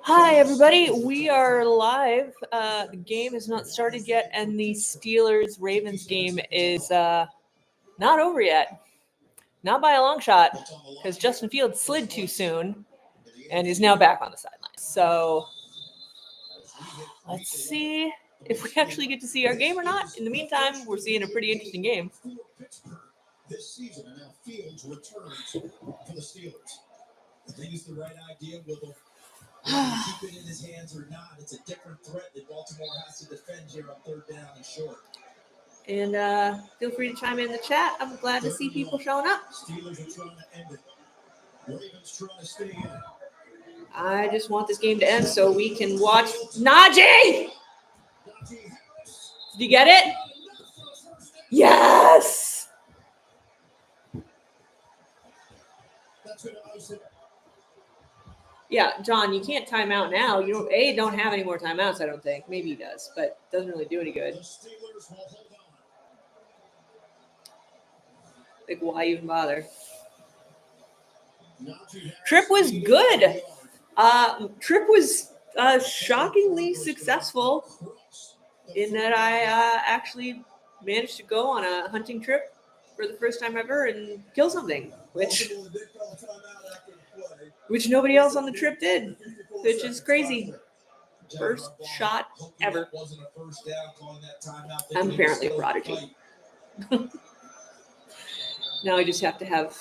Hi, everybody. We are live. The game has not started yet, and the Steelers-Ravens game is not over yet. Not by a long shot, because Justin Fields slid too soon and is now back on the sideline. So let's see if we actually get to see our game or not. In the meantime, we're seeing a pretty interesting game. This season, and now Fields returns for the Steelers. I think it's the right idea. Will keep it in his hands or not? It's a different threat that Baltimore has to defend here on third down and short. And feel free to chime in the chat. I'm glad to see people showing up. Steelers are trying to end it. Ravens trying to stay in it. I just want this game to end so we can watch Najee. Did you get it? Yes. Yeah, John, you can't time out now. You don't have any more timeouts, I don't think. Maybe he does, but it doesn't really do any good. Like, why even bother? Trip was good. Trip was shockingly successful in that I actually managed to go on a hunting trip for the first time ever and kill something, which nobody else on the trip did, which is crazy. First shot ever. I'm apparently a prodigy. Now I just have to have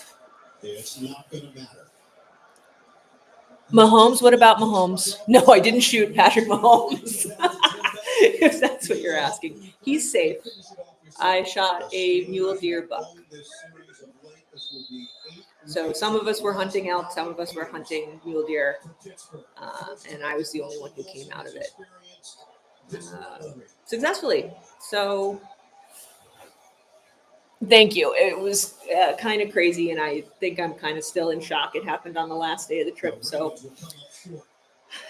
Mahomes. What about Mahomes? No, I didn't shoot Patrick Mahomes. If that's what you're asking. He's safe. I shot a mule deer buck. So some of us were hunting elk, some of us were hunting mule deer, and I was the only one who came out of it successfully. So thank you. It was kind of crazy, and I think I'm kind of still in shock. It happened on the last day of the trip, so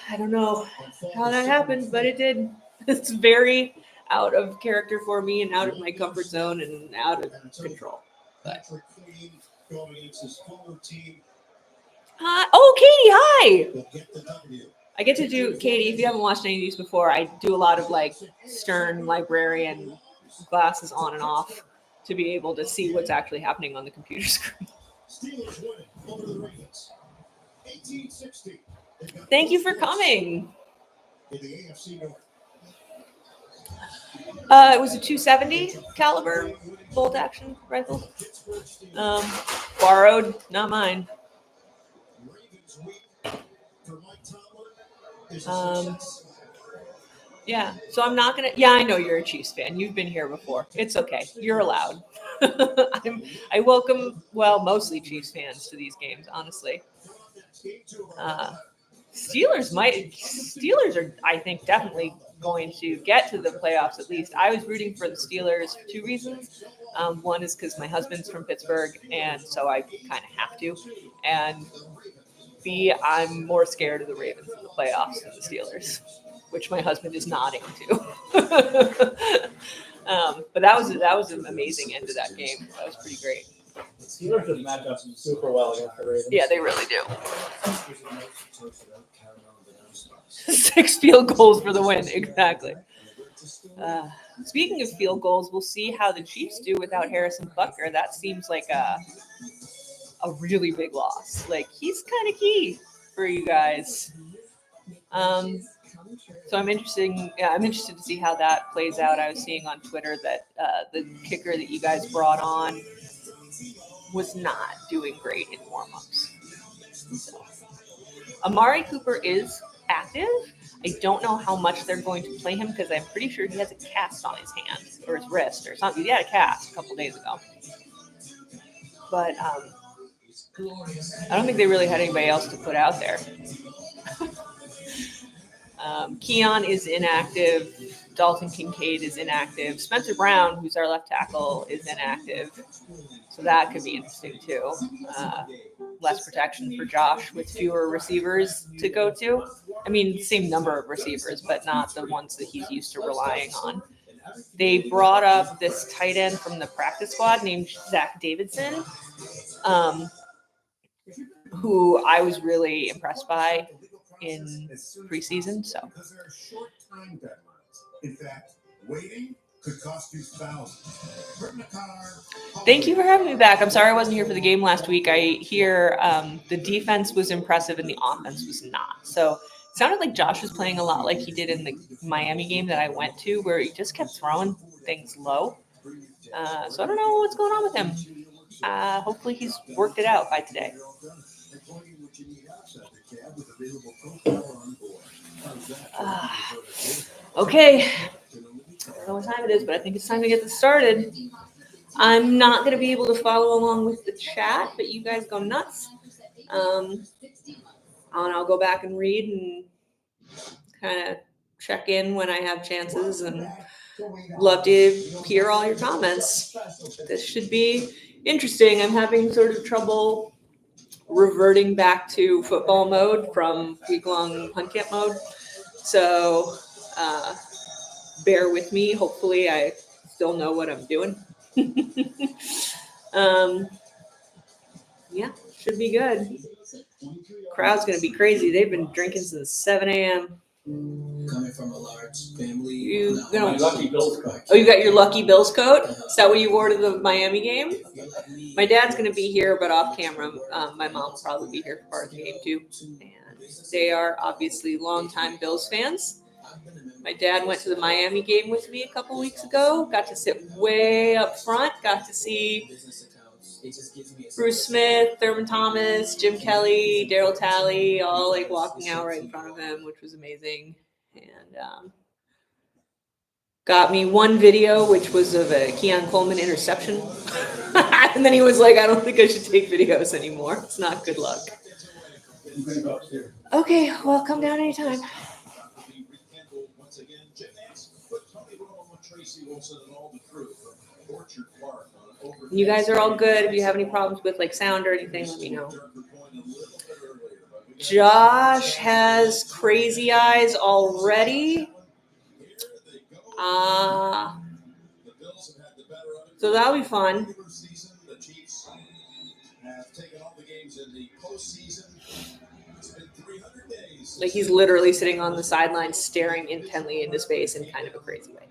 I don't know how that happened, but it did. It's very out of character for me and out of my comfort zone and out of control. But Katie, hi. I get to do, Katie, if you haven't watched any of these before, I do a lot of like stern librarian glasses on and off to be able to see what's actually happening on the computer screen. Thank you for coming. It was a .270 caliber bolt action rifle. Borrowed, not mine. Yeah, so I'm not gonna. Yeah, I know you're a Chiefs fan. You've been here before. It's okay. You're allowed. I welcome, mostly Chiefs fans to these games. Honestly, Steelers are, I think, definitely going to get to the playoffs at least. I was rooting for the Steelers for two reasons. One is because my husband's from Pittsburgh, and so I kind of have to. And B, I'm more scared of the Ravens in the playoffs than the Steelers, which my husband is nodding to. But that was an amazing end to that game. That was pretty great. The Steelers just match up super well against the Ravens. Yeah, they really do. 6 field goals for the win, exactly. Speaking of field goals, we'll see how the Chiefs do without Harrison Butker. That seems like a really big loss. Like, he's kind of key for you guys. So I'm interested to see how that plays out. I was seeing on Twitter that the kicker that you guys brought on was not doing great in warm-ups. So, Amari Cooper is active. I don't know how much they're going to play him because I'm pretty sure he has a cast on his hand or his wrist or something. He had a cast a couple days ago. But I don't think they really had anybody else to put out there. Keon is inactive. Dalton Kincaid is inactive. Spencer Brown, who's our left tackle, is inactive. So that could be interesting too. Less protection for Josh with fewer receivers to go to. I mean, same number of receivers, but not the ones that he's used to relying on. They brought up this tight end from the practice squad named Zach Davidson. who I was really impressed by in preseason. So Because there are short time deadlines. In fact, waiting could cost you thousands. Putting a car. thank you for having me back. I'm sorry I wasn't here for the game last week. I hear the defense was impressive and the offense was not. So it sounded like Josh was playing a lot like he did in the Miami game that I went to, where he just kept throwing things low. So I don't know what's going on with him. Hopefully he's worked it out by today. Okay. I don't know what time it is, but I think it's time to get this started. I'm not going to be able to follow along with the chat, but you guys go nuts. And I'll go back and read and kind of check in when I have chances, and love to hear all your comments. This should be interesting. I'm having sort of trouble reverting back to football mode from week-long hunt camp mode. So bear with me. Hopefully I still know what I'm doing. Yeah, should be good. Crowd's going to be crazy. They've been drinking since 7 a.m. Coming from a large family. You My lucky Bills coat. Oh, you got your Lucky Bills coat? Is that what you wore to the Miami game? My dad's going to be here, but off camera. My mom will probably be here for part of the game too. And they are obviously longtime Bills fans. My dad went to the Miami game with me a couple weeks ago. Got to sit way up front. Got to see Bruce Smith, Thurman Thomas, Jim Kelly, Daryl Talley, all like walking out right in front of him, which was amazing. And got me one video, which was of a Keon Coleman interception. And then he was like, I don't think I should take videos anymore. It's not good luck. Okay, well, come down anytime. You guys are all good. If you have any problems with like sound or anything, let me know. Josh has crazy eyes already. So that'll be fun. Like he's literally sitting on the sideline staring intently into space in kind of a crazy way.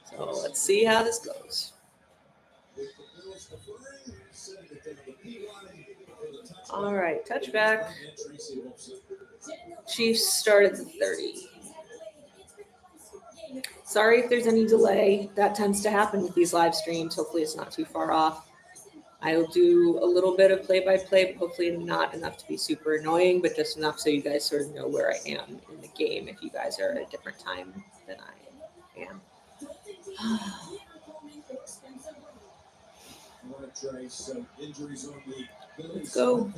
So let's see how this goes. All right, touchback. Chiefs start at the 30. Sorry if there's any delay. That tends to happen with these live streams. Hopefully it's not too far off. I'll do a little bit of play-by-play, but hopefully not enough to be super annoying, but just enough so you guys sort of know where I am in the game if you guys are at a different time than I am. Let's go.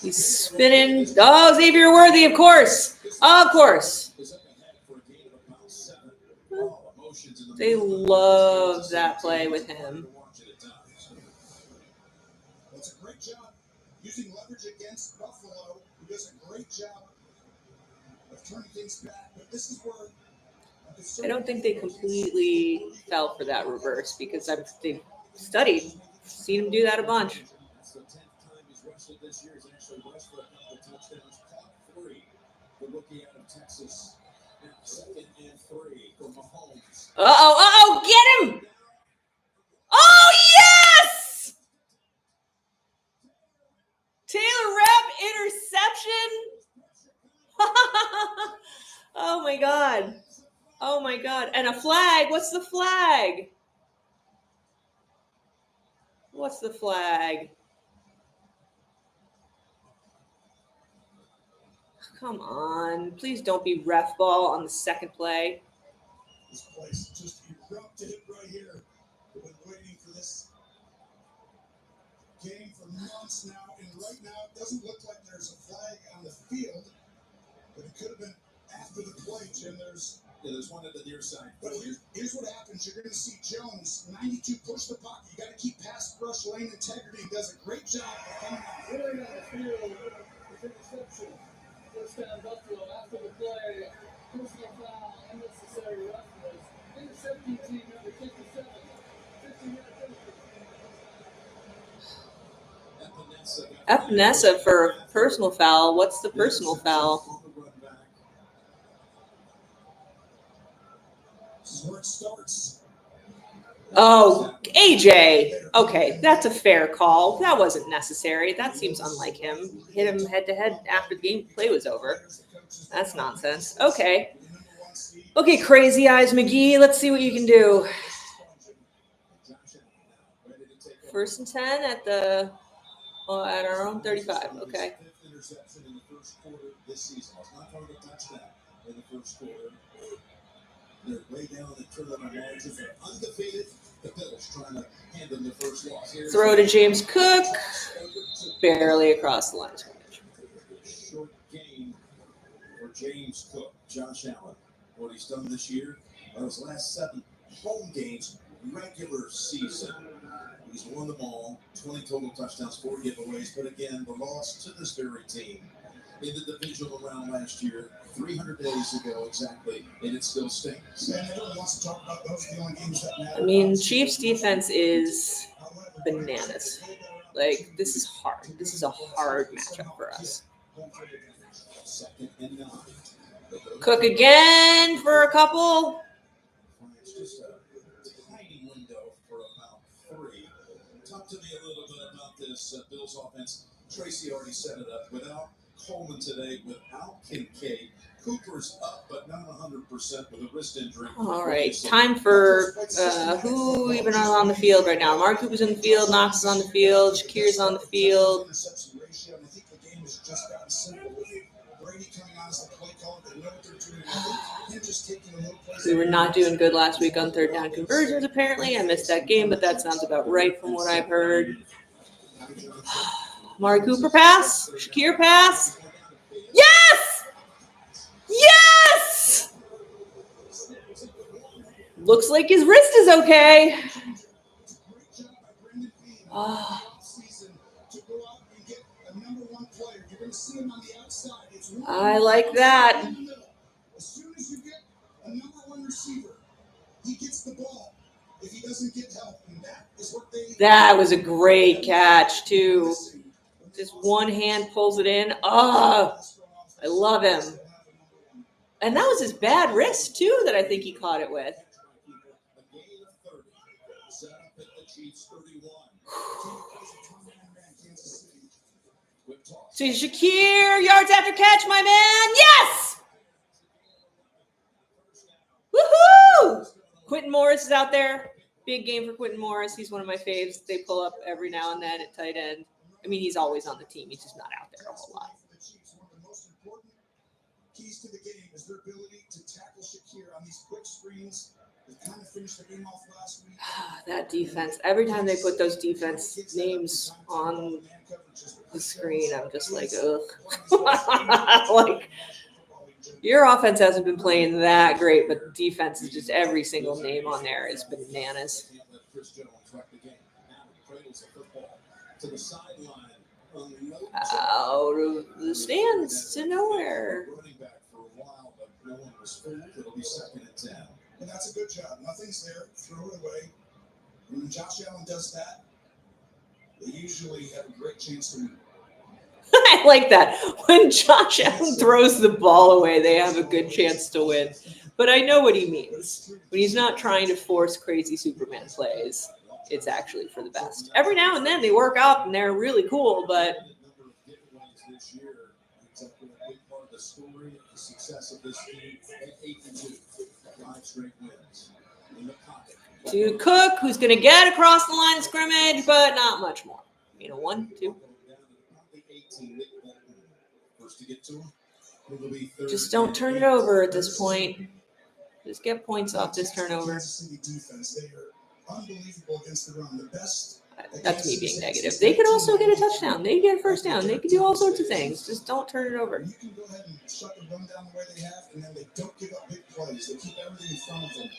He's spinning. Oh, Xavier Worthy, of course. Of course. They love that play with him. That's a great job using leverage against Buffalo. He does a great job of turning things back. But this is where I don't think they completely fell for that reverse because they've studied, seen him do that a bunch. that's the 10th time he's wrestled this year. He's actually wrestled a couple of touchdowns, caught 3. The rookie out of Texas. Now 2nd and 3 for Mahomes. Get him! Oh, yes! Taylor Rapp interception. Oh my God. Oh my God. And a flag. What's the flag? What's the flag? Come on. Please don't be ref ball on the second play. This place just erupted right here. We've been waiting for this game for months now, and right now it doesn't look like there's a flag on the field, but it could have been after the play, Jim. There's one at the near side. But here's what happens. You're going to see Jones, 92, push the pocket. You got to keep pass rush lane integrity. He does a great job of coming out. Really on the field with interception. First down Buffalo after the play. Personal foul, unnecessary roughness. Intercepting team number 57. Epinesa for a personal foul. What's the personal foul? This is where it starts. Oh, AJ. Okay, that's a fair call. That wasn't necessary. That seems unlike him. Hit him head to head after the game play was over. That's nonsense. Okay. Okay, Crazy Eyes McGee. Let's see what you can do. 1st and 10 at our own 35. Okay. Interception in the first quarter this season. It's not part of a touchdown in the first quarter. They're way down the turnover margin. They're undefeated. The Bills trying to hand them the first loss. Throw to James Cook. Barely across the line. Short game for James Cook. Josh Allen. What he's done this year, those last 7 home games, regular season. He's won them all. 20 total touchdowns, 4 giveaways. But again, the loss to this very team in the divisional round last year, 300 days ago exactly, and it still stings. I mean, Chiefs defense is bananas. Like, this is hard. This is a hard matchup for us. Second and 9. Cook again for a couple. It's just a tiny window for about 3. Talk to me a little bit about this Bills offense. Tracy already set it up. Without Coleman today, without Kincaid, Cooper's up, but not 100% with a wrist injury. All right, time for who even is on the field right now? Mark Cooper's in the field, Knox is on the field, Shakir's on the field. Interception ratio, and I think the game has just gotten simple with Brady coming on as the play caller. They know what they're doing. Him just taking a little place. We were not doing good last week on 3rd down conversions, apparently. I missed that game, but that sounds about right from what I've heard. Mark Cooper pass, Shakir pass. Yes! Yes! Looks like his wrist is okay. Oh. I like that. As soon as you get a number 1 receiver, he gets the ball. If he doesn't get help, and that is what they. That was a great catch, too. Just one hand pulls it in. Oh, I love him. And that was his bad wrist, too, that I think he caught it with. To Shakir, yards after catch, my man. Yes! Woohoo! Quinton Morris is out there. Big game for Quinton Morris. He's one of my faves. They pull up every now and then at tight end. I mean, he's always on the team. He's just not out there a whole lot. One of the most important keys to the game is their ability to tackle Shakir on these quick screens. They kind of finished the game off last week. That defense. Every time they put those defense names on the screen, I'm just like, ugh. Like, your offense hasn't been playing that great, but defense is just every single name on there is bananas. Out of the stands to nowhere. And that's a good job. Nothing's there. Throw it away. And when Josh Allen does that, they usually have a great chance to win. I like that. When Josh Allen throws the ball away, they have a good chance to win. But I know what he means. When he's not trying to force crazy Superman plays, it's actually for the best. Every now and then they work out and they're really cool, but to Cook, who's going to get across the line of scrimmage, but not much more. 1, 2. Just don't turn it over at this point. Just get points off this turnover. That's me being negative. They could also get a touchdown. They could get a first down. They could do all sorts of things. Just don't turn it over. You can go ahead and shut the run down the way they have, and then they don't give up big plays. They keep everything in front of them.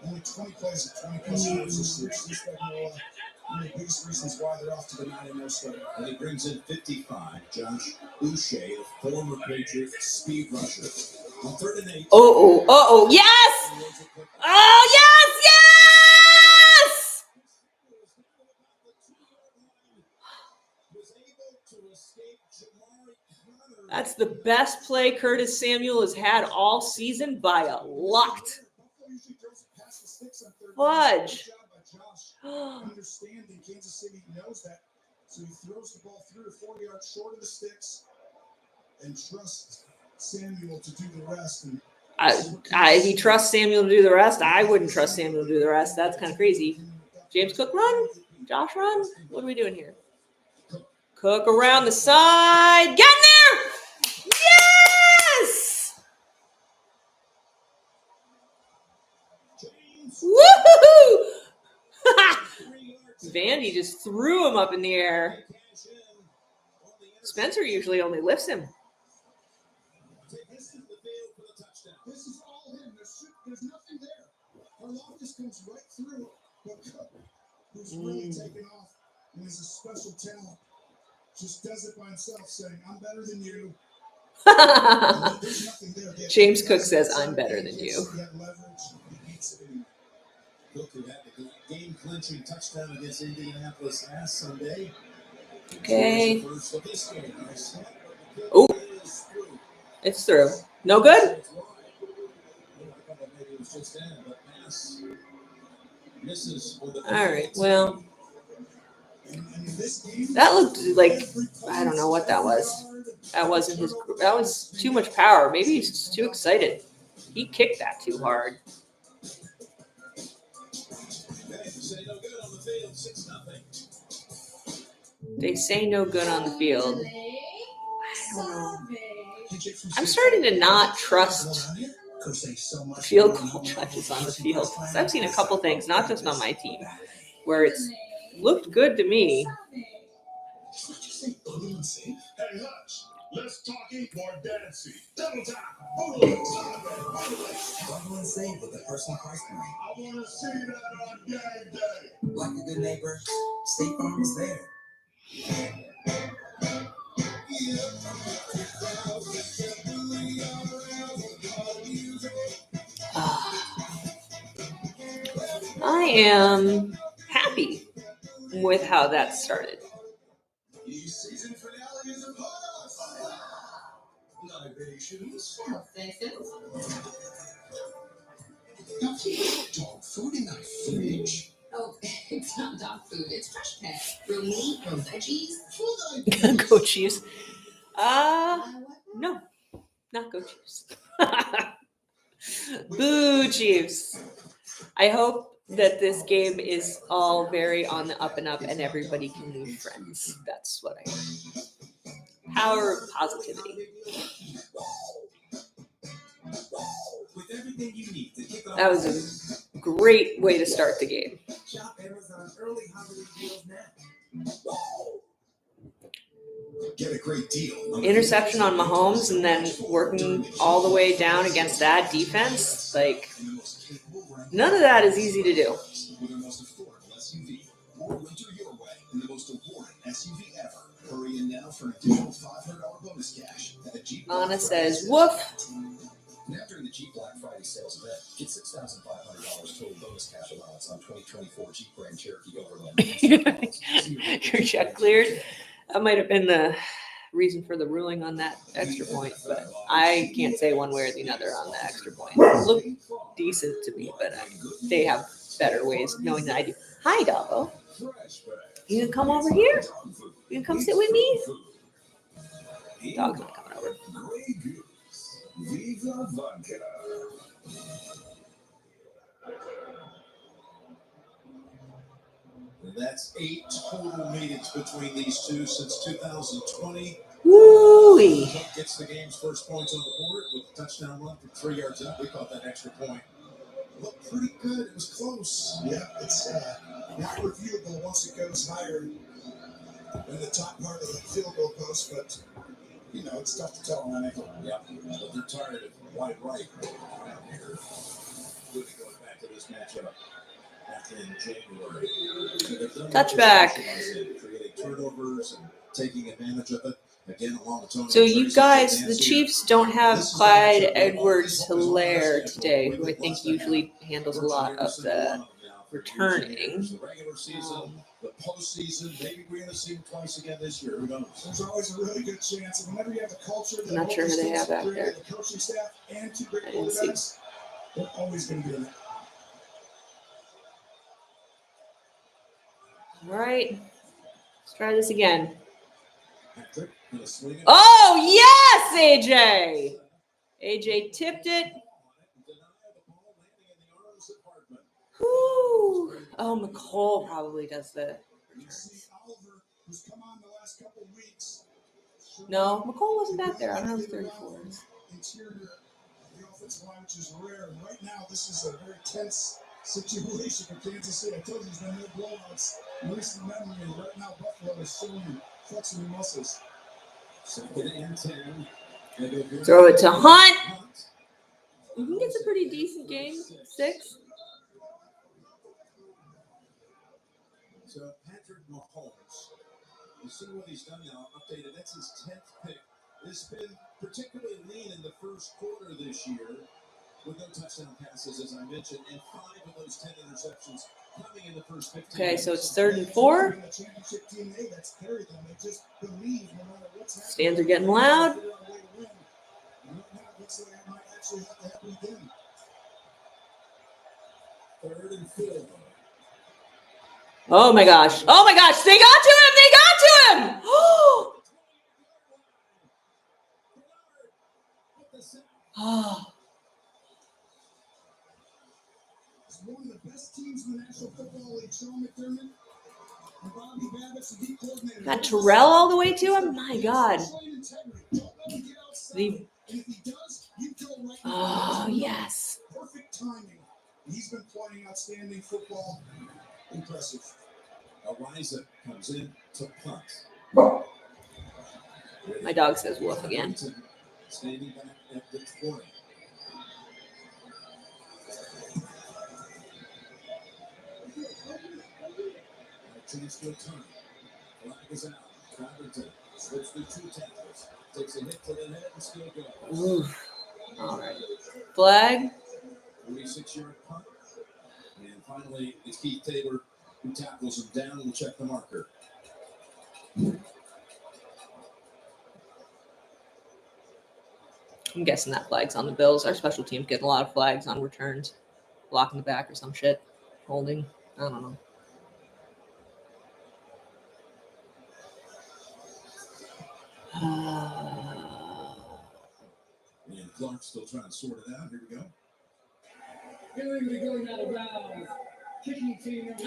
Only 20 plays at 20 plus yards this year. So that's one of the biggest reasons why they're off to the 9-0 start. And he brings in 55, Josh Boucher, the former Patriot speed rusher. On 3rd and 8. Yes! Oh, yes, yes! That's the best play Curtis Samuel has had all season by a lot. Fudge. Understanding Kansas City knows that, so he throws the ball 3 or 4 yards short of the sticks and trusts Samuel to do the rest. And he trusts Samuel to do the rest. I wouldn't trust Samuel to do the rest. That's kind of crazy. James Cook run? Josh run? What are we doing here? Cook around the side. Get in there! Yes! Woohoo! Vandy just threw him up in the air. Spencer usually only lifts him. This is all him. There's nothing there. Karlaftis comes right through, but Cook, who's really taken off and is a special talent, just does it by himself, saying, "I'm better than you." There's nothing there. James Cook says, "I'm better than you." Cook, who had the game-clinching touchdown against Indianapolis last Sunday. Okay. Oh, it's through. No good? All right, well, that looked like, I don't know what that was. That wasn't his, that was too much power. Maybe he's just too excited. He kicked that too hard. They say no good on the field. I don't know. I'm starting to not trust field goal judges on the field. I've seen a couple things, not just on my team, where it's looked good to me. Hey, Hutch, let's talk ink more dancing. Double time. Bundle and save with the personal price point. I want to see that on game day. Like a good neighbor, State Farm is there. I am happy with how that started. Season finale is upon us. Libations. Now, dog food in that fridge. Oh, it's not dog food. It's fresh pet. Real meat, real veggies. Goat cheese. No, not goat cheese. Boo, Chiefs. I hope that this game is all very on the up and up and everybody can lose friends. That's what I heard. Power of positivity. That was a great way to start the game. Get a great deal. Interception on Mahomes and then working all the way down against that defense. Like, none of that is easy to do. With the most affordable SUV. More winter your way in the most awarded SUV ever. Hurry in now for an additional $500 bonus cash at the Jeep. Anna says, woof. Now during the Jeep Black Friday sales event, get $6,500 total bonus cash allowance on 2024 Jeep Grand Cherokee Overland. Your check cleared. That might have been the reason for the ruling on that extra point, but I can't say one way or the other on the extra point. It looked decent to me, but they have better ways of knowing that I do. Hi, Doggo. You can come over here? You can come sit with me? Dog's not coming over. Viva Vodka. That's 8 total meetings between these two since 2020. Woo-wee. Gets the game's first points on the board with a touchdown run from 3 yards out. We caught that extra point. Looked pretty good. It was close. Yeah, it's not reviewable once it goes higher in the top part of the field goal post, but you know, it's tough to tell on that. Yeah, but they're tired of wide right here. Really going back to this matchup back in January. Touchback. Creating turnovers and taking advantage of it. Again, along the So you guys, the Chiefs don't have Clyde Edwards-Helaire today, who I think usually handles a lot of the returning. The regular season, the postseason, maybe we're going to see him twice again this year. Who knows? There's always a really good chance. And whenever you have a culture that I'm not sure who they have back there. the coaching staff and two great I didn't see. quarterbacks, they're always going to be in it. All right. Let's try this again. Patrick, gonna swing it. Oh, yes, AJ. AJ tipped it. Whew. Oh, McCall probably does the returns. Oliver, who's come on the last couple of weeks. No, McCall wasn't back there. I don't know who 34 is. Interior of the offensive line, which is rare. And right now, this is a very tense situation for Kansas City. I told you there's been no blowouts in recent memory, and right now Buffalo is showing flexing the muscles. Second and 10. Throw it to Hunt. I think it's a pretty decent game. 6. So Patrick Mahomes, you see what he's done now, updated. That's his 10th pick. It's been particularly lean in the first quarter this year, with no touchdown passes, as I mentioned, and 5 of those 10 interceptions coming in the first 15 Okay, so minutes. it's 3rd and 4. The championship team, that's carried them. They just believe no matter what's happening. Stands are getting loud. They're on a way to win. And right now, it looks like it might actually have to happen again. 3rd and 4. Oh my gosh. Oh my gosh. They got to him. They got to him. Oh. It's one of the best teams in the National Football League. Sean McDermott and Bobby Babbitt's the deep coordinator. Got Terrell all the way to him? My God. Oh, yes. Perfect timing. He's been playing outstanding football. Impressive. Eliza comes in to punt. My dog says woof again. Standing back at the 20. Chance to turn. Flag is out. Covington slips through 2 tackles. Takes a hit to the head and still goes. Oof. All right. Flag. 46-yard punt. And finally, it's Keith Taylor who tackles him down and will check the marker. I'm guessing that flag's on the Bills. Our special team's getting a lot of flags on returns. Blocking the back or some shit. Holding. I don't know. And Clark's still trying to sort it out. Here we go. Illegally going out of bounds. Kicking team number 2.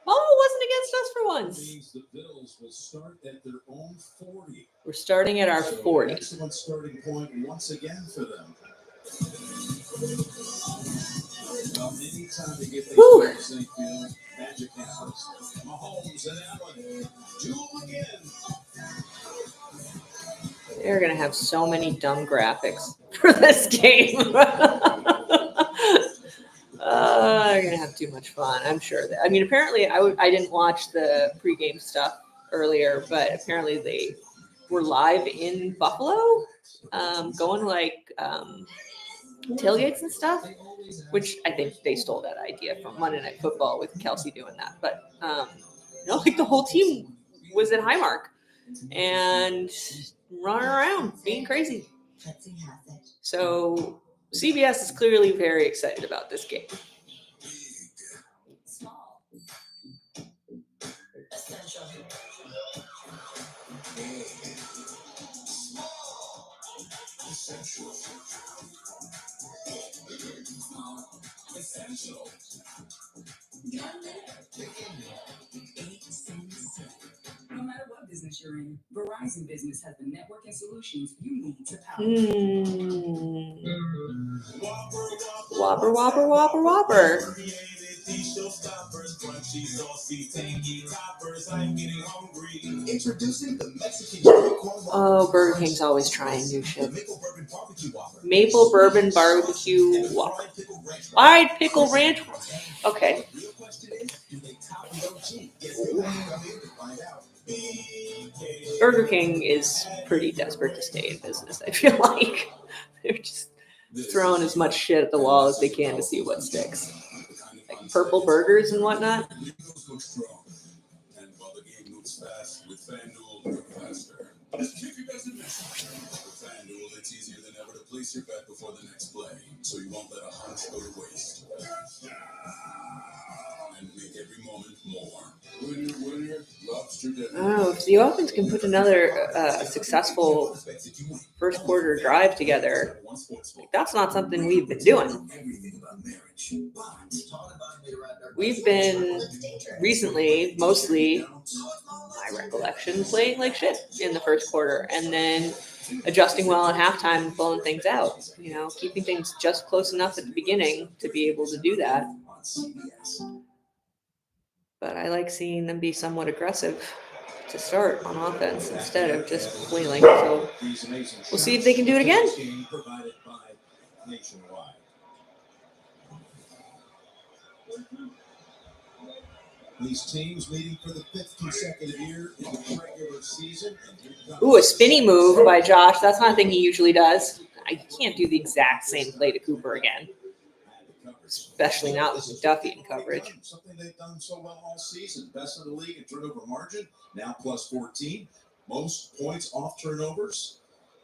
Oh, it wasn't against us for once. Means the Bills will start at their own 40. We're starting at our 40. Excellent starting point once again for them. Anytime they get Whew. St. Field, magic happens. Mahomes and Allen do them again. They're going to have so many dumb graphics for this game. They're going to have too much fun. I'm sure that. I mean, apparently I didn't watch the pregame stuff earlier, but apparently they were live in Buffalo, going like tailgates and stuff, which I think they stole that idea from Monday Night Football with Kelsey doing that. But, like the whole team was at Highmark and running around being crazy. So CBS is clearly very excited about this game. Small. Essential. Essential. No matter what business you're in, Verizon Business has the network and solutions you need to power. Whopper, whopper, whopper, whopper. Introducing the Mexican Oh, Burger King's always trying new shit. Maple bourbon barbecue whopper. Fried pickle ranch. Okay. Burger King is pretty desperate to stay in business, I feel like. They're just throwing as much shit at the wall as they can to see what sticks. Like purple burgers and whatnot. And while the game moves fast, with FanDuel, move faster. This kicker doesn't miss. With FanDuel, it's easier than ever to place your bet before the next play, so you won't let a hunch go to waste. And make every moment more. Winner, lobster dinner. Oh, if the offense can put another successful first quarter drive together, that's not something we've been doing. We've been recently, mostly, my recollection, playing like shit in the first quarter and then adjusting well at halftime and blowing things out. You know, keeping things just close enough at the beginning to be able to do that. But I like seeing them be somewhat aggressive to start on offense instead of just flailing. So we'll see if they can do it again. These teams meeting for the 5th consecutive year in the regular season. Ooh, a spinny move by Josh. That's not a thing he usually does. I can't do the exact same play to Cooper again. Especially not with McDuffie in coverage. Something they've done so well all season. Best in the league in turnover margin, now plus 14. Most points off turnovers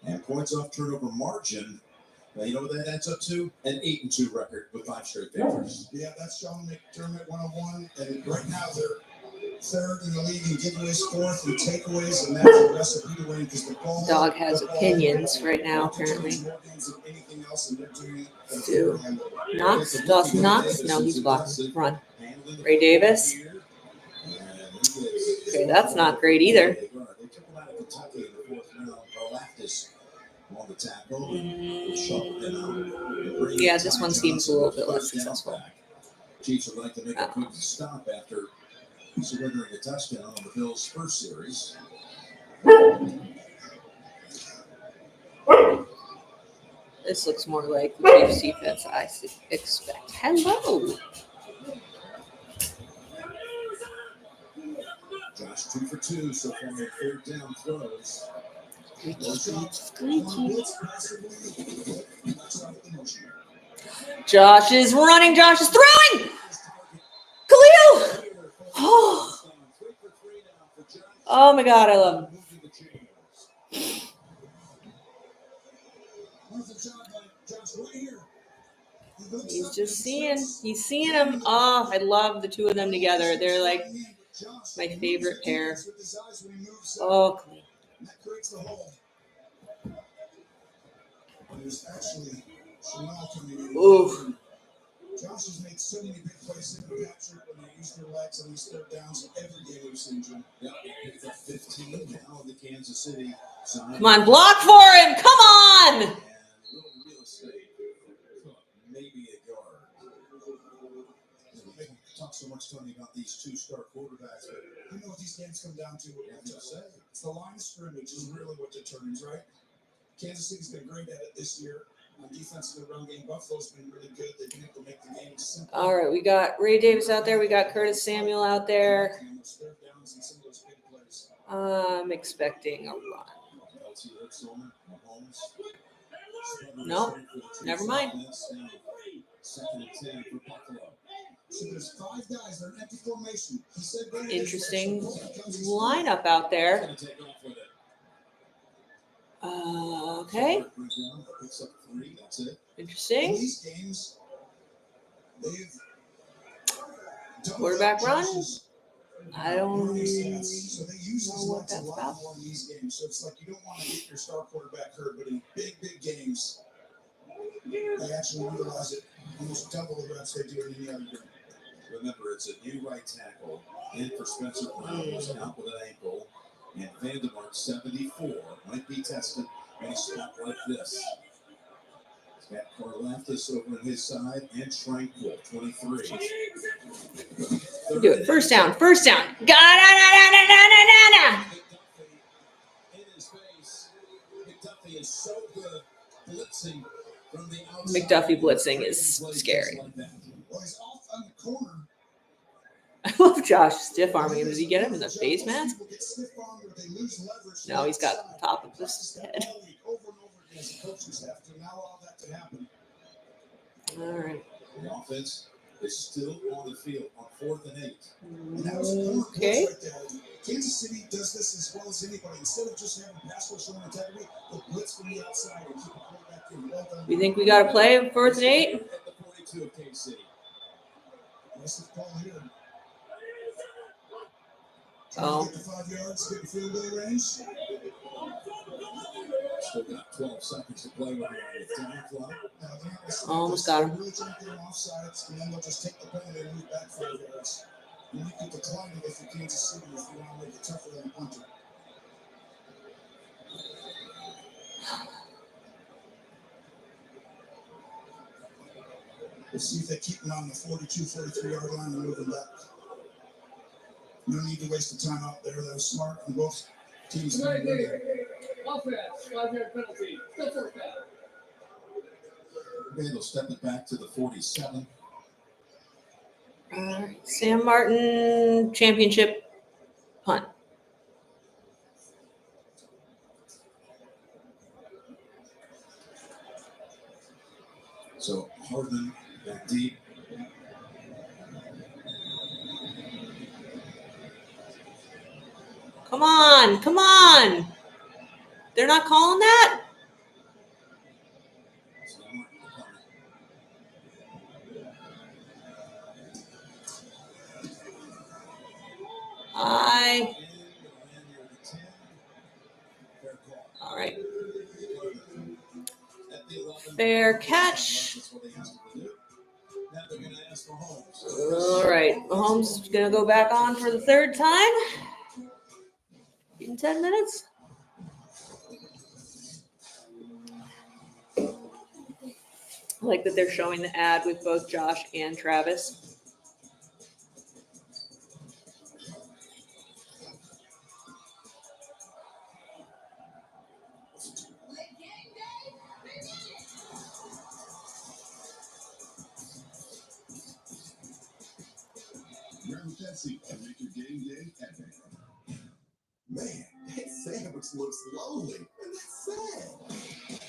and points off turnover margin. Now, you know what that adds up to? An 8-2 record with 5 straight victories. Yeah, that's Sean McDermott 101. And right now they're third in the league in giveaways, fourth in takeaways, and that's a recipe to win because the ball. Dog has opinions right now, apparently. Stu. Knox? Dawson Knox? No, he's blocking. Run. Ray Davis? Okay, that's not great either. Yeah, this one seems a little bit less successful. Chiefs would like to make a quick stop after surrendering a touchdown on the Bills' first series. This looks more like the Chiefs defense I expect. Hello. Josh 2 for 2 so far on 3rd down throws. Josh is running. Josh is throwing. Khalil. Oh my God, I love him. He's seeing him. Oh, I love the two of them together. They're like my favorite pair. Oh, clean. Ooh. Josh has made so many big plays in the capture when they use their legs on these 3rd downs every game we've seen Jim. Yep, it's a 15 now in the Kansas City side. Come on, block for him. Come on. And a little real estate. Maybe a guard. We talk so much, Tony, about these 2-star quarterbacks, but you know what these games come down to? What you have to say. It's the line of scrimmage is really what determines, right? Kansas City's been great at it this year. On defense in the run game, Buffalo's been really good. They've been able to make the game simple. All right, we got Ray Davis out there. We got Curtis Samuel out there. I'm expecting a run. Nope, never mind. Interesting lineup out there. Okay. Interesting. Quarterback run. I don't know what that's about. So it's like you don't want to get your star quarterback hurt, but in big games, they actually utilize it almost double the reps they do in any other game. Remember, it's a new right tackle in for Spencer Brown, who's out with an ankle. And Vandermark, 74, might be tested when he's stopped like this. He's got Karlaftis over on his side and Tranquil, 23. Do it. First down. In his face, McDuffie is so good blitzing from the outside. McDuffie blitzing is scary. Well, he's off on the corner. I love Josh stiff arming him. Does he get him in the face mask? No, he's got the top of his head. All right. The offense is still on the field on 4th and 8. And that was a corner Okay. blitz right there. Kansas City does this as well as anybody. Instead of just having pass rush on integrity, they'll blitz from the outside and keep the quarterback in. Well done. You think we got to play 4th and 8? At the 42 of KC. This is Paul here. Oh. Get the 5 yards, get the field goal range. Still got 12 seconds to play with the time clock. Almost got him. Really trying to get them offsides, and then they'll just take the penalty and move back 5 yards. You need to decline it if you're Kansas City if you want to make it tougher than a punter. We'll see if they keep them on the 42, 43-yard line and move them back. No need to waste the time out there. That was smart on both teams. Right there. Offense, 5-yard penalty. Still first down. Okay, they'll step it back to the 47. Sam Martin championship punt. So Hardman back deep. Come on, come on. They're not calling that? All right. Fair catch. All right. Mahomes is going to go back on for the 3rd time in 10 minutes. I like that they're showing the ad with both Josh and Travis. Grab a Pepsi and make your game day epic. Man, that sandwich looks lonely. And that's sad.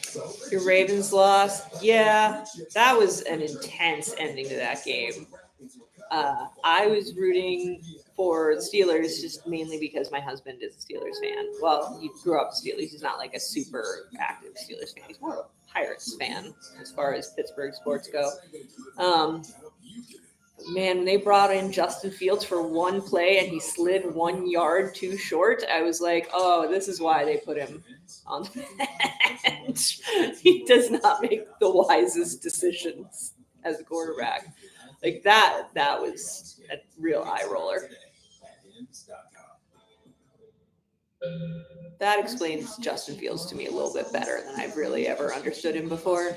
So Your Ravens lost. Yeah, that was an intense ending to that game. I was rooting for the Steelers just mainly because my husband is a Steelers fan. Well, he grew up Steelers. He's not like a super active Steelers fan. He's more of a Pirates fan as far as Pittsburgh sports go. Man, when they brought in Justin Fields for one play and he slid 1 yard too short, I was like, oh, this is why they put him on the bench. He does not make the wisest decisions as a quarterback. Like that was a real eye roller. That explains Justin Fields to me a little bit better than I've really ever understood him before.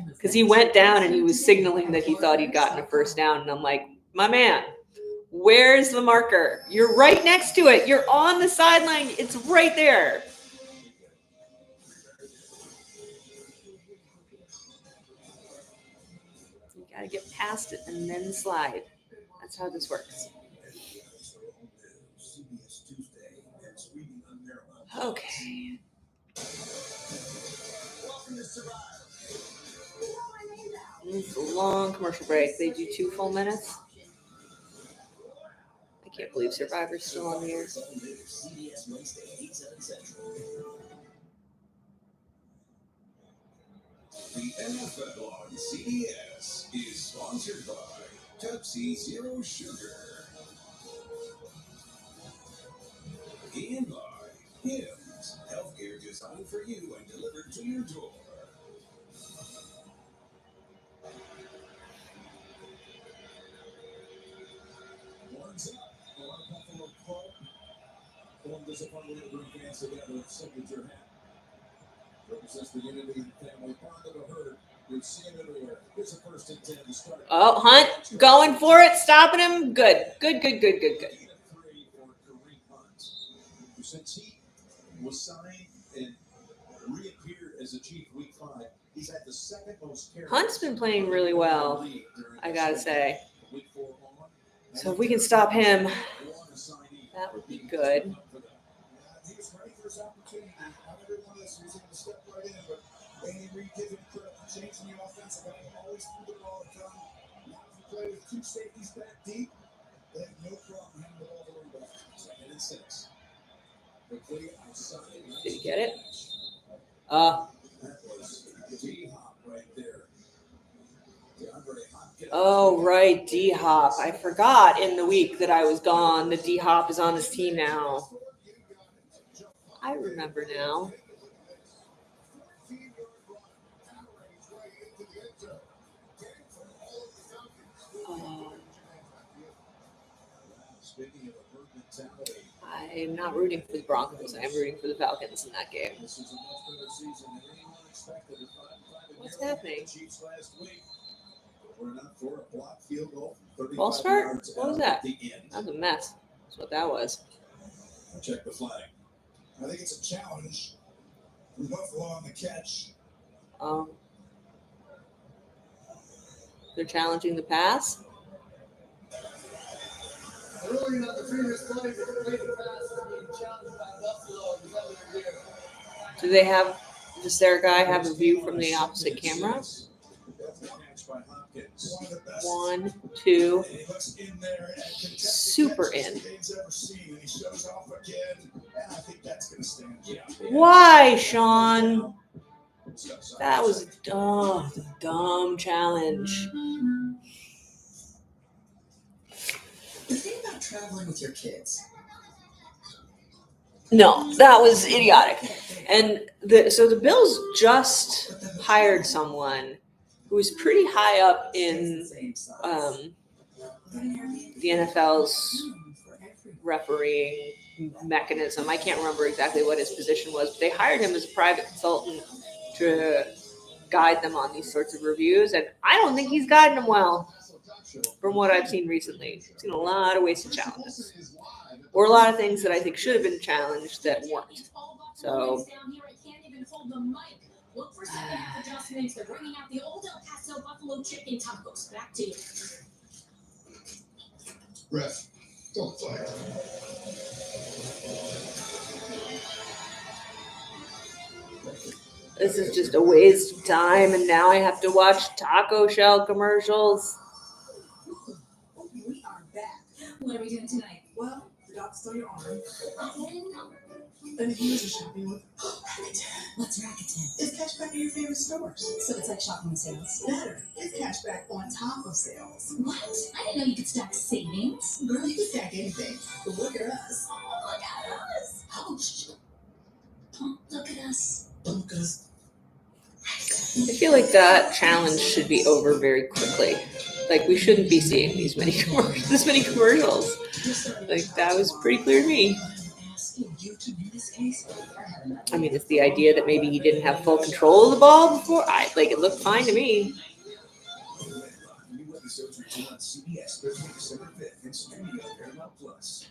Because he went down and he was signaling that he thought he'd gotten a first down. And I'm like, my man, where's the marker? You're right next to it. You're on the sideline. It's right there. You got to get past it and then slide. That's how this works. Okay. It's a long commercial break. They do 2 full minutes. I can't believe Survivor's still on the air. The NFL on CBS is sponsored by Pepsi Zero Sugar. And by Hims, healthcare designed for you and delivered to your door. One's up. A lot of Buffalo Club. Formed as a fun way to bring fans together. Signature hat. Represents the unity and family bond of a herd. We've seen it everywhere. Here's a first and 10 to start. Oh, Hunt going for it, stopping him. Good. Since he was signed and reappeared as a Chief Week 5, he's had the second most carries. Hunt's been playing really well, I gotta say. So if we can stop him, that would be good. He was ready for his opportunity. Not everyone is going to step right in, but Andy Reid giving credit for changing the offense. The guy who always threw the ball a ton. Now if you play with two safeties back deep, they have no problem handing the ball to run back. 2nd and 6. Quickly outside. Did you get it? That was D-Hop right there. DeAndre Hopkins. Oh, right, D-Hop. I forgot in the week that I was gone that D-Hop is on this team now. I remember now. Speaking of a herd mentality, I'm not rooting for the Broncos. I am rooting for the Falcons in that game. this is a much better season than anyone expected. What's happening? Chiefs last week were enough for a blocked field goal from 35 False start? yards What was out that? at the end. That was a mess. That's what that was. I'll check the flag. I think it's a challenge for Buffalo on the catch. They're challenging the pass. Ruling on the previous play for completed pass being challenged by Buffalo. Is that what you're doing? Do they have, does their guy have a view from the opposite camera? Catch by Hopkins. One of the best. 1, 2. And he looks in there and contested Super catches in. the game's ever seen, and he shows off again, and I think that's going to stand. Yeah. Why, Sean? That was a dumb challenge. The thing about traveling with your kids. No, that was idiotic. And so the Bills just hired someone who was pretty high up in the NFL's refereeing mechanism. I can't remember exactly what his position was, but they hired him as a private consultant to guide them on these sorts of reviews, and I don't think he's guiding them well from what I've seen recently. I've seen a lot of wasted challenges, or a lot of things that I think should have been challenged that weren't. So Look for second half adjustments. They're bringing out the old El Paso Buffalo chicken tacos. Back to you. Ref, don't fire. this is just a waste of time, and now I have to watch taco shell commercials. We are back. What are we doing tonight? Well, the dog stole your arm. And if you were shopping with What's Rakuten? it's cashback at your favorite stores. So it's like shopping with sales. Better, it's cashback on top of sales. What? I didn't know you could stack savings. Girl, you can stack anything. But look at us. Oh, look at us. Ouch. Don't look at us. Don't look at us. I feel like that challenge should be over very quickly. Like, we shouldn't be seeing this many commercials. Like, that was pretty clear to me. I mean, it's the idea that maybe he didn't have full control of the ball before. It looked fine to me. New episodes return on CBS Thursday, December 5th in Studio Paramount Plus.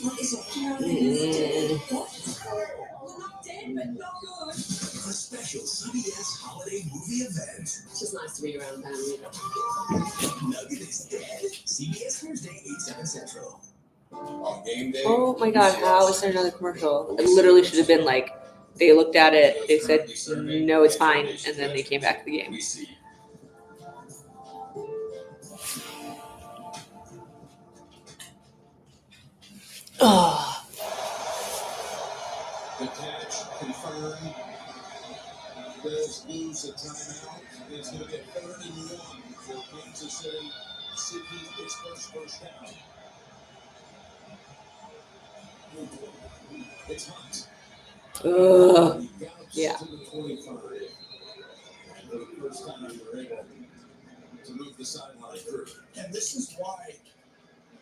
What is it? We're not dead, but no good. A special CBS holiday movie event. It's just nice to be around family. Nugget is dead. CBS Thursday, 8/7 Central. On game day. Oh my God, how is there another commercial? It literally should have been like, they looked at it, they said, no, it's fine, and then they came back to the game. We see. Oh, The catch confirmed. Bills lose a timeout. It's going to be a 3rd and 1 for Kansas City. Sydney, its first down. It's hot. yeah. To the 25. For the first time, they're able to move the sideline through. And this is why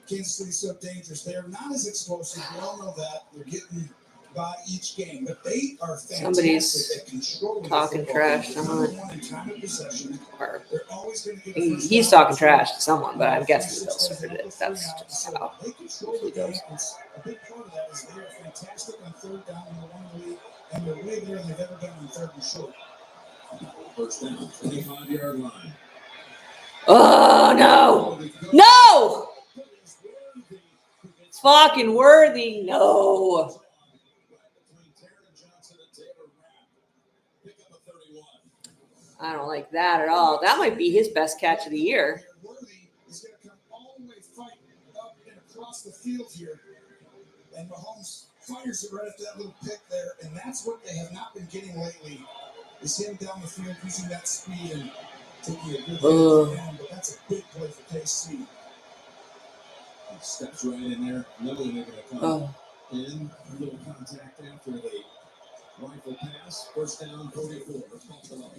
Kansas City's so dangerous. They're not as explosive. We all know that. They're getting by each game, but they are fantastic Somebody's at controlling talking the football. trash to They're someone. number one in time of possession. Or They're always going to get a first he's down. talking trash to someone, but I'm guessing Bill started it. That's just how. They control the game. It's a big part of that is they are fantastic on 3rd down in the 1 league, and they're way better than they've ever been on 3rd and short. First down, 25-yard line. Oh, no. No! It's fucking worthy. No. I don't like that at all. That might be his best catch of the year. Worthy is going to come all the way fight up and across the field here. And Mahomes fires it right at that little pick there. And that's what they have not been getting lately, is him down the field using that speed and taking a good hit at the end. But that's a big play for KC. He steps right in there. Literally making a come in. A little contact after the rifle pass. First down, 44. Buffalo.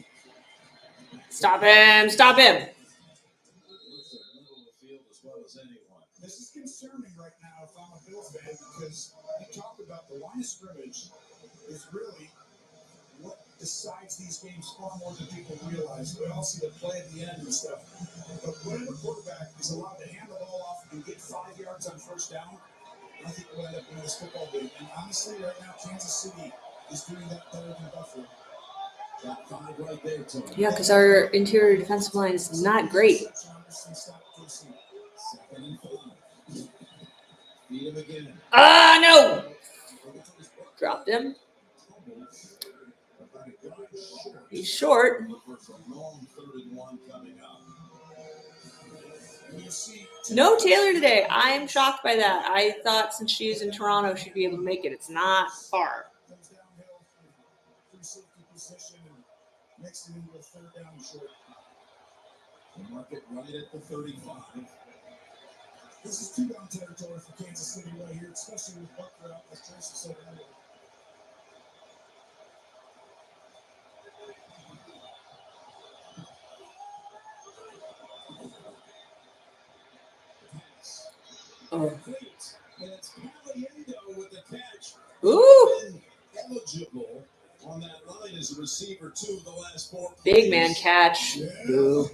Stop him. Stop him. Looks at the middle of the field as well as anyone. This is concerning right now if I'm a Bill fan, because you talked about the line of scrimmage is really what decides these games far more than people realize. We all see the play at the end and stuff. But whatever quarterback is allowed to hand the ball off and get 5 yards on first down, I think we'll end up winning this football game. And honestly, right now, Kansas City is doing that better than Buffalo. Got 5 right there, Tony. Yeah, because our interior defensive line is not great. Second and 5. Beat him again. No. Dropped him. He's short. Long 31 coming up. No Taylor today. I'm shocked by that. I thought since she was in Toronto, she'd be able to make it. It's not far. Comes downhill, free safety position, and makes it into a third down and short. Mark it right at the 35. This is two-down territory for Kansas City right here, especially with Butker out, as Tracy said earlier. Complete. And it's Caliendo with the catch. Ooh. Been eligible on that line as a receiver too the last 4 plays. Big man catch. Ooh.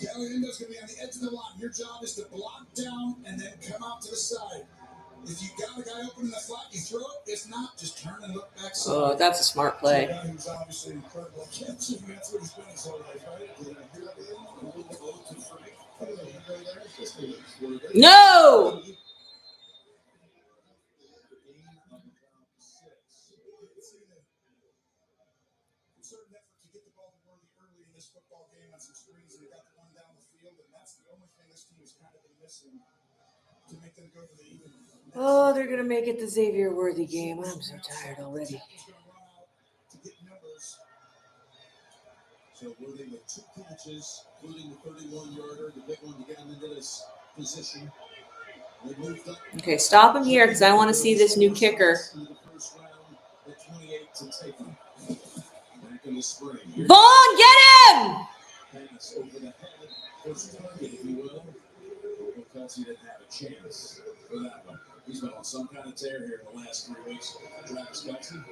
Caliendo's going to be on the edge of the line. Your job is to block down and then come out to the side. If you got a guy open in the flat, you throw it. If not, just turn and look back. Oh, that's a smart play. A guy who's obviously incredible catching. That's what he's been his whole life, right? No. Concerted effort to get the ball to Worthy early in this football game on some screens, and they got the one down the field, and that's the only thing this team has kind of been missing to make them go for the even. Oh, they're gonna make it the Xavier Worthy game. I'm so tired already. To get numbers. So Worthy with 2 catches, including the 31-yarder, the big one to get him into this position. They moved up. Okay, stop him here because I want to see this new kicker. In the first round at 28 to take him. Back in the spring. Vaughn, get him! Pass over the head. First target, if you will. Because he didn't have a chance for that one. He's been on some kind of tear here in the last 3 weeks. Travis Kelce.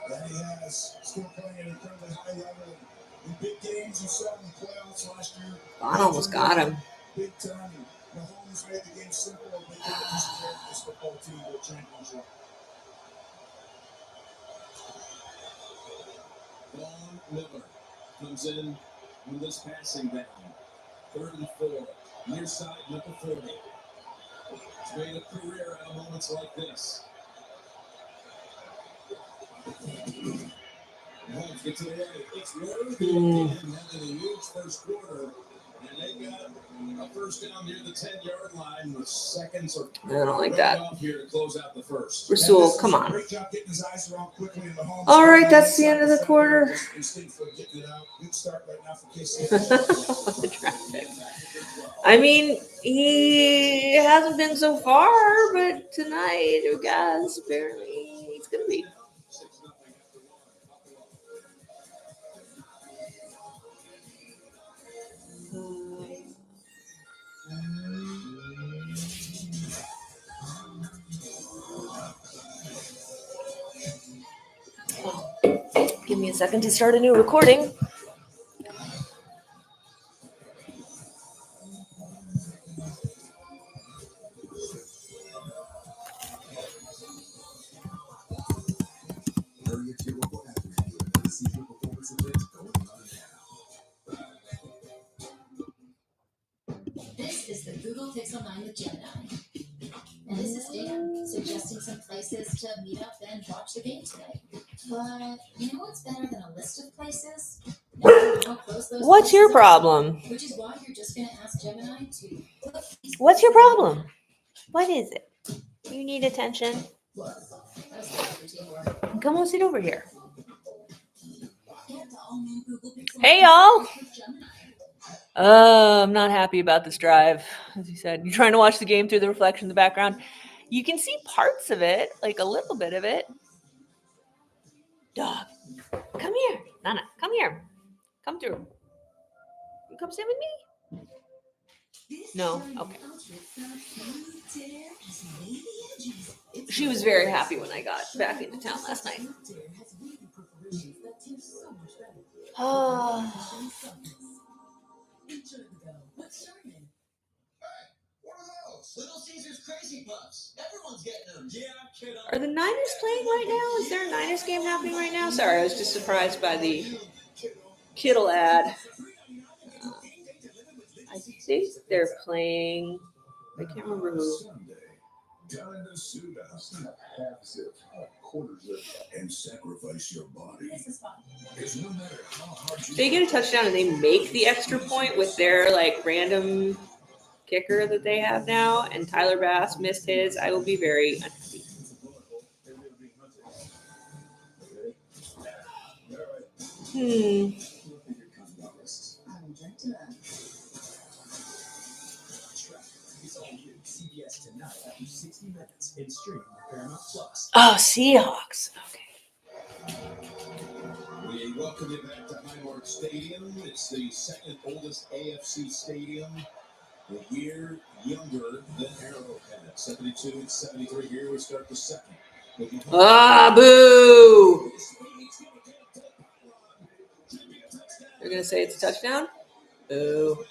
That he has. Still playing at an incredibly high level. In big games, you saw him in the playoffs last year. Vaughn almost got him. Big time. Mahomes made the game simple. They did it just to get this football team to a championship. Vaughn Miller comes in on this passing down. 3rd and 4. Near side, number 40. He's made a career out of moments like this. Mahomes gets it away. It's Worthy again, having a huge first quarter. And they got a first down near the 10-yard line with seconds or I don't like that. off here to close out the first. Rasul, come on. Great job getting his eyes around quickly in Mahomes. All right, that's the end of the quarter. Instinct for getting it out. Good start right now for KC. Traffic. I mean, he hasn't been so far, but tonight, you guys, apparently he's gonna be. Give me a second to start a new recording. This is the Google Pixel 9 with Gemini. And this is Dan, suggesting some places to meet up and watch the game today. But you know what's better than a list of places? How close those What's your places are, problem? which is why you're just gonna ask Gemini to put these What's your places problem? What is it? You need attention? Plus, that's good for teamwork. Come on, sit over here. Get the all-new Google Pixel Hey, 9 y'all. with Gemini. I'm not happy about this drive. As you said, you're trying to watch the game through the reflection in the background. You can see parts of it, like a little bit of it. Dog, come here. Nana, come here. Come through. You come sit with me? No? Okay. She was very happy when I got back into town last night. Oh. Little Caesar's Crazy Puffs. Everyone's getting them. Yeah, kiddo. Are the Niners playing right now? Is there a Niners game happening right now? Sorry, I was just surprised by the Kittle ad. I think they're playing. I can't remember who. Time to suit up. Half zip, quarter zip, and sacrifice your body. This is fun. Because no matter how hard you They get a touchdown and they make the extra point with their like random kicker that they have now, and Tyler Bass missed his. I will be very unhappy. Oh, Seahawks. Okay. We welcome you back to Highmark Stadium. It's the second oldest AFC stadium. A year younger than Arrowhead. 72 and 73. Here we start the second. Ah, boo! You're going to say it's a touchdown? Boo.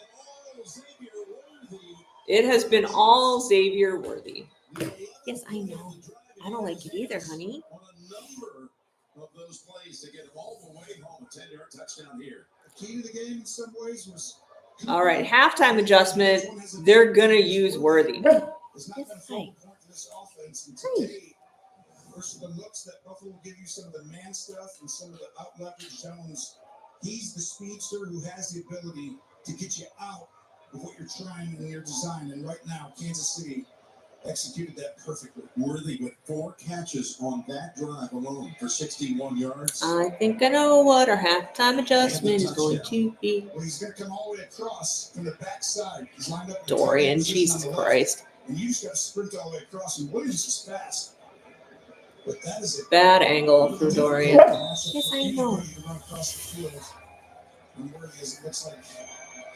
It has been all Xavier worthy. Yes, I know. I don't like it either, honey. On a number of those plays to get him all the way home. A 10-yard touchdown here. The key to the game in some ways was. All right, halftime adjustment. They're going to use Worthy. It's not been a Hi. focal point to this offense. And Hi. today, versus the looks that Buffalo will give you some of the man stuff and some of the out leverage zones. He's the speedster who has the ability to get you out of what you're trying in your design. And right now, Kansas City executed that perfectly. Worthy with 4 catches on that drive alone for 61 yards. I think I know what our halftime adjustment is going to be. Well, he's going to come all the way across from the backside. He's lined up. Dorian, Jesus Christ. And you just got to sprint all the way across. And Williams is fast. But that is a Bad angle for Dorian. Yes, I know. You run across the field. And Worthy, as it looks like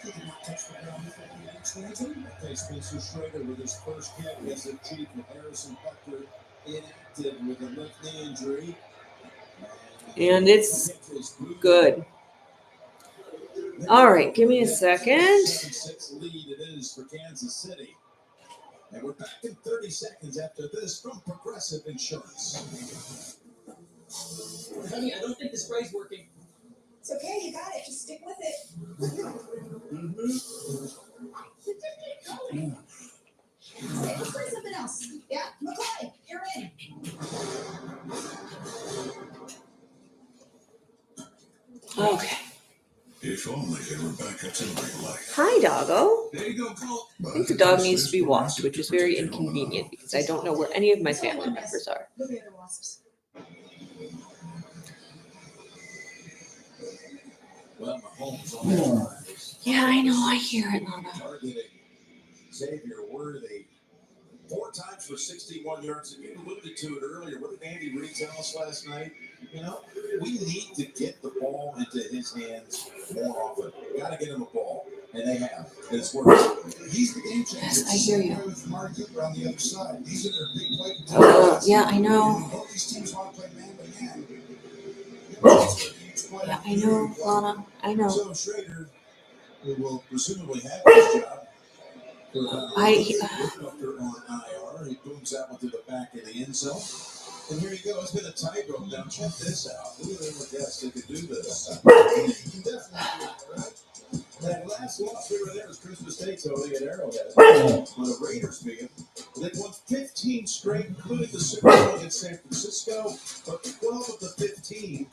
he did not touch the ground before he reached the end zone. Okay, Spencer Schrader with his first hit as a chief with Harrison Butker inactive with a left knee injury. And it's good. All right, give me a second. 7-6 lead it is for Kansas City. And we're back in 30 seconds after this from Progressive Insurance. Honey, I don't think the spray's working. It's okay, you got it. Just stick with it. Hey, let's try something else. Yeah, McCoy, you're in. Okay. If only they were back up to real life. Hi, doggo. There you go, Colt. I think the dog needs to be walked, which is very inconvenient because I don't know where any of my family members are. Look at the wasps. Well, Mahomes on the drive. Yeah, I know. I hear it, Lana. Targeting Xavier Worthy 4 times for 61 yards. And you alluded to it earlier. What did Andy Reid tell us last night? You know, we need to get the ball into his hands more often. Got to get him a ball, and they have. And it's working. He's the game changer. Yes, I hear you. With Mark Cooper on the other side. These are their big play. Yeah, I know. Both these teams want to play man to man. Yeah, I know, Lana. I know. So Schrader, who will presumably have his job for about Butker on IR. He booms that one to the back of the end zone. And here you go. It's been a tightrope now. Check this out. Who would ever guess they could do this? You can definitely do it, right? That last loss we were there was Christmas Day, so they had Arrowhead. When the Raiders beat him, They've won 15 straight, including the Super Bowl in San Francisco, but 12 of the 15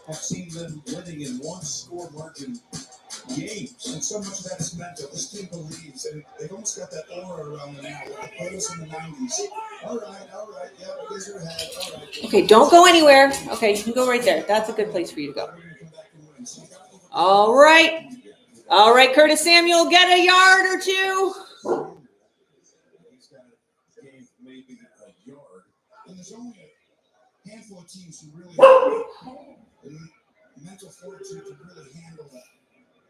have seen them winning in one-score margin games. And so much of that is mental. This team believes, and they've almost got that aura around them now, like the players in the 90s. All right, yeah, you guys are ahead. All right. Okay, don't go anywhere. Okay, you can go right there. That's a good place for you to go. We're going to come back and win. So you got to All right. All right, Curtis Samuel, get a yard or two. He's got a game maybe a yard. And there's only a handful of teams who really have the mental fortitude to really handle that.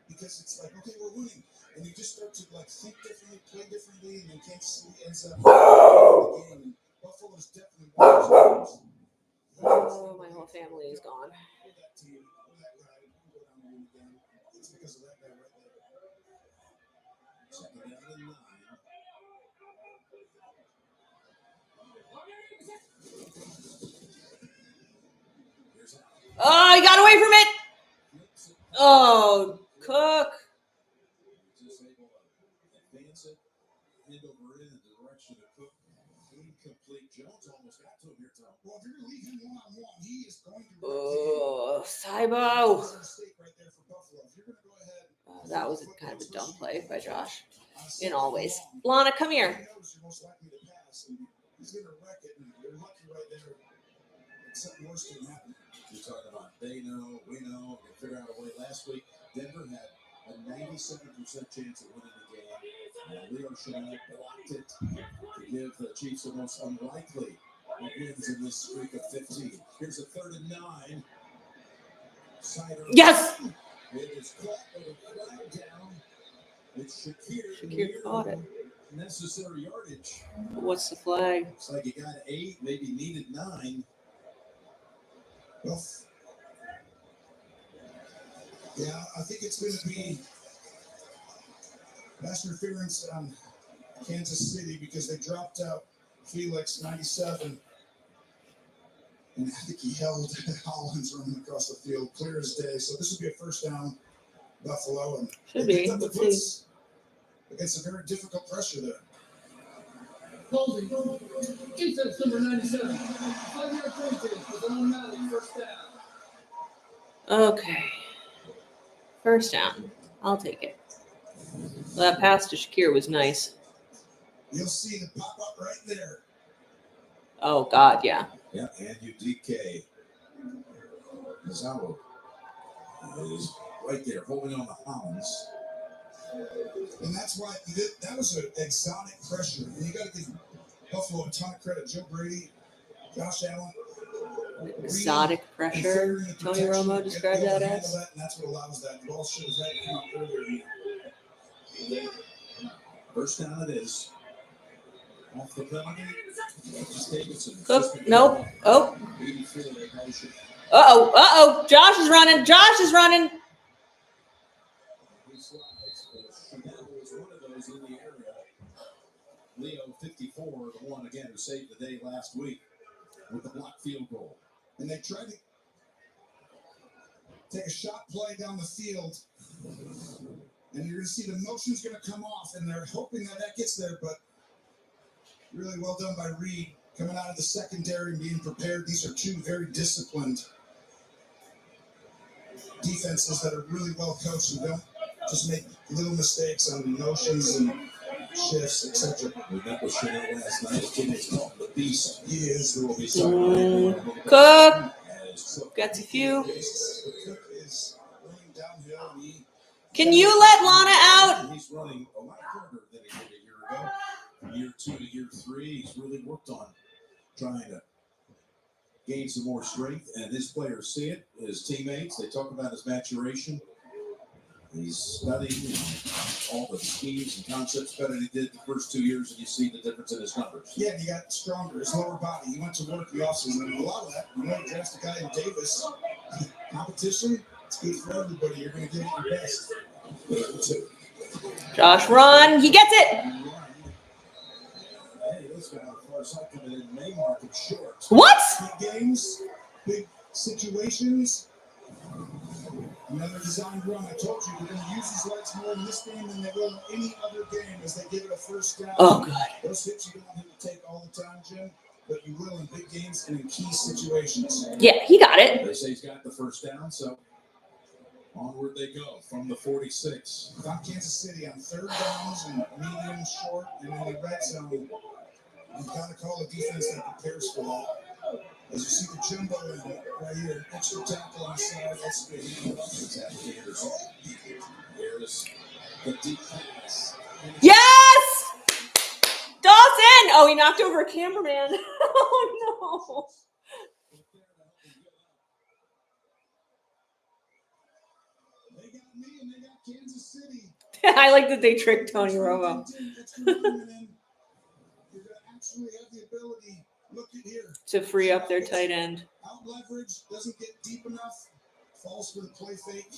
Because it's like, okay, we're winning. And you just start to like think differently, play differently, and then Kansas City ends up the game. And Buffalo's definitely one of those teams. Oh, my whole family is gone. For that team, for that guy, you can go down and win again. It's because of that guy right there. Second down and 9. Oh, he got away from it. Oh, Cook. Just able to advance it, hand over in the direction of Cook. Incomplete. Jones almost got to him here, Tom. Well, if you're going to leave him one-on-one, he is going to. Oh, Saibo. That's a mistake right there for Buffalo. If you're going to go ahead. That was kind of a dumb play by Josh. In all ways. Lana, come here. He knows you're most likely to pass, and he's going to wreck it, and you're lucky right there. Something worse can happen. You're talking about they know, we know, we figure out a way. Last week, Denver had a 97% chance of winning the game. Leo Chanel blocked it to give the Chiefs the most unlikely of wins in this streak of 15. Here's a 3rd and 9. Sider. Yes. It is caught with a flag down. It's Shakir. Shakir caught it. Necessary yardage. What's the flag? Looks like he got 8, maybe needed 9. Well, yeah, I think it's going to be pass interference on Kansas City because they dropped out Felix 97. And I think he held Hollins running across the field clear as day. So this would be a first down, Buffalo. And Should be. the Let's blitz see. against a very difficult pressure there. Holding. Defense number 97. 5-yard penalty with an automatic first down. Okay. First down. I'll take it. Well, that pass to Shakir was nice. You'll see the pop up right there. Oh, God, yeah. Yeah, and UDK. Mazawa is right there, holding on to Hollins. And that's why that was an exotic pressure. And you got to give Buffalo a ton of credit. Joe Brady, Josh Allen. Exotic pressure. Tony Romo described that as. And that's what allows that. The ball should have had to come up earlier. First down it is. Off the penalty. Cook. Nope. Oh. Uh-oh. Uh-oh. Josh is running. Josh is running. Leo 54, the one again who saved the day last week with the blocked field goal. And they tried to take a shot play down the field. And you're going to see the motion's going to come off, and they're hoping that gets there, but really well done by Reed coming out of the secondary and being prepared. These are two very disciplined defenses that are really well coached and don't just make little mistakes on motions and shifts, etc. We met with Chanel last night. His teammates call him the Beast. He is. Who will be starting. Cook. Gets a few. Cook is running downhill. Can you let Lana out? He's running a lot harder than he did a year ago. From year 2 to year 3, he's really worked on trying to gain some more strength, and his players see it. His teammates, they talk about his maturation. He's studying all the schemes and concepts better than he did the first 2 years, and you see the difference in his numbers. Yeah, and he got stronger. His lower body. He went to work the offseason, and a lot of that, you know, you draft a guy in Davis. Competition, it's good for everybody. You're going to give it your best. Josh, run. He gets it. Hey, this guy on the far side coming in Highmark in shorts. What? Big games, big situations. Another designed run. I told you they're going to use these lights more in this game than they will in any other game as they give it a first down. Oh, God. Those hits you don't want him to take all the time, Jim, but you will in big games and in key situations. Yeah, he got it. They say he's got the first down, so onward they go from the 46. If I'm Kansas City on third downs and medium, short, and in the red zone, you've got to call a defense that prepares for that. As you see the jumbo right here, extra tackle on the side, that's good. There's the deep pass. Yes! Dawson! Oh, he knocked over a cameraman. Oh, They got me and they got Kansas City. no. I like that they tricked Tony Romo. You're going to actually have the ability, look at here, To free up their tight end. out leverage, doesn't get deep enough, falls for the play fake.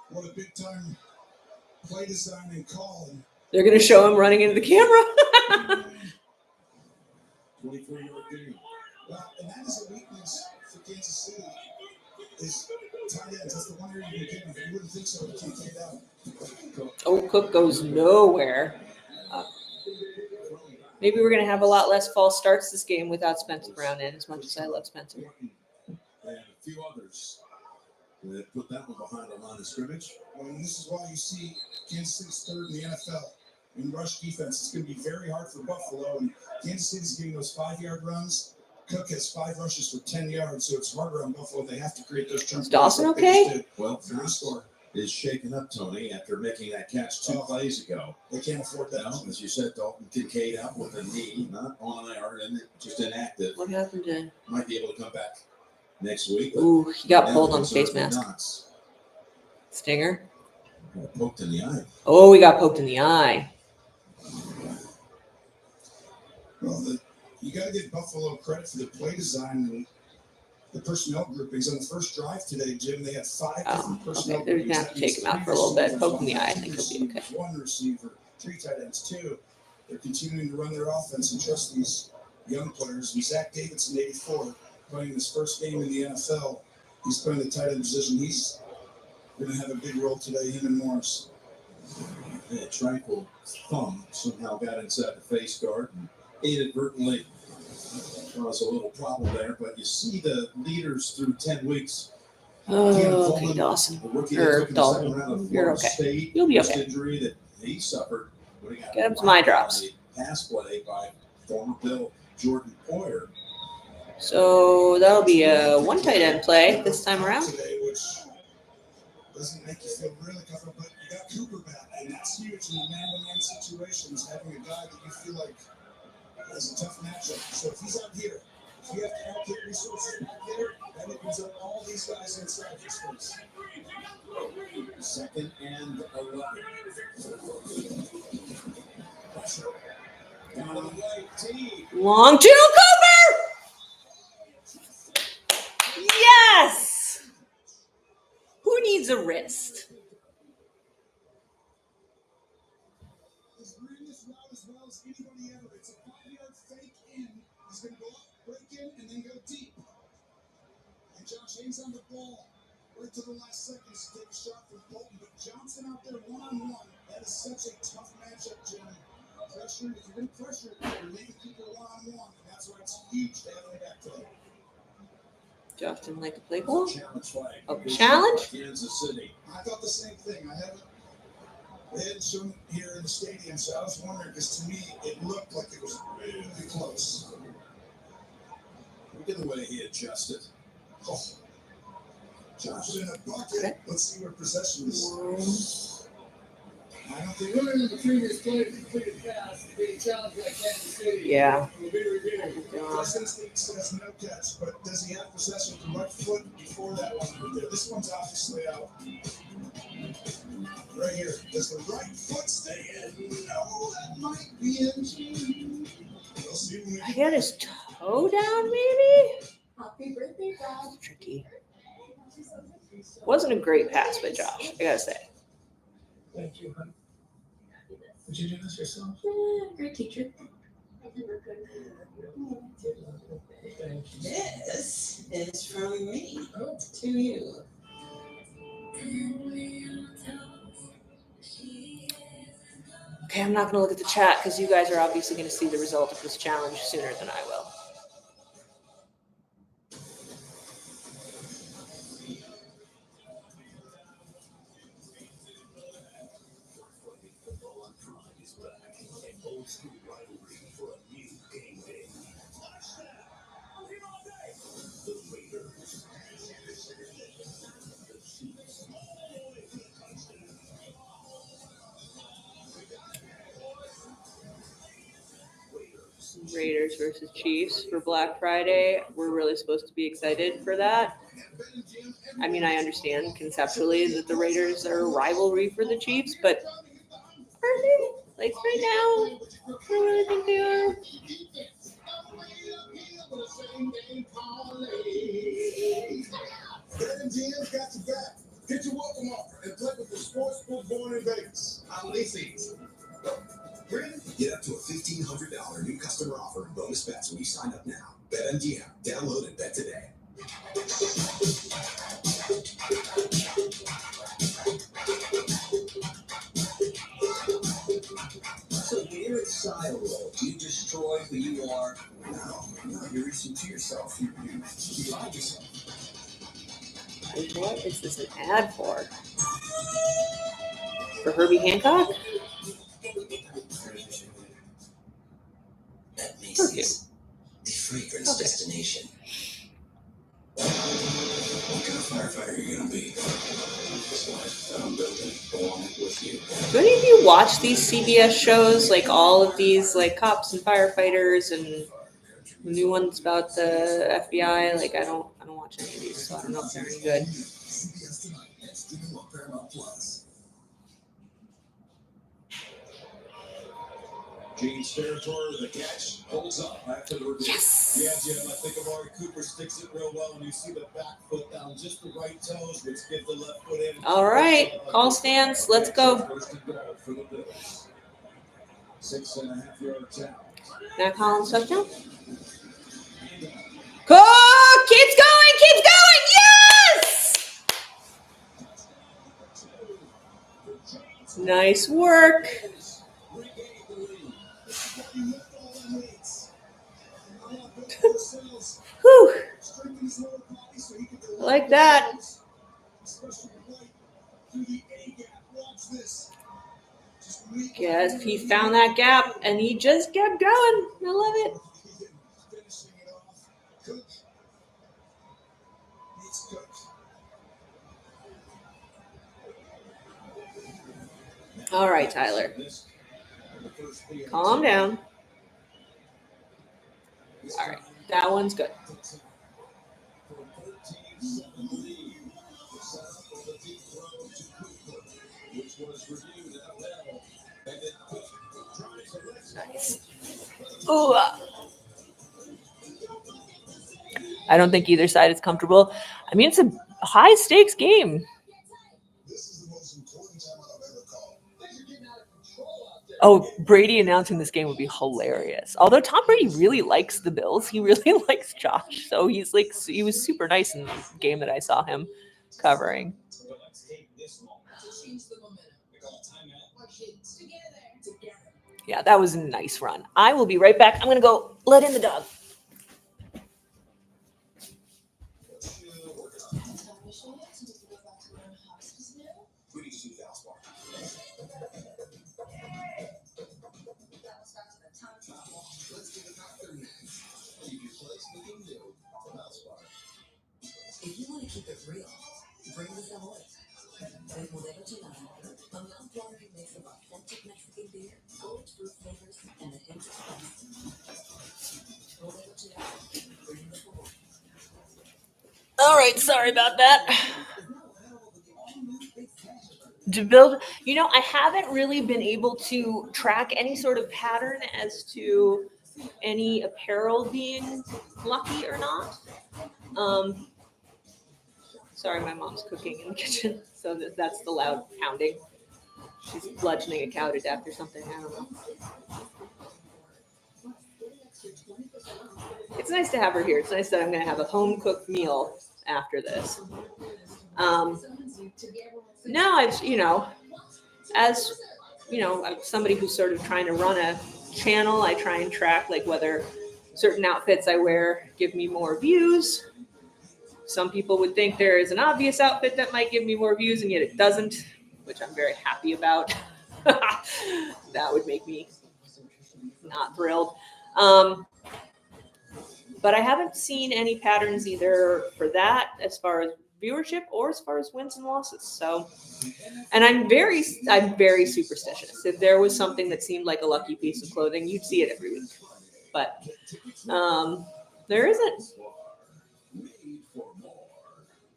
What a big time play design and call. They're going to show him running into the camera. 24-yard gain. Well, and that is a weakness for Kansas City. Is tight ends. That's the one area you can get. You wouldn't think so. You can't get out. Oh, Cook goes nowhere. Maybe we're going to have a lot less false starts this game without Spencer Brown in, as much as I love Spencer. And a few others that put that one behind the line of scrimmage. And this is why you see Kansas City's third in the NFL in rush defense. It's going to be very hard for Buffalo. And Kansas City's getting those 5-yard runs. Cook has 5 rushes for 10 yards, so it's harder on Buffalo. They have to create those chunk Is Dawson plays like they okay? just did. Well, Three is shaking up, Tony, after making that catch 2 plays ago. They can't afford that. Now, as you said, Dalton Kincaid out with a knee, not on IR, and just inactive. What happened to... Might be able to come back next week. but Ooh, he got now pulled on the it's face certainly mask. not. Stinger. Got poked in the eye. Oh, he got poked in the eye. Well, you got to give Buffalo credit for the play design and the personnel groupings. On the first drive today, Jim, they had 5 different personnel Okay, they're groupings. going to have to take him out for a little bit. Poke in the eye. I think he'll be okay. 1 receiver, 3 tight ends, 2. They're continuing to run their offense and trust these young players. And Zach Davidson, 84, playing his first game in the NFL. He's playing the tight end position. He's going to have a big role today, him and Morris. A tranquil thumb somehow got inside the face guard and inadvertently caused a little problem there. But you see the leaders through 10 weeks. Oh, okay, Dawson. The rookie Or that took in the Dalton. second round of You're Florida okay. State, You'll be wrist okay. injury that he suffered. But he got Get him some eye whacked on drops. a pass play by former Bill Jordan Poyer. So that'll be a 1 tight end play this time around. Today, which doesn't make you feel really comfortable, but you got Cooper back, and that's huge in the man-to-man situations, having a guy that you feel like has a tough matchup. So if he's out here, if you have to allocate resources back there, that opens up all these guys inside his space. 2nd and 11. Pressure. Down to the right team. Long to Cooper! Yes! Who needs a wrist? He's running this route as well as anybody ever. It's a 5-yard fake in. He's going to go up, break in, and then go deep. And Josh hangs on the ball right to the last second to take a shot from Bolton. But Johnson out there one-on-one. That is such a tough matchup, Jim. Pressure, if you're going to pressure, you're leaving people one-on-one. And that's why it's huge to have him back today. Josh didn't like to play ball. Challenge flag. Oh, challenge? Kansas City. I thought the same thing. They hadn't shown it here in the stadium, so I was wondering, because to me, it looked like it was really close. Look at the way he adjusted. Oh. Josh in a bucket. Okay. Let's see where possession is. I don't think Winner of the previous play completed pass being challenged by Kansas City. Yeah. Will be reviewed. First instinct says no catch, but does he have possession with the right foot before that one right there? This one's obviously out. Right here. Does the right foot stay in? No, that might be in. We'll see when we I got his toe down, maybe? Happy birthday, Bob. Tricky. Wasn't a great pass by Josh, I gotta say. Thank you, honey. Did you do this yourself? Great teacher. Thank you. This is from me Oh, to you. Okay, I'm not going to look at the chat because you guys are obviously going to see the result of this challenge sooner than I will. Raiders versus Chiefs for Black Friday. We're really supposed to be excited for that. I mean, I understand conceptually that the Raiders are a rivalry for the Chiefs, but are they? Like right now, I don't really think they are. BetMGM's got your back. Get your welcome offer and play with the sportsbook born in Vegas. Holiday season. Get up to a $1,500 new customer offer and bonus bets when you sign up now. BetMGM. Download and bet today. So when you're inside a role, you destroy who you are. No, you're reaching to yourself. You find yourself. What is this an ad for? For Herbie Hancock? That makes Perfume. this the fragrance Okay. destination. What kind of firefighter are you gonna be? I'm building along with you. Do any of you watch these CBS shows? Like all of these, like cops and firefighters, and the new ones about the FBI? Like I don't watch any of these, so I don't know if they're any good. CBS tonight and streaming on Paramount Plus. James territory with a catch, holds up after the review. Yes. Yeah, Jim, I think Amari Cooper sticks it real well, and you see the back foot down just the right toes, which give the left foot in. All right, call stands. Let's go. First and goal for the Bills. 6.5-yard tackle. Matt Collins touchdown. Oh, keeps going. Yes. Nice work. Whew. I like that. Yes, he found that gap and he just kept going. I love it. All right, Tyler. Calm down. All right, that one's good. Nice. Ooh. I don't think either side is comfortable. I mean, it's a high stakes game. Oh, Brady announcing this game would be hilarious. Although Tom Brady really likes the Bills. He really likes Josh. So he was super nice in the game that I saw him covering. Yeah, that was a nice run. I will be right back. I'm going to go let in the dog. If you want to keep it real, bring the Savoy. With Modelo Gelato, a mouth-watering mix of authentic Mexican beer, bold fruit flavors, and a hint of spice. Modelo Gelato, bring the Savoy. All right, sorry about that. To build, I haven't really been able to track any sort of pattern as to any apparel being lucky or not. Sorry, my mom's cooking in the kitchen, so that's the loud pounding. She's bludgeoning a cow to death or something. I don't know. It's nice to have her here. It's nice that I'm going to have a home-cooked meal after this. Now I've, as somebody who's sort of trying to run a channel, I try and track like whether certain outfits I wear give me more views. Some people would think there is an obvious outfit that might give me more views, and yet it doesn't, which I'm very happy about. That would make me not thrilled. But I haven't seen any patterns either for that as far as viewership or as far as wins and losses. So, and I'm very superstitious. If there was something that seemed like a lucky piece of clothing, you'd see it every week. But there isn't.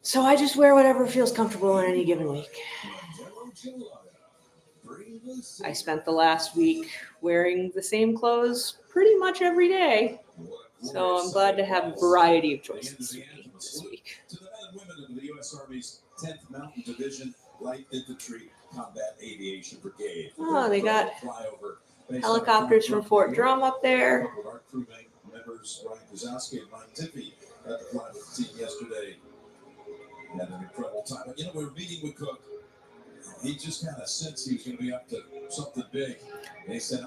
So I just wear whatever feels comfortable in any given week. I spent the last week wearing the same clothes pretty much every day. So I'm glad to have a variety of choices this week. To the men and women of the U.S. Army's 10th Mountain Division Light Infantry Combat Aviation Brigade. Oh, they got helicopters from Fort Drum up there. Our crew members Ryan Kozowski and Ryan Tiffy got to fly with the team yesterday. Had an incredible time. But, we were meeting with Cook. He just kind of sensed he was going to be up to something big. And he said,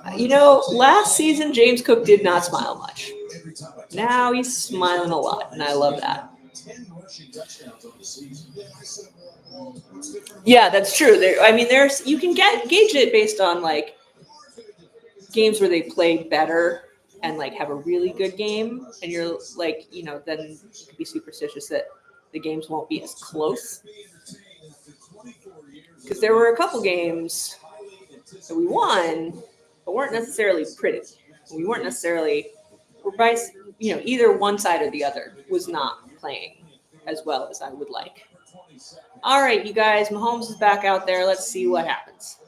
last season, James Cook did not smile much. Now he's smiling a lot, and I love that. 10 rushing touchdowns on the season. Yeah, that's true. You can gauge it based on like games where they play better and like have a really good game, and you're like, then you could be superstitious that the games won't be as close. Because there were a couple games that we won, but weren't necessarily pretty. We weren't necessarily, either one side or the other was not playing as well as I would like. All right, you guys, Mahomes is back out there. Let's see what happens.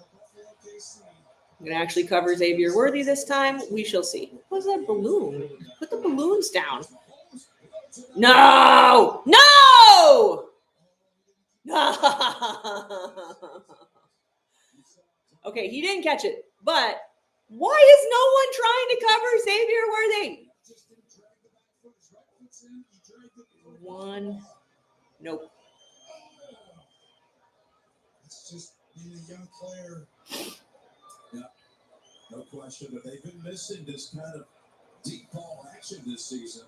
I'm going to actually cover Xavier Worthy this time. We shall see. What's that balloon? Put the balloons down. No! Okay, he didn't catch it, but why is no one trying to cover Xavier Worthy? One. Nope. It's just being a young player. Yeah, no question, but they've been missing this kind of deep ball action this season.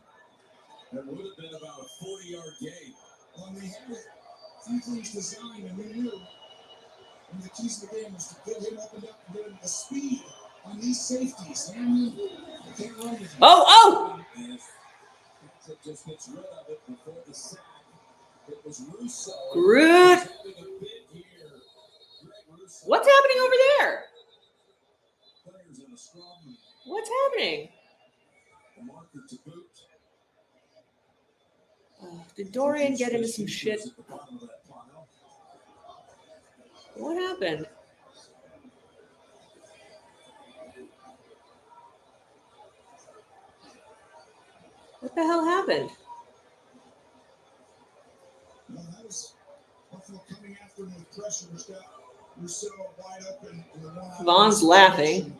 That would have been about a 40-yard game. When they had it, few things designed, and we knew one of the keys of the game was to build him up and up and get him the speed on these safeties. They can't run with him. Oh! And it just gets rid of it before the sack. It was Russo. Groot. What's happening over there? Players in a scrum. What's happening? The marker to boot. Did Dorian get into some shit? What happened? What the hell happened? Well, that was Buffalo coming after him with pressure. Rousseau wide open in the one. Vaughn's laughing.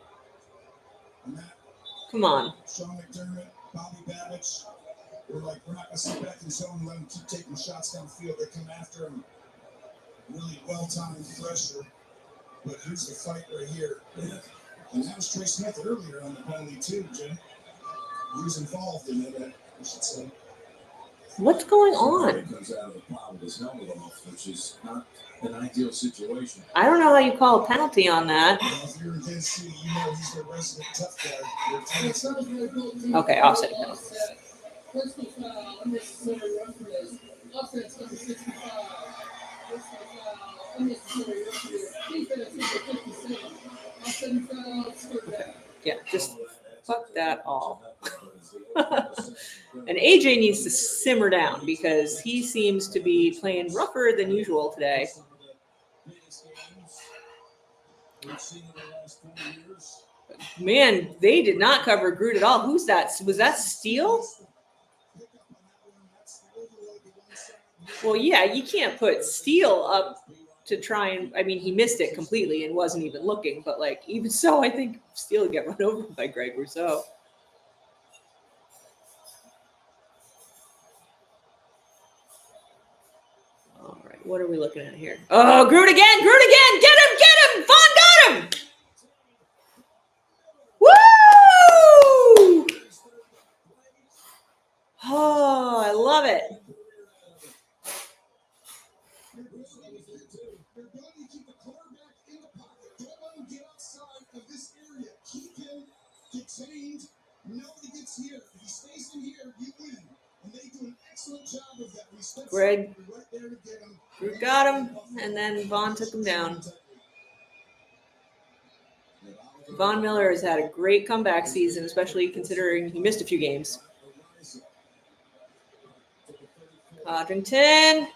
Come on. Sean McDermott, Bobby Babbage. We're not going to sit back in the zone and let him keep taking shots downfield. They come after him. Really well-timed pressure. But here's the fight right here. And that was Trey Smith earlier on the penalty too, Jim. He was involved in it, I should say. What's going on? He comes out of the pot with his helmet off, which is not an ideal situation. I don't know how you call a penalty on that. Well, if you're in Kansas City, you know he's the resident tough guy. Okay, offset penalty. Personal foul, unnecessary reference. Offense number 65. Personal foul, unnecessary reference. Defense number 57. Offensive foul, square back. Yeah, just fuck that all. And AJ needs to simmer down because he seems to be playing rougher than usual today. Man, they did not cover Groot at all. Who's that? Was that Steele? Well, yeah, you can't put Steele up to try and, he missed it completely and wasn't even looking. But, even so, I think Steele would get run over by Greg Rousseau. What are we looking at here? Oh, Groot again! Groot again! Get him! Get him! Vaughn got him! Woo! Oh, I love it. Your ability to keep the quarterback in the pocket. Don't let him get outside of this area. Keep him contained. Nobody gets here. If he stays in here, you win. And they do an excellent job of that. Greg Right there to get him. Groot got him, and then Vaughn took him down. Von Miller has had a great comeback season, especially considering he missed a few games. Codrington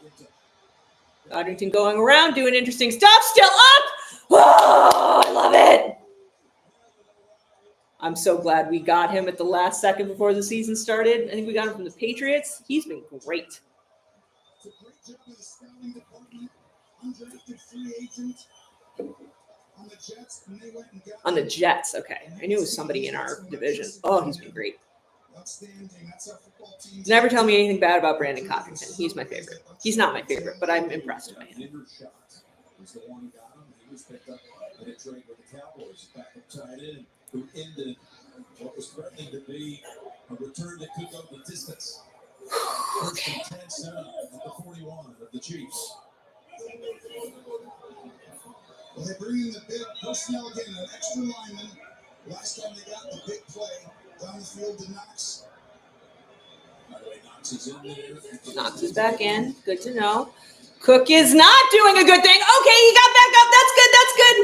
going around, doing interesting stuff. Still up. Oh, I love it. I'm so glad we got him at the last second before the season started. I think we got him from the Patriots. He's been great. It's a great job of the scouting department. Undrafted free agent on the Jets, and they went and got On the Jets, okay. I knew it was somebody in our division. Oh, he's been great. outstanding. That's our football team. Never tell me anything bad about Brandon Codrington. He's my favorite. He's not my favorite, but I'm impressed by him. Was the one who got him. He was picked up in a trade with the Cowboys, backup tight end, who ended what was threatening to be a return that could go the distance. First and 10 set up at the 41 of the Chiefs. Well, they bring in the big personnel again, an extra lineman. Last time they got the big play down the field to Knox. By the way, Knox is in there. Knox is back in. Good to know. Cook is not doing a good thing. Okay, he got back up. That's good. That's good.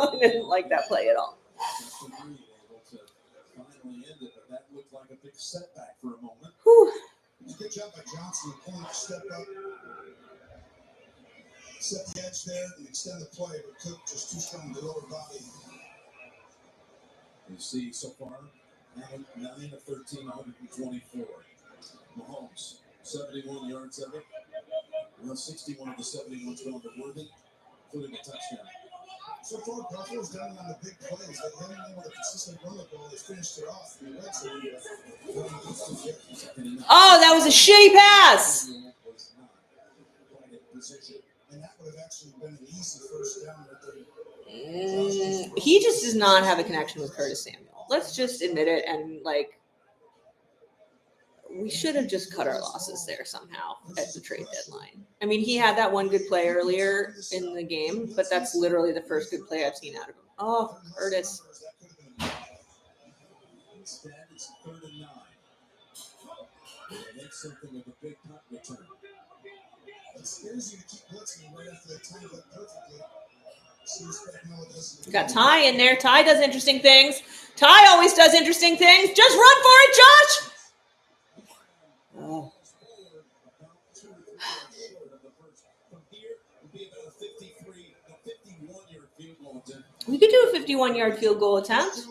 I didn't like that play at all. Able to finally end it, but that looked like a big setback for a moment. Whew. Good job by Johnson. The corner step up, set the edge there, and extend the play. But Cook just too strong to lower body. You see so far, 9 of 13, 124. Mahomes, 71 yards of it. Well, 61 of the 71's going to Worthy, including a touchdown. So far, Buffalo's done on the big plays. They haven't been able to consistently run the ball. They finished it off in the red zone. Oh, that was a shitty pass. Was not quite in position. And that would have actually been an easy first down right there. He just does not have a connection with Curtis Samuel. Let's just admit it. And, like, we should have just cut our losses there somehow at the trade deadline. I mean, he had that one good play earlier in the game, but that's literally the first good play I've seen out of him. Oh, Curtis. Instead, it's 3rd and 9. They did something with a big punt return. It scares you to keep blitzing right after they time it perfectly. We got Ty in there. Ty does interesting things. Ty always does interesting things. Just run for it, Josh. Oh. We could do a 51-yard field goal attempt.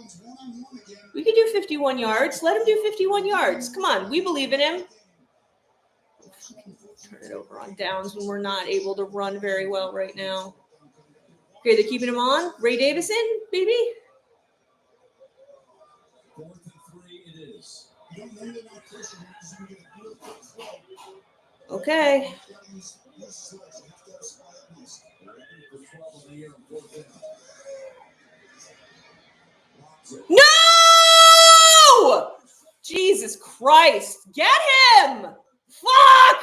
We could do 51 yards. Let him do 51 yards. Come on. We believe in him. Turn it over on downs when we're not able to run very well right now. Okay, they're keeping him on. Ray Davison, baby. 4th and 3 it is. Okay. No! Jesus Christ. Get him! Fuck!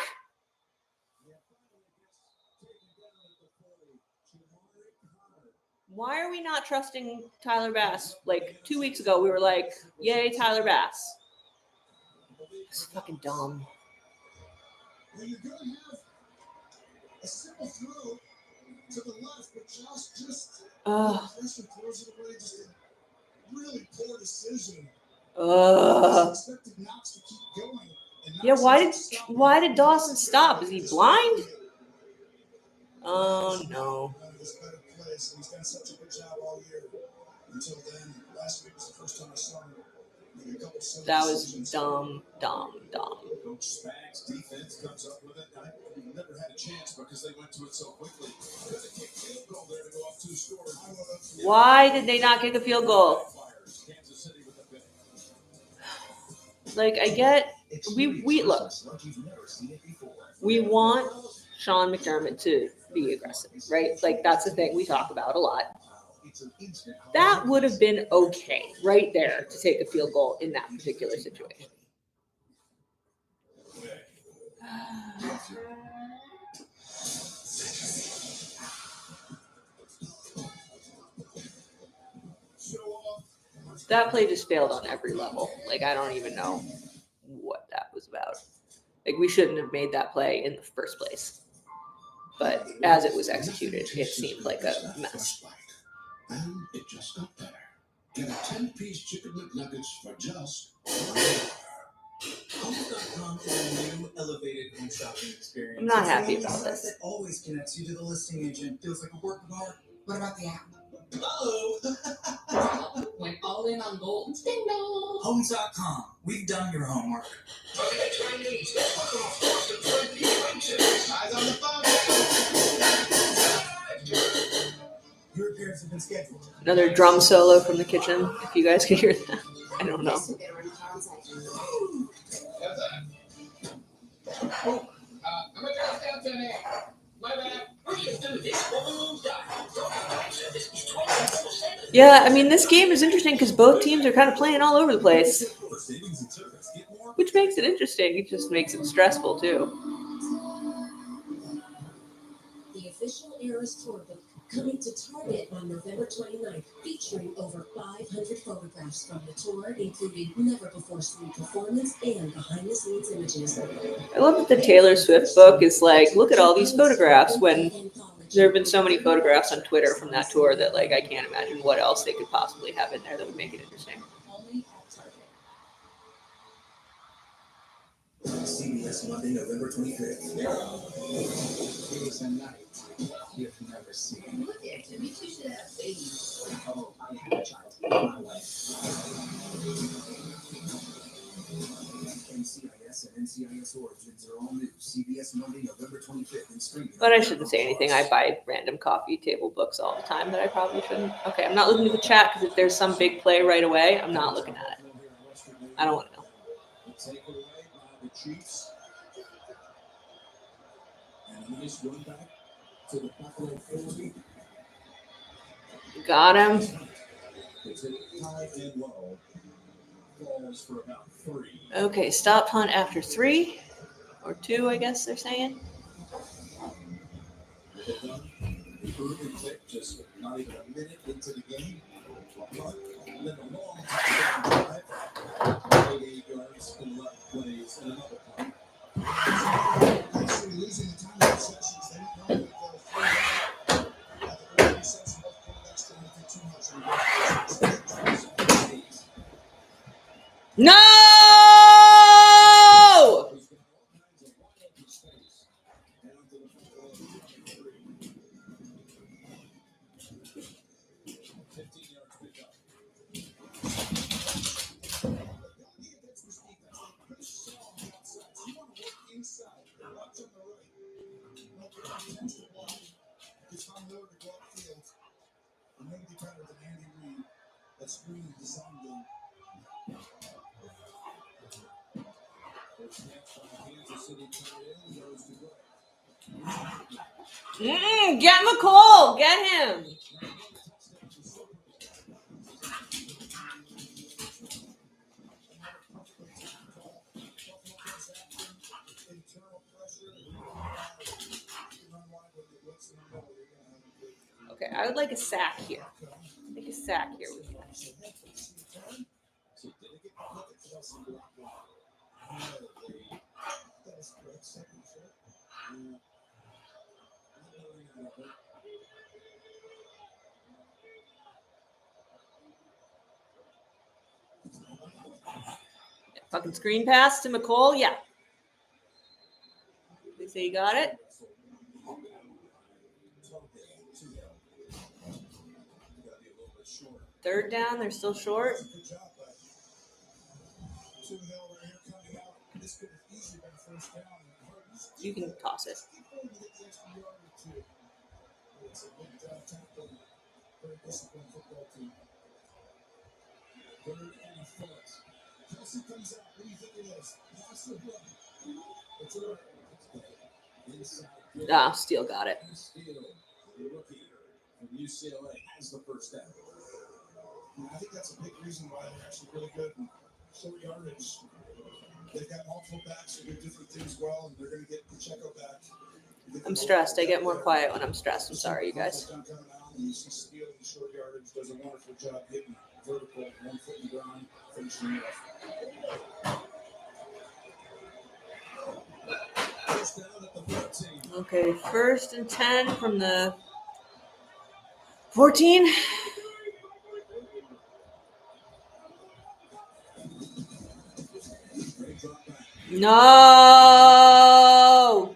Why are we not trusting Tyler Bass? Like 2 weeks ago, we were like, yay, Tyler Bass. It's fucking dumb. Well, you're going to have a simple throw to the left, but Josh just throws it away. Just a really poor decision. Expected Knox to keep going. Yeah, why did Dawson stop? Is he blind? Oh no. He's done such a good job all year. Until then, last week was the first time I saw him. That was dumb. Coach Spags' defense comes up with it. I never had a chance because they went to it so quickly. Could have kicked field goal there to go off 2 scores. Why did they not kick a field goal? Kansas City with a bit. Like, I get we look. We want Sean McDermott to be aggressive, right? Like that's the thing we talk about a lot. That would have been okay right there to take a field goal in that particular situation. That play just failed on every level. Like I don't even know what that was about. Like we shouldn't have made that play in the first place. But as it was executed, it seemed like a mess. And it just got better. Get a 10-piece chicken McNuggets for just $1. Homes.com is a new elevated home shopping experience. I'm not happy about this. It always connects you to the listing agent. Feels like a work of art. What about the app? Hello. Went all in on gold. Ding dong. Homes.com. We've done your homework. Eyes on the phone. Your repairs have been scheduled. Another drum solo from the kitchen, if you guys can hear that. I don't know. How's that? I'm gonna drive down to an egg. My bad. Yeah, I mean, this game is interesting because both teams are kind of playing all over the place, which makes it interesting. It just makes it stressful, too. The official Eras Tour book coming to Target on November 29th, featuring over 500 photographs from the tour, including never-before-seen performance and behind-the-scenes images. I love that the Taylor Swift book is like, look at all these photographs, when there have been so many photographs on Twitter from that tour that, like, I can't imagine what else they could possibly have in there that would make it interesting. Only at Target. CBS Monday, November 25th. It was a night you've never seen. Look at him. You two should have babies. Oh, I had a child. My wife. NCIS and NCIS Origins are all new. CBS Monday, November 25th and streaming. But I shouldn't say anything. I buy random coffee table books all the time that I probably shouldn't. Okay, I'm not looking at the chat because if there's some big play right away, I'm not looking at it. I don't want to know. Take it away by the Chiefs. And a nice run back to the Buffalo 40. Got him. It's a high and low. Falls for about 3. Okay, stop punt after 3 or 2, I guess they're saying. Improving quick, just not even a minute into the game. Punt, and then a long drive. 88 yards in 11 plays and another punt. Actually losing the time of possessions. They don't know that the early sets of both quarterbacks don't do too much. No! Get McCall! Get him! Okay, I would like a sack here. Make a sack here with you. Fucking screen pass to McCall, yeah. They say you got it. Third down, they're still short. You can toss it. Ah, Steele got it. Steele, the rookie from UCLA, has the first down. I think that's a big reason why they're actually really good in short yardage. They've got multiple backs who do different things well, and they're going to get Pacheco back. I'm stressed. I get more quiet when I'm stressed. I'm sorry, you guys. You see Steele in short yardage does a wonderful job hitting vertical, 1 foot in the ground, finishing it off. First down at the 14. Okay, 1st and 10 from the 14. No.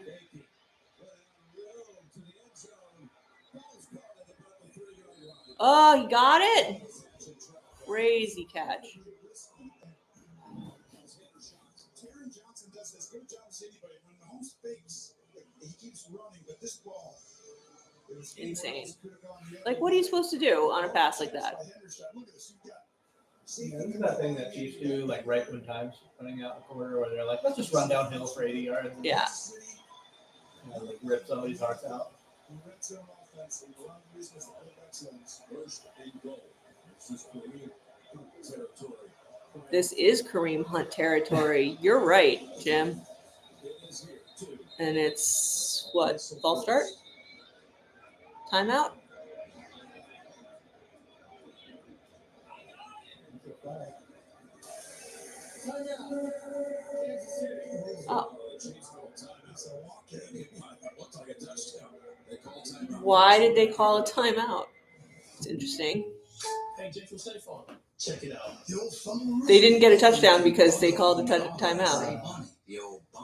Oh, he got it. Crazy catch. Taron Johnson does as good a job as anybody. When Mahomes fakes, he keeps running, but this ball is Insane. Like, what are you supposed to do on a pass like that? Isn't that thing that Chiefs do, like right when time's running out the quarter, where they're like, let's just run downhill for 80 yards. And Yeah. like rip somebody's hearts out. First and goal. This is Kareem territory. This is Kareem Hunt territory. You're right, Jim. It is here, too. And it's, what, false start? Timeout? Oh. Why did they call a timeout? It's interesting. Hey, Jake from State Farm, check it out. They didn't get a touchdown because they called a timeout.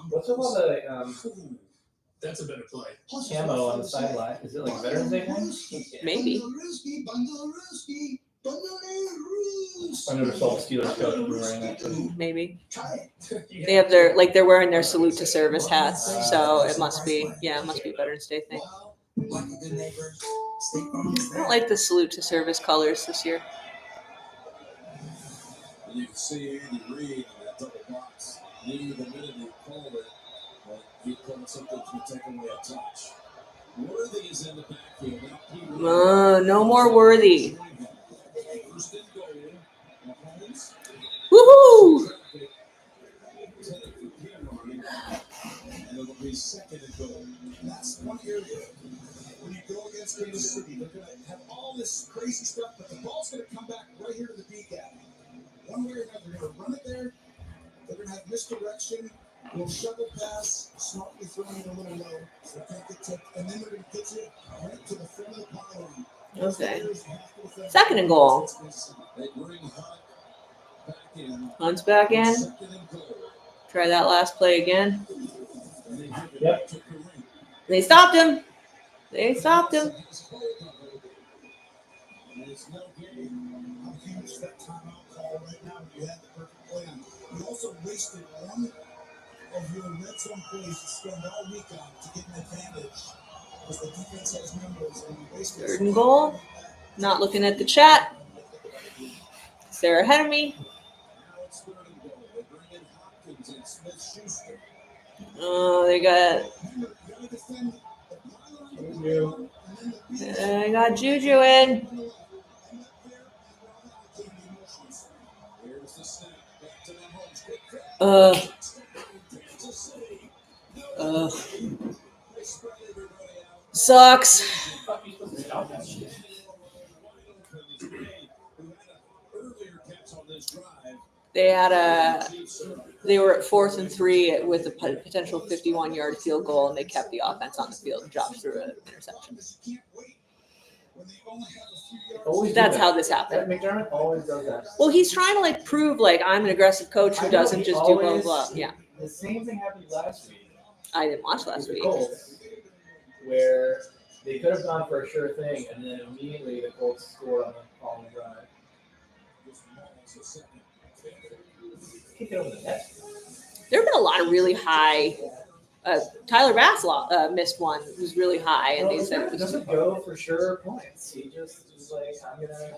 What's up on the That's a better play. camo on the sideline? Is it like Veterans Day game? Maybe. I never saw the Steelers coach wearing that. Too. Maybe. They have their, like, they're wearing their salute to service hats. So it must be, yeah, it must be Veterans Day thing. I don't like the salute to service colors this year. You can see Andy Reid in that double box. Knew the minute he called it, but he called something to take away a touch. Worthy is in the backfield. No more Worthy. First and goal. Mahomes. Woohoo! And it'll be second and goal. That's one area. When you go against Kansas City, they're going to have all this crazy stuff, but the ball's going to come back right here to the B gap. One way or another, they're going to run it there. They're going to have misdirection. We'll shovel pass, smartly throwing it a little low, so they can't get tipped, and then they're going to get you right to the front of the pylon. Okay. 2nd and goal. They bring Hunt back in. Hunt's back in. Second and goal. Try that last play again. And they give it Yep. to Kareem. They stopped him. They stopped him. And it's no game. How huge that timeout call right now? You had the perfect plan. You also wasted one of your red zone plays to spend all week on to get an advantage because the defense has numbers and you wasted 3rd and goal. Not looking at the chat. They're ahead of me. Now it's 3rd and goal. They bring in Hopkins and Smith-Schuster. Oh, they got. You gotta defend the pylon Juju. and then the They got Juju in. Here's the snap. Back to Mahomes. Quick grab. Kansas City. They spread everybody out. Sucks. Fuck, you supposed to stop that shit. They were at 4th and 3 with a potential 51-yard field goal, and they kept the offense on the field and dropped through an interception. Always do That's that. how this happened. McDermott always does that. Well, he's trying to like prove like I'm an aggressive coach who doesn't just do blah blah. Yeah, The same thing happened last week. I didn't watch last with the week. Colts, where they could have gone for a sure thing, and then immediately the Colts scored on the following drive. Kick it over the net. There have been a lot of really high. Tyler Bass missed one. It was really high, and they said it was. Doesn't go for sure points. He just is like, I'm gonna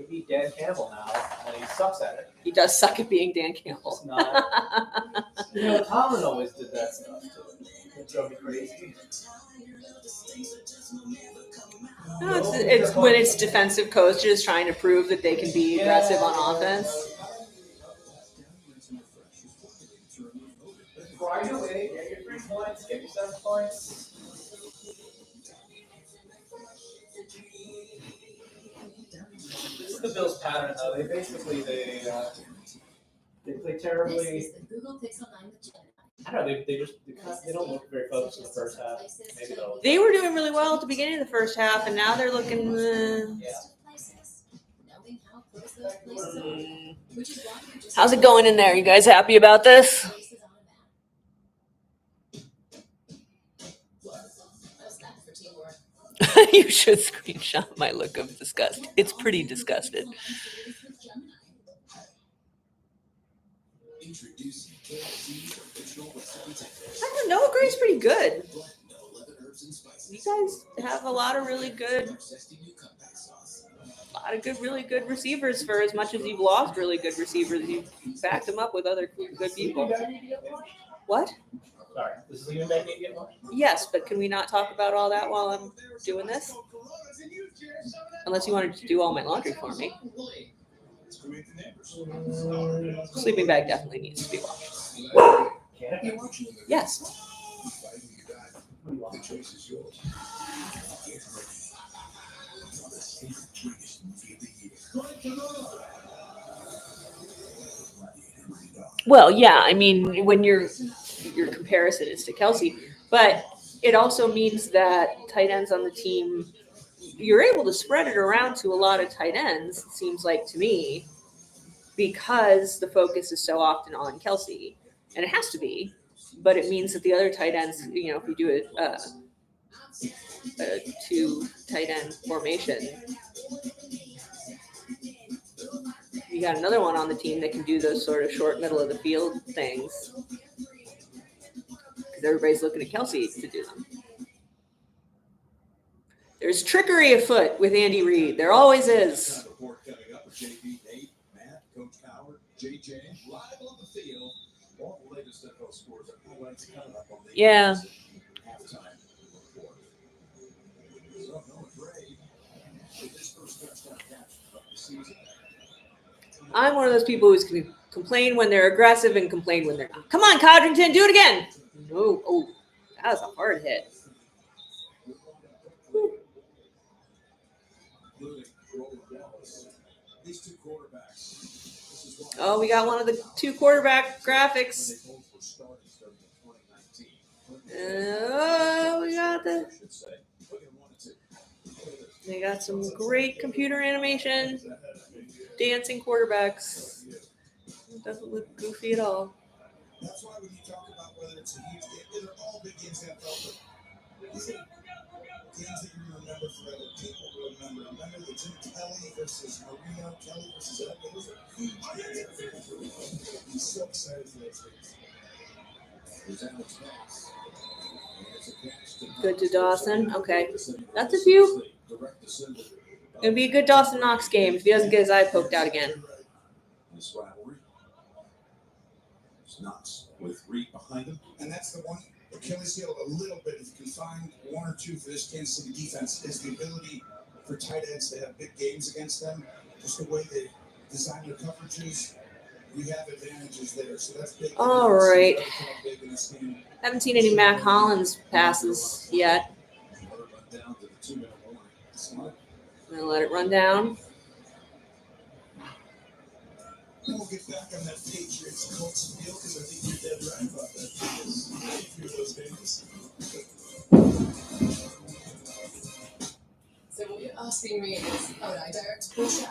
be Dan Campbell now, and he sucks at it. He does suck at being Dan Campbell. It's not. Tomlin always did that stuff too. It drove me crazy. No, it's when it's defensive coaches trying to prove that they can be aggressive on offense. Grind away, get your 3 points, get your 7 points. This is the Bills' pattern, though. They basically they play terribly. This is the Google Pixel 9 with Gemini. I don't know. They don't look very focused in the first half. Maybe they'll. They were doing really well at the beginning of the first half, and now they're looking. Yeah. Knowing how close those places are, which is why you just How's it going in there? You guys happy about this? places on a map. How's that for teamwork? You should screenshot my look of disgust. It's pretty disgusted. Introducing KFC's original recipe tenders. I don't know. Gray's pretty good. Blend 11 herbs and spices. You guys have a lot of really good, Zesty new comeback sauce. really good receivers. For as much as you've lost really good receivers, you've backed them up with other good people. What? Sorry, this is even making me get one. Yes, but can we not talk about all that while I'm doing this? Unless you wanted to do all my laundry for me. Sleeping bag definitely needs to be washed. Can't. Yes. The choice is yours. Well, yeah. I mean, when your comparison is to Kelsey, but it also means that tight ends on the team, you're able to spread it around to a lot of tight ends. It seems like to me, because the focus is so often on Kelsey, and it has to be. But it means that the other tight ends, if you do a 2 tight end formation, you got another one on the team that can do those sort of short middle of the field things. Because everybody's looking at Kelsey to do them. There's trickery afoot with Andy Reid. There always is. Report coming up with JB, Nate, Matt, Coach Howard, JJ, live on the field. All the latest info scores and highlights coming up on the Yeah. halftime report. So Noah Gray with his first touchdown catch of the season. I'm one of those people who's going to complain when they're aggressive and complain when they're not. Come on, Codrington, do it again. No. Oh, that was a hard hit. These 2 quarterbacks. This is why Oh, we got one of the 2 quarterback graphics. they both were starting in 2019. Oh, we got the. I should say. Look at 1 and 2. They got some great computer animation, dancing quarterbacks. It doesn't look goofy at all. That's why when you talk about whether it's a huge game, they're all big games that felt. These are games that you remember forever. People will remember. Remember the Jim Kelly versus Marino, Kelly versus Edmund. Those are huge games. I'm so excited for those things. Here's Alex Knox. Good to Dawson. Okay. That's a few. It'll be a good Dawson Knox game if he doesn't get his eye poked out again. This rivalry. It's Knox with Reed behind him. And that's the one Achilles heel a little bit. If you can find 1 or 2 for this Kansas City defense, is the ability for tight ends to have big games against them. Just the way they design their coverages, you have advantages there. So that's big. All right. Big in this game. Haven't seen any Mac Hollins passes yet. I'm gonna let it run down. We'll get back on that Patriots Colts deal because I think you're dead right about that. Because a few of those games. So what you're asking me is, how would I direct Porsche?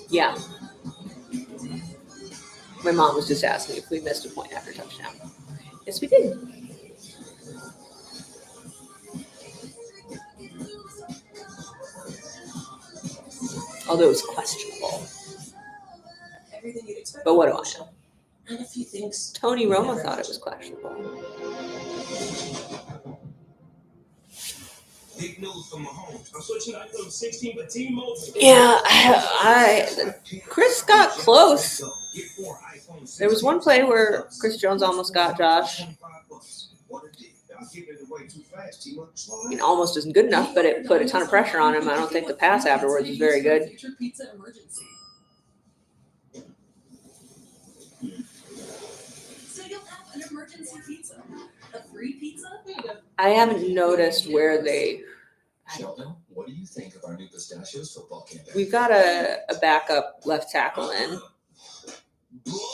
Yeah. My mom was just asking if we missed a point after touchdown. Yes, we did. Although it was questionable. Everything you'd expect. But what do I know? And a few things. Tony Romo thought it was questionable. Big news from Mahomes. I'm switching out from 16 but team mode. Yeah, Chris got close. There was one play where Chris Jones almost got Josh. way too fast. He went slow. I mean, almost isn't good enough, but it put a ton of pressure on him. I don't think the pass afterwards was very good. Future pizza emergency. So you'll have an emergency pizza, a free pizza. I haven't noticed where they. Sheldon, what do you think of our new Pistachios football campaign? We've got a backup left tackle in,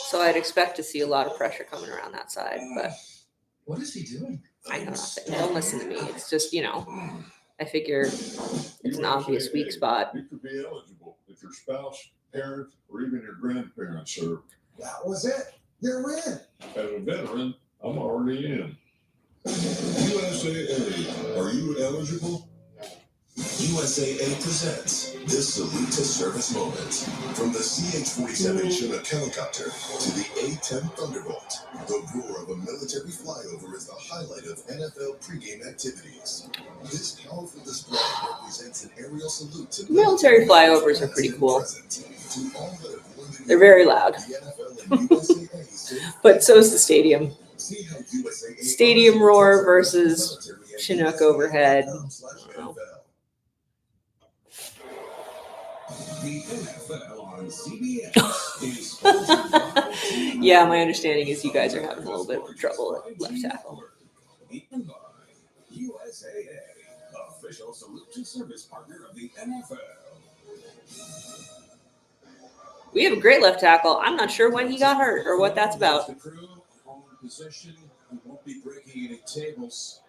so I'd expect to see a lot of pressure coming around that side. But What is he doing? I know nothing. Don't listen to me. It's just, I figure it's an obvious weak spot. You could be eligible if your spouse, parents, or even your grandparents served. That was it. You're in. As a veteran, I'm already in. USAA, are you eligible? USAA presents this salute to service moment. From the CH-47 Chinook helicopter to the A-10 Thunderbolt, the roar of a military flyover is the highlight of NFL pregame activities. This powerful display represents an aerial salute to Military flyovers are pretty cool. To all that have won the They're very loud, the NFL and USAA say but so is the stadium. see how USAA Stadium roar versus Chinook overhead. The NFL on CBS is sponsored by Yeah, my understanding is you guys are having a little bit of trouble at left tackle. and by USAA, official salute to service partner of the NFL. We have a great left tackle. I'm not sure when he got hurt or what that's about. The crew on possession and won't be breaking any tables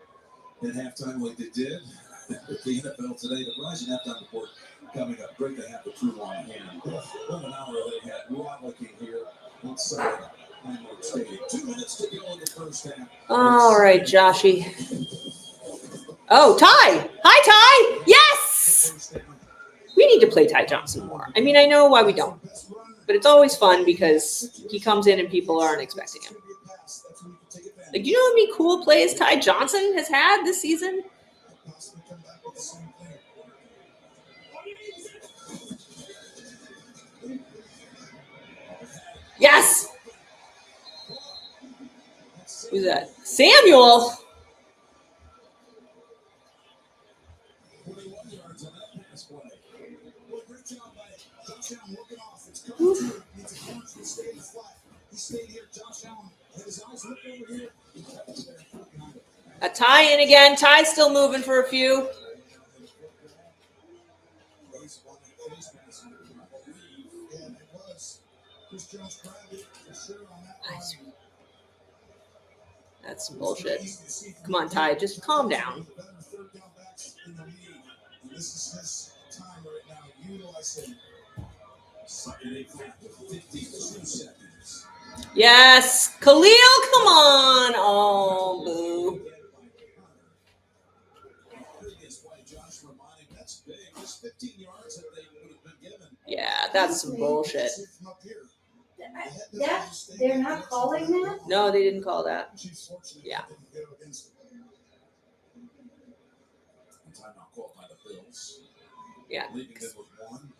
at halftime like they did with the NFL today. The rising halftime report coming up. Great to have the crew on hand. What an hour they had rollicking here inside Highmark Stadium. 2 minutes to go in the first half. All right, Joshy. Oh, Ty. Hi, Ty. Yes. We need to play Ty Johnson more. I mean, I know why we don't, but it's always fun because he comes in and people aren't expecting him. Like, you know how many cool plays Ty Johnson has had this season? Yes! Who's that? Samuel! 21 yards on that pass play. Well, great job by Josh Allen looking off. It's coming through. Needs a punch to stay in the flat. He stayed here. Josh Allen had his eyes looked over here. He kept it there. Behind it. A Ty in again. Ty's still moving for a few. Yeah, it was. Chris Jones grabbed it for sure on that one. That's some bullshit. Come on, Ty. Just calm down. The better third down backs in the league. And this is his time right now. Utilize him. Second and 52 seconds. Yes. Khalil, come on. Oh, boo. Previous play, Josh reminding that's big. Just 15 yards that they would have been given. Yeah, that's some bullshit. From up here. They're not calling that? No, they didn't call that. Chiefs fortunate Yeah. they didn't go against him. Timeout called by the Bills. Yeah. Leaving them with one.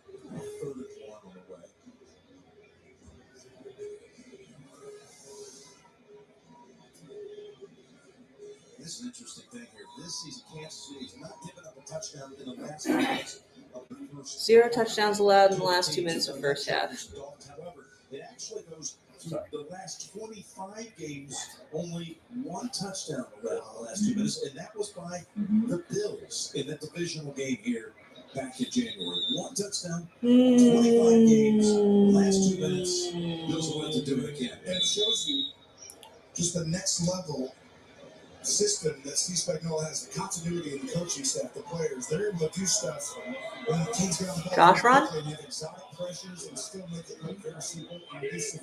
Third and one on the way. This is an interesting thing here. This season, Kansas City has not given up a touchdown in the last 2 minutes of the first. 0 touchdowns allowed in the last 2 minutes of the first half. However, it actually goes to the last 25 games, only one touchdown allowed in the last 2 minutes, and that was by the Bills in that divisional game here back in January. One touchdown, 25 games, last 2 minutes. Bills will have to do it again. And it shows you just the next level system that Steve Spagnuolo has, the continuity of the coaching staff, the players. They're able to do stuff when the teams get on the ball. Josh Ron? They have exotic pressures and still make it look very simple and easy.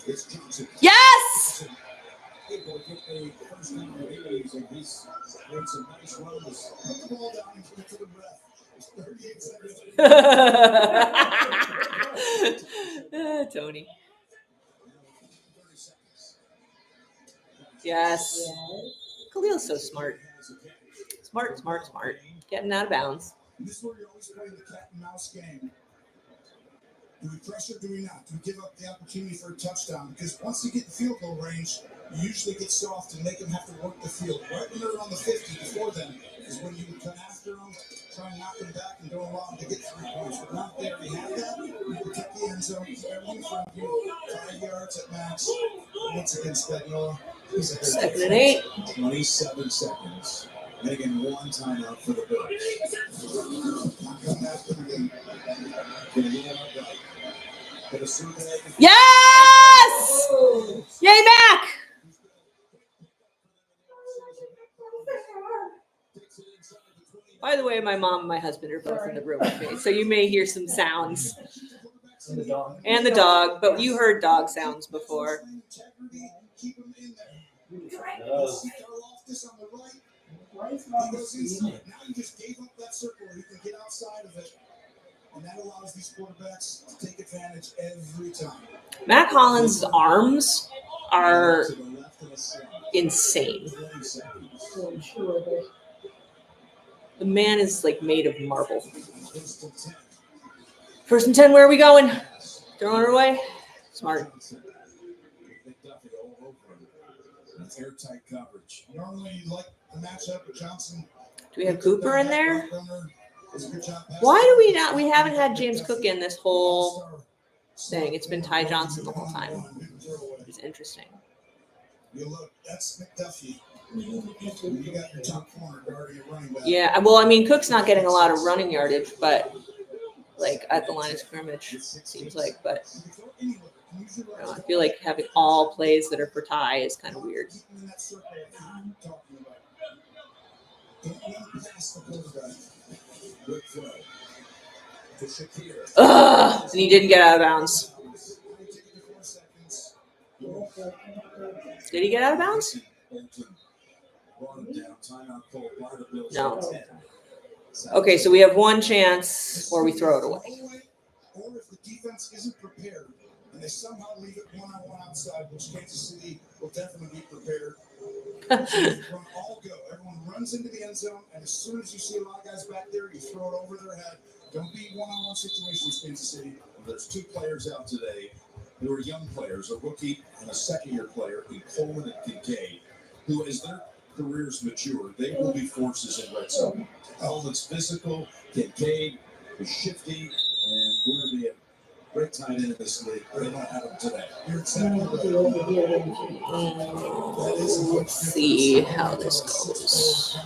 It's Johnson. Yes! Able to get a first down to Hayes, and he's made some nice runs. Put the ball down and put it to the ref. It's 38 seconds. Tony. Yes. Khalil's so smart. Smart, smart, smart. Getting out of bounds. And this is where you're always playing the cat and mouse game. Do we pressure? Do we not? Do we give up the opportunity for a touchdown? Because once you get in field goal range, you usually get soft and make them have to work the field. Right when they're on the 50 before then is when you would come after them, try and knock them back and don't allow them to get 3 points. But not there. You have that. You protect the end zone. Keep everything in front of you. 5 yards at max. Once again, Spagnola. Second and 8. 27 seconds. Making one timeout for the Bills. Come after them again. Gonna get him upright. Gonna survey. Yes! Yay, Mac! By the way, my mom and my husband are both in the room with me, so you may hear some sounds. And the dog. And the dog, but you heard dog sounds before. Keep them in there. Does. He goes inside. Now you just gave up that circle. You can get outside of it. And that allows these quarterbacks to take advantage every time. Matt Collins' arms are insane. The man is like made of marble. First and 10, where are we going? Throwing it away? Smart. Airtight coverage. Normally you like the matchup with Johnson. Do we have Cooper in there? Why do we not? We haven't had James Cook in this whole thing. It's been Ty Johnson the whole time. It's interesting. You look, that's McDuffie. You got your top corner guarding your running back. Yeah, well, I mean, Cook's not getting a lot of running yardage, but like at the line of scrimmage, it seems like. But I don't know, I feel like having all plays that are for Ty is kind of weird. Ugh, and he didn't get out of bounds. Did he get out of bounds? No. Okay, so we have one chance or we throw it away. Or if the defense isn't prepared and they somehow leave it one-on-one outside, which Kansas City will definitely be prepared. Run all go. Everyone runs into the end zone, and as soon as you see a lot of guys back there, you throw it over their head. Don't be one-on-one situations, Kansas City. There's 2 players out today who are young players, a rookie and a second-year player in Coleman and Kincaid, who, as their careers mature, they will be forces in red zone. Coleman's physical, Kincaid is shifty, and going to be a great tight end in this league. They don't have him today. Let's see how this goes.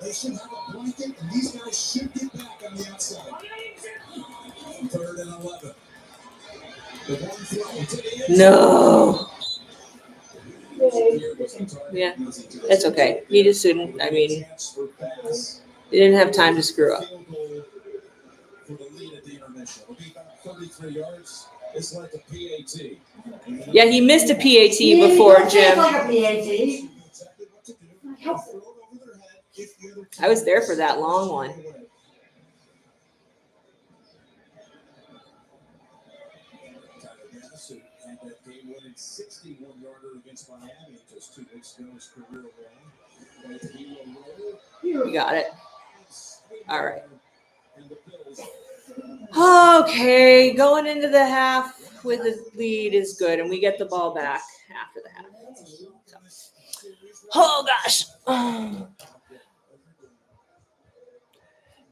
They should have a blanket, and these guys should get back on the outside. 3rd and 11. The one throw to the end. No. Yeah, it's okay. He just didn't. I mean, he didn't have time to screw up. For the lead at the intermission. It'll be about 33 yards. It's like a PAT. Yeah, he missed a PAT before, Jim. I was there for that long one. Had that game-winning 61-yarder against Miami just 2 weeks ago. His career You got it. All right. Okay, going into the half with a lead is good, and we get the ball back after the half. So. Oh, gosh.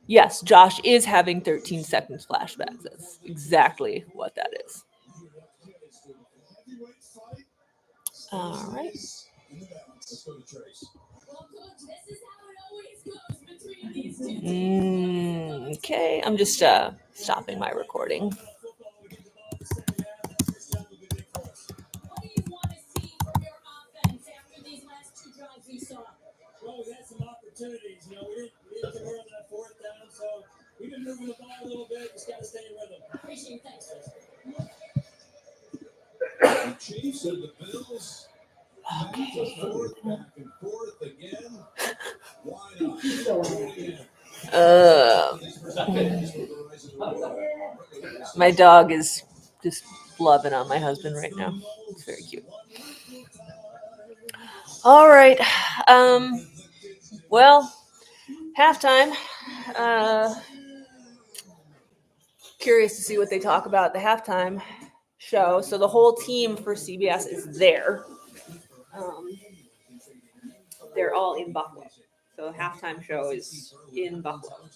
Yes, Josh is having 13 seconds flashbacks. That's exactly what that is. All right. Okay, I'm just stopping my recording. Well, we had some opportunities. You know, we didn't convert on that 4th down, so we've been moving the ball a little bit. Just got to stay in rhythm. Appreciate it. The Chiefs and the Bills. Okay. Back and forth again. Why not? My dog is just loving on my husband right now. It's very cute. All right. Well, halftime. Curious to see what they talk about at the halftime show. So the whole team for CBS is there. They're all in Buffalo. So the halftime show is in Buffalo.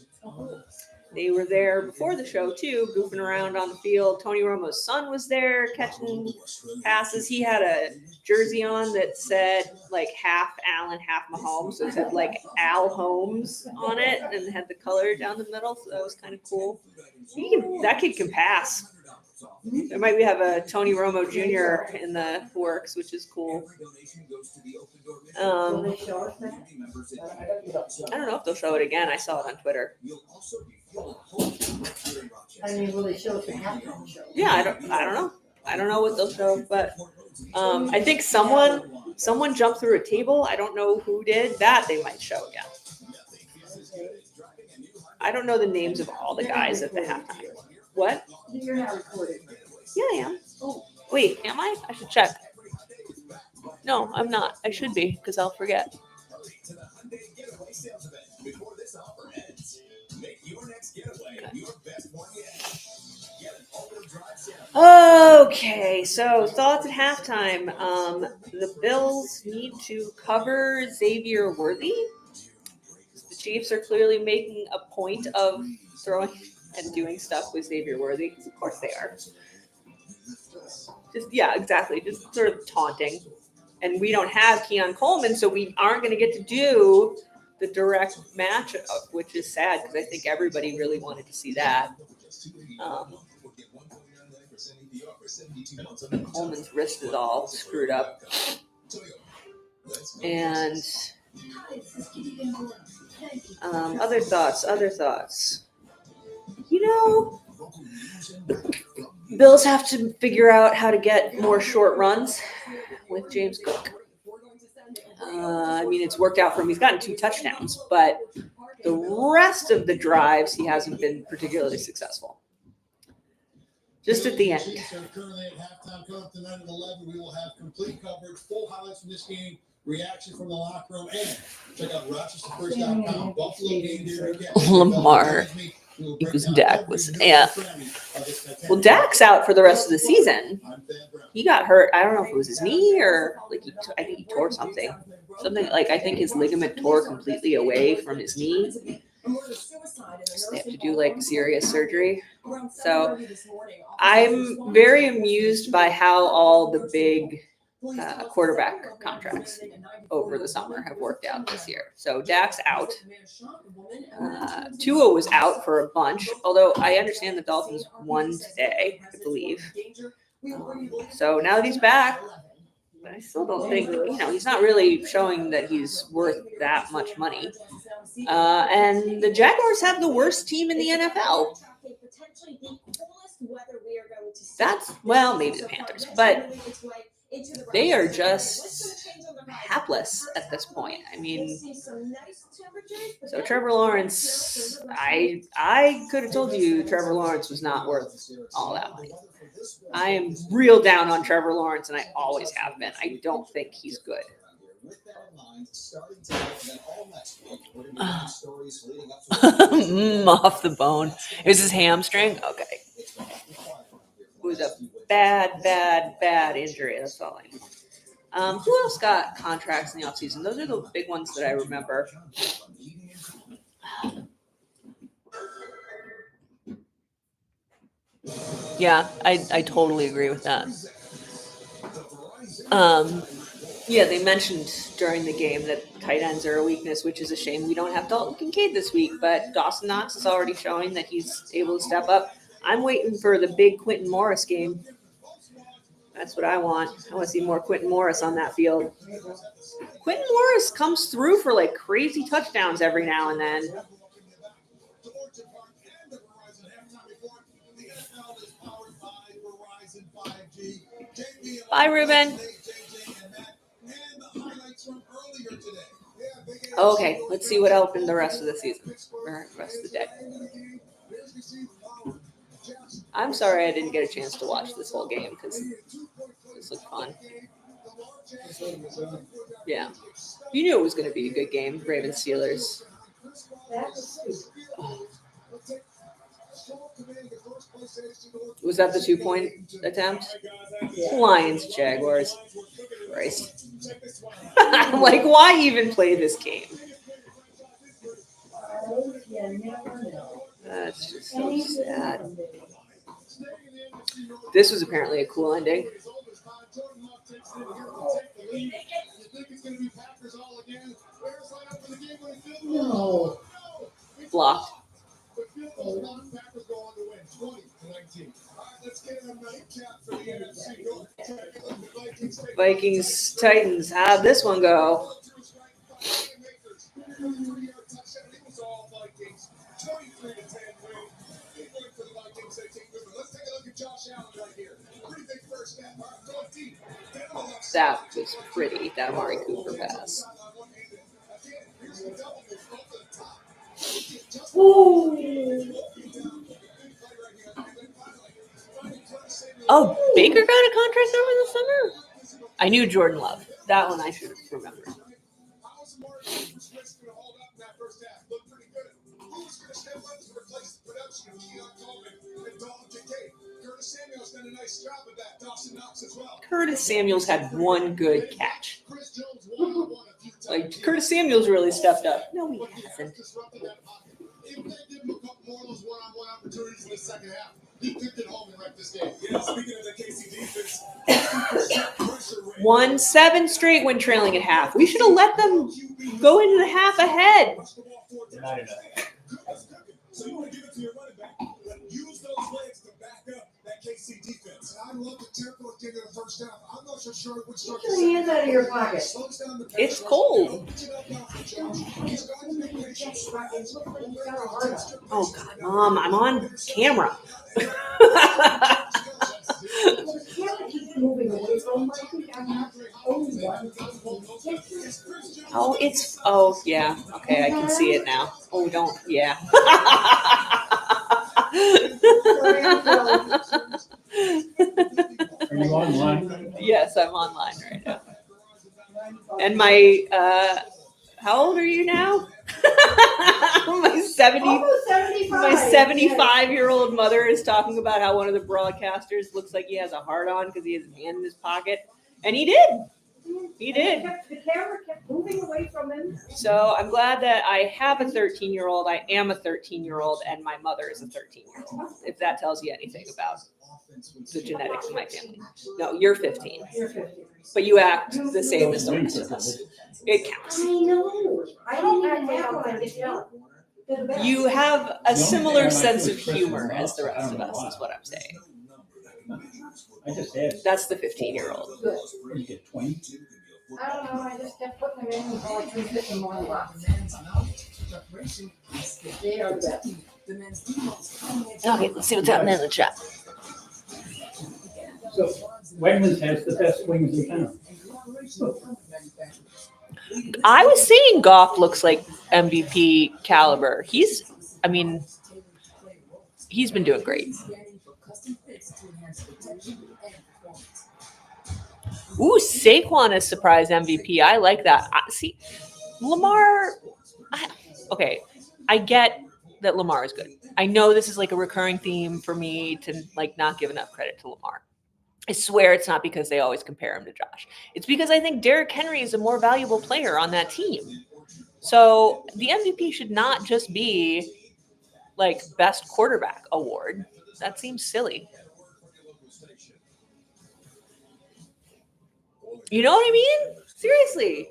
They were there before the show too, goofing around on the field. Tony Romo's son was there catching passes. He had a jersey on that said like half Allen, half Mahomes. So it said like Al Holmes on it and had the color down the middle. So that was kind of cool. That kid can pass. There might have a Tony Romo Jr. in the works, which is cool. I don't know if they'll show it again. I saw it on Twitter. I mean, will they show it the halftime show? Yeah, I don't know. I don't know what they'll show, but I think someone jumped through a table. I don't know who did that. They might show again. I don't know the names of all the guys at the halftime. What? You're not recording. Yeah, I am. Oh, wait, am I? I should check. No, I'm not. I should be because I'll forget. Okay, so thoughts at halftime. The Bills need to cover Xavier Worthy. The Chiefs are clearly making a point of throwing and doing stuff with Xavier Worthy. Of course they are. Exactly. Just sort of taunting. And we don't have Keon Coleman, so we aren't going to get to do the direct matchup, which is sad because I think everybody really wanted to see that. Coleman's wrist is all screwed up. And other thoughts. Bills have to figure out how to get more short runs with James Cook. It's worked out for him. He's gotten 2 touchdowns, but the rest of the drives, he hasn't been particularly successful. Just at the end. Currently at halftime, coming up tonight at 11, we will have complete coverage, full highlights from this game, reaction from the locker room, and check out RochesterFirst.com. Buffalo game day. Lamar equals Dak was Well, Dak's out for the rest of the season. He got hurt. I don't know if it was his knee or I think he tore something. I think his ligament tore completely away from his knee. So they have to do serious surgery. So I'm very amused by how all the big quarterback contracts over the summer have worked out this year. So Dak's out. Tua was out for a bunch, although I understand the Dolphins won today, I believe. So now that he's back, but I still don't think, he's not really showing that he's worth that much money. And the Jaguars have the worst team in the NFL. Maybe the Panthers, but they are just hapless at this point. So Trevor Lawrence, I could have told you Trevor Lawrence was not worth all that money. I am real down on Trevor Lawrence, and I always have been. I don't think he's good. Off the bone. It was his hamstring? Okay. It was a bad injury. That's all I know. Who else got contracts in the offseason? Those are the big ones that I remember. Yeah, I totally agree with that. They mentioned during the game that tight ends are a weakness, which is a shame. We don't have Dalton Kincaid this week, but Dawson Knox is already showing that he's able to step up. I'm waiting for the big Quinton Morris game. That's what I want. I want to see more Quinton Morris on that field. Quinton Morris comes through for crazy touchdowns every now and then. Bye, Ruben. Okay, let's see what happened the rest of the season, or the rest of the day. I'm sorry I didn't get a chance to watch this whole game because this looked fun. Yeah. You knew it was going to be a good game, Ravens Steelers. Was that the 2-point attempt? Lions, Jaguars. Christ. I'm like, why even play this game? That's just so sad. This was apparently a cool ending. No. Blocked. Vikings, Titans. How'd this one go? That was pretty, that Amari Cooper pass. Oh, Baker got a contract over the summer? I knew Jordan Love. That one I should have remembered. Curtis Samuels had one good catch. Like, Curtis Samuels really stepped up. No, he hasn't. Won 7 straight when trailing at half. We should have let them go into the half ahead. Not enough. So you want to give it to your running back, but use those legs to back up that KC defense. I love the tempo at the end of the first half. I'm not so sure it would start. Get your hands out of your pocket. It's cold. Oh, God, Mom, I'm on camera. Oh, it's, oh, yeah. Okay, I can see it now. Oh, don't, yeah. Are you online? Yes, I'm online right now. And my, how old are you now? my 75-year-old mother is talking about how one of the broadcasters looks like he has a heart on because he has his hand in his pocket. And he did. He did. The camera kept moving away from him. So I'm glad that I have a 13-year-old. I am a 13-year-old, and my mother is a 13-year-old. If that tells you anything about the genetics of my family. No, you're 15. You're 15. But you act the same as the rest of us. It counts. I know. I don't have one. I just don't. You have a similar sense of humor as the rest of us, is what I'm saying. I just had. That's the 15-year-old. Good. You get 20. I don't know. I just kept putting them in until I couldn't fit them on the box. They are the best. Okay, let's see what's happening in the chat. So Wegmans has the best wings in town. I was saying Goff looks like MVP caliber. He's been doing great. Ooh, Saquon is surprise MVP. I like that. See, Lamar. Okay, I get that Lamar is good. I know this is like a recurring theme for me to like not give enough credit to Lamar. I swear it's not because they always compare him to Josh. It's because I think Derrick Henry is a more valuable player on that team. So the MVP should not just be like best quarterback award. That seems silly. You know what I mean? Seriously.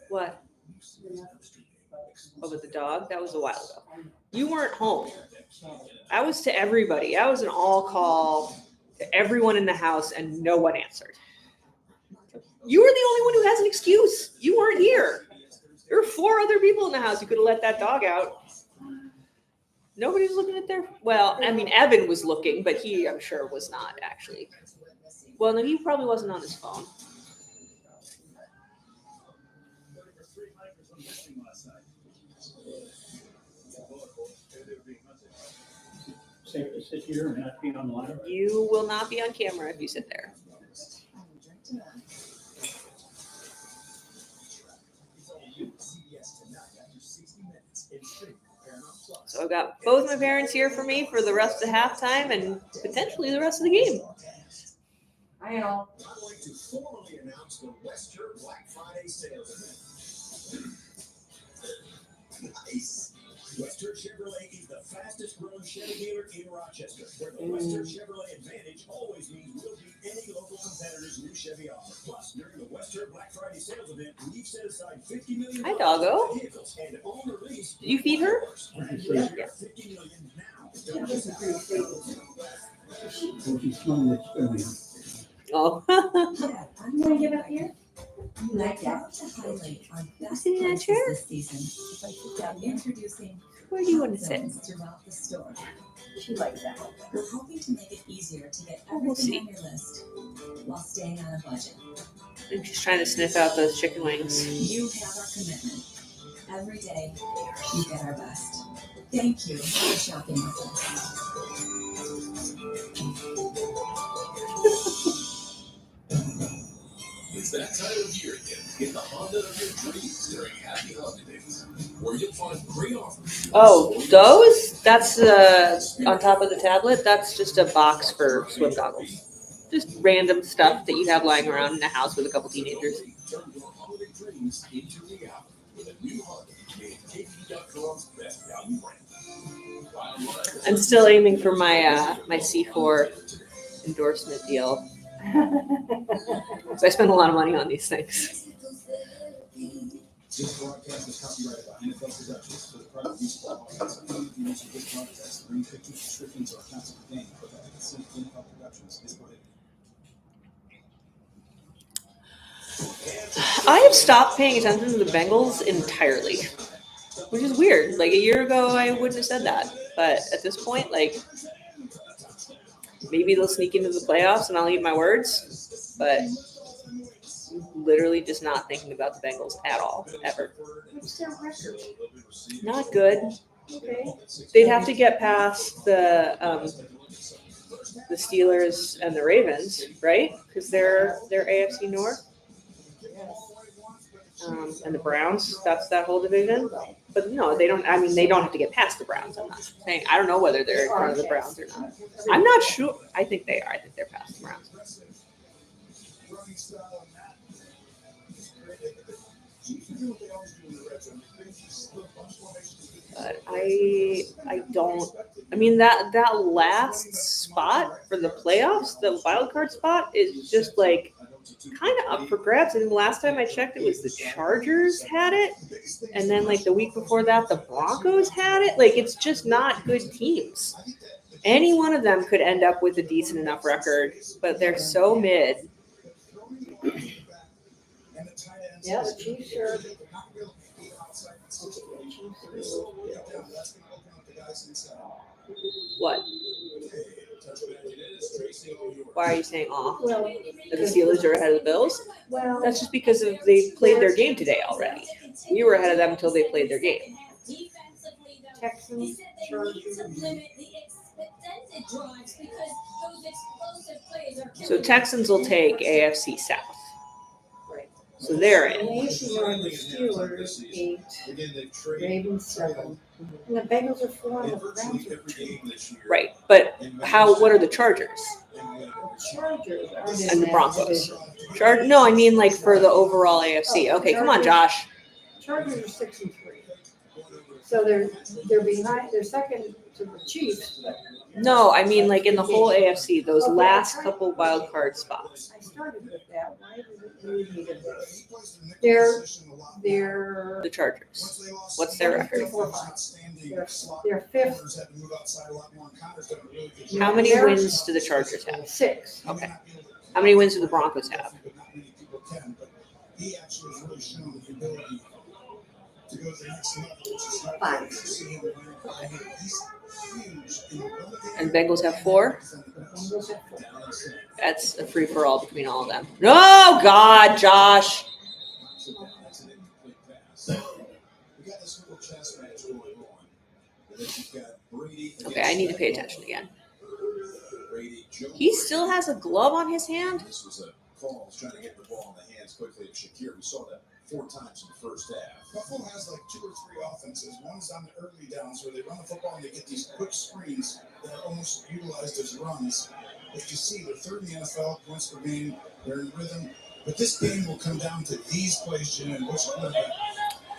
What? Oh, with the dog? That was a while ago. You weren't home. I was to everybody. I was an all call to everyone in the house and no one answered. You were the only one who has an excuse. You weren't here. There were 4 other people in the house. You could have let that dog out. Nobody was looking at their... Well, I mean, Evan was looking, but he, I'm sure, was not actually. Well, no, he probably wasn't on his phone. Safe to sit here and not be online. You will not be on camera if you sit there. So I've got both my parents here for me for the rest of halftime and potentially the rest of the game. I know. I'd like to formally announce the Western Black Friday sales event. Nice. Western Chevrolet is the fastest growing Chevy dealer in Rochester, where the Western Chevrolet advantage always means we'll beat any local competitor's new Chevy offer. Plus, during the Western Black Friday sales event, we've set aside $50 million Hi, doggo. vehicles and on release. Did you feed her? Yeah. $50 million now. Don't miss out. Oh. I'm going to give it here. Like that to highlight our best Sitting in that prices chair? this season. Introducing Where do you want to sit? zones throughout the store. She likes that. We're hoping to make it easier to get We'll everything see. on your list while staying on a budget. I'm just trying to sniff out those chicken wings. You have our commitment. Every day, you get our best. Thank you for shopping with us. It's that time of year again. Get the Honda of your dreams during Happy Honda Days, where you'll find great offers. Oh, those? That's on top of the tablet. That's just a box for swim goggles. Just random stuff that you have lying around in the house with a couple teenagers. Turn your holiday dreams into reality with a new Honda made KP.com's best value brand. I'm still aiming for my my C4 endorsement deal. So I spend a lot of money on these things. This broadcast is copyrighted by NFL Productions for the private use of all rights. Any use of this broadcast, green pictures, descriptions, or accounts of the game, without the consent of NFL Productions is prohibited. I have stopped paying attention to the Bengals entirely, which is weird. Like a year ago, I wouldn't have said that, but at this point, like maybe they'll sneak into the playoffs and I'll eat my words, but literally just not thinking about the Bengals at all, ever. What's their record? Not good. Okay. They'd have to get past the Steelers and the Ravens, right? Because they're AFC North. And the Browns, that's that whole division. But no, they don't. I mean, they don't have to get past the Browns. I'm not saying. I don't know whether they're in front of the Browns or not. I'm not sure. I think they are. I think they're past the Browns. But I don't. I mean that last spot for the playoffs, the wild card spot, is just like kind of up for grabs. And last time I checked, it was the Chargers had it, and then like the week before that, the Broncos had it. Like it's just not good teams. Any one of them could end up with a decent enough record, but they're so mid. Yeah, the Chiefs are. What? Why are you saying aw? Well, That the Steelers are ahead of the Bills? well, That's just because they played their game today already. We were ahead of them until they played their game. Texans, Chargers. So Texans will take AFC South. Right. So they're And in. the AFC North, the Steelers 8, Ravens 7, and the Bengals are 4, and the Browns are 2. Right. But what are the Chargers? The Chargers are in And the that Broncos. division. No, I mean like for the overall AFC. Okay, come on, Josh. Chargers are 6-3. So they're behind. They're second to the Chiefs. But No, I mean like in the whole AFC, those Okay, last I- couple wild card spots. I started with that. Why did it lead me to this? They're The Chargers. What's their record? they're fifth. How many They're wins do the Chargers have? 6. Okay. How many wins do the Broncos have? He actually has really shown the ability to go to the next level, which is not 5. He's huge. And Bengals have 4? Bengals are 4. That's a free for all between all of them. Oh God, Josh. Okay, I need to pay attention again. He still has a glove on his hand? This was a call trying to get the ball in the hands quickly of Shakir. We saw that 4 times in the first half. Buffalo has like 2 or 3 offenses. One is on the early downs where they run the football and they get these quick screens that are almost utilized as runs. As you see, they're third in the NFL, points per game, they're in rhythm. But this game will come down to these plays, Jim, and which quarterback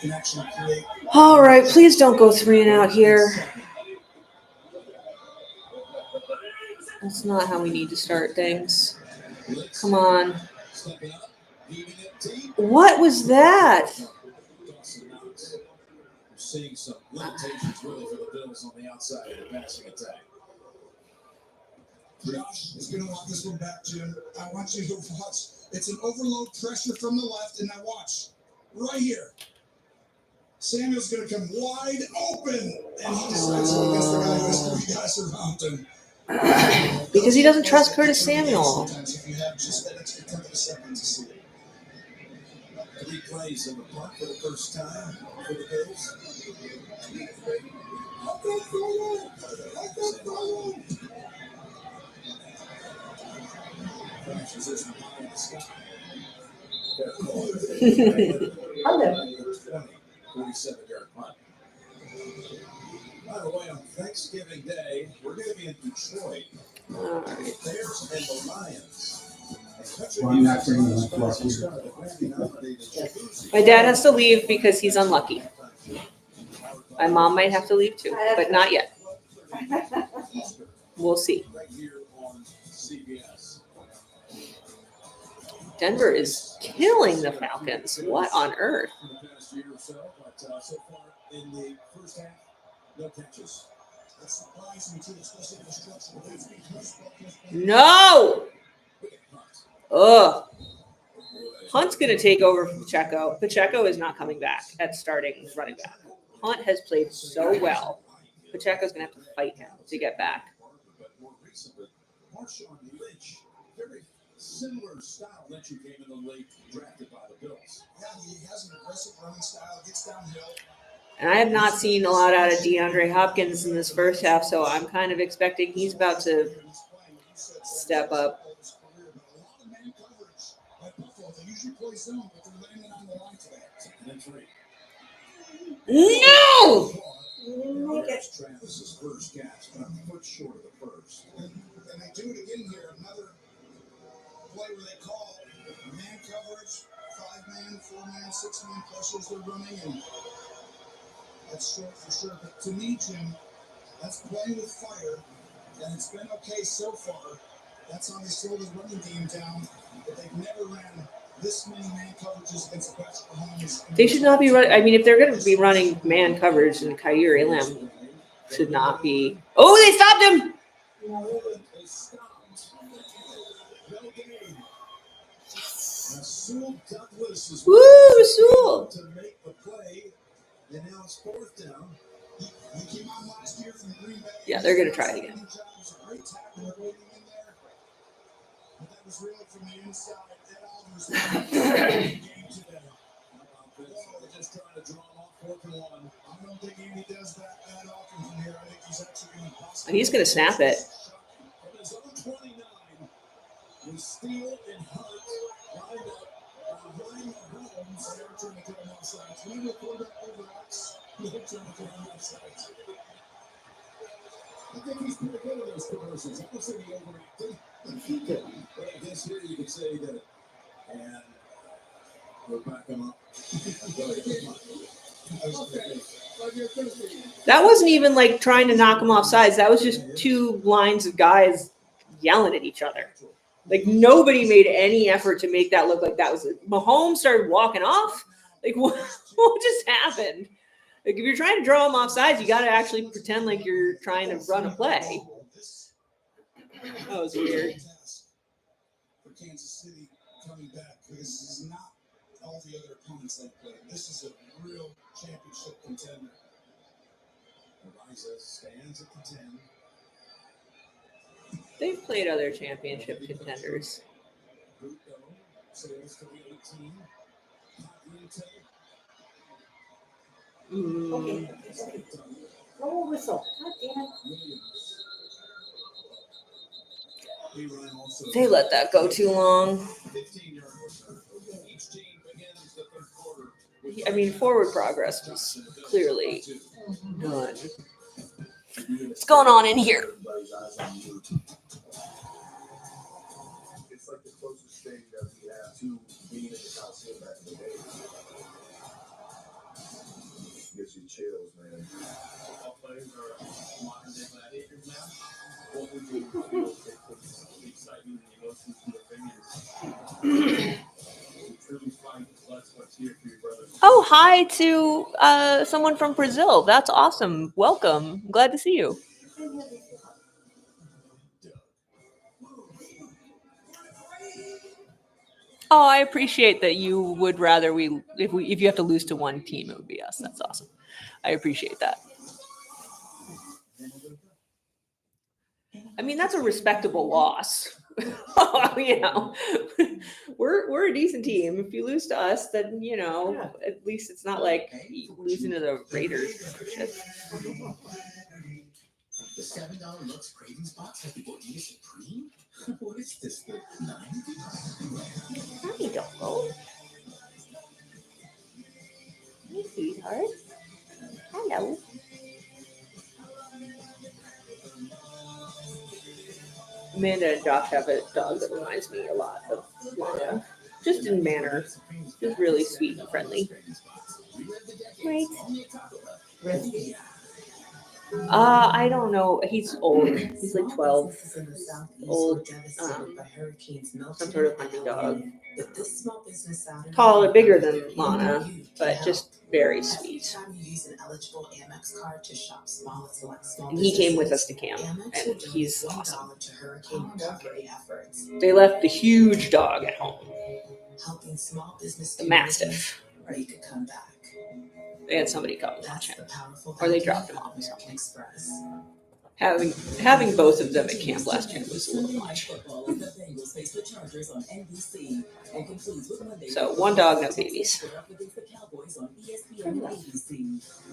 can actually create. All right, please don't go 3 and out here. That's not how we need to start things. Come on. What was that? We're seeing some limitations really for the Bills on the outside of the passing attack. Josh is going to want this one back, Jim. I want you to watch. It's an overload pressure from the left, and now watch. Right here. Samuel's going to come wide open, and he decides to go against the guy who has 3 guys around him. Because he doesn't trust Curtis Samuel. Sometimes if you have just that extra 10 of a second to see it. 3 plays in the punt for the first time for the Bills. Hello. 47-yard punt. By the way, on Thanksgiving Day, we're going to be in Detroit. All right. Bears and the Lions. I'm not bringing that fluffy. My dad has to leave because he's unlucky. My mom might have to leave too, but not yet. We'll see. Right here on CBS. Denver is killing the Falcons. What on earth? For the past year or so, but so far in the first half, no catches. That's surprising too, especially in the structure. No! Ugh. Hunt's going to take over from Pacheco. Pacheco is not coming back at starting running back. Hunt has played so well. Pacheco's going to have to fight him to get back. But more recently, Marshawn Lynch, very similar style. Lynch who came in the late, drafted by the Bills. Yeah, he has an aggressive running style, gets downhill. And I have not seen a lot out of DeAndre Hopkins in this first half, so I'm kind of expecting he's about to step up. No! Travis's first catch, but a foot short of the first. And they do it again here. Another play where they call man coverage, 5-man, 4-man, 6-man pressures they're running, and that's short for sure. But to me, Jim, that's playing with fire, and it's been okay so far. That's how they slowed the running game down, but they've never ran this many man coverages against Patrick Mahomes. They should not be running. I mean, if they're going to be running man coverage, then Kaiir Elam should not be. Oh, they stopped him! Woo, Rasul! To make the play, and now it's 4th down. He came out last year from Green Bay. Yeah, they're going to try it again. Great tackle waiting in there. But that was really from the inside. Ed Aldridge game today. Just trying to draw him off 4th and 1. I don't think Andy does that often from here. I think he's actually going to possibly. And he's going to snap it. From his own 29, with Steele and Hart lined up behind Mahomes. They're trying to get him offside. We were quarterback overlaps. They're trying to get him offside. I think he's pretty good at those commercials. I don't say he overacted. But I guess here you could say that. And we're backing up. That wasn't even like trying to knock him off sides. That was just 2 lines of guys yelling at each other. Like nobody made any effort to make that look like that was it. Mahomes started walking off. Like what just happened? Like if you're trying to draw him off sides, you got to actually pretend like you're trying to run a play. That was weird. For Kansas City coming back, because this is not all the other opponents they played. This is a real championship contender. Eliza stands at the 10. They've played other championship contenders. Buto sails to the 18. Okay. Roll whistle. God damn They let that go too long. 15-yard return. Each team begins the 3rd quarter I mean, forward progress was clearly none. What's going on in here? It's like the closest thing that we have to being in the Coliseum back in the day. Gives you chills, man. Football players are modern day gladiators now. What would you feel if they put the excitement and emotions to their fingers? To truly fight, that's what's here for your brother. Oh, hi to someone from Brazil. That's awesome. Welcome. I'm glad to see you. Oh, I appreciate that you would rather if you have to lose to one team, it would be us. That's awesome. I appreciate that. I mean, that's a respectable loss. You know, we're a decent team. If you lose to us, then you know, at least it's not like losing to the Raiders or shit. The $7 Lux Cravings box has the Gordita Supreme? What is this, the 90s? Hi, Doggo. Hey, sweetheart. Hello. Amanda and Josh have a dog that reminds me a lot of Lana. Just in manner. Just really sweet and friendly. Right. I don't know. He's old. He's like 12. Old. Some sort of hunting dog. Taller, bigger than Lana, but just very sweet. And he came with us to camp, and he's awesome. They left the huge dog at home. The Mastiff. They had somebody come and watch him, or they dropped him off. Having both of them at camp last year was a little much. So one dog, no babies.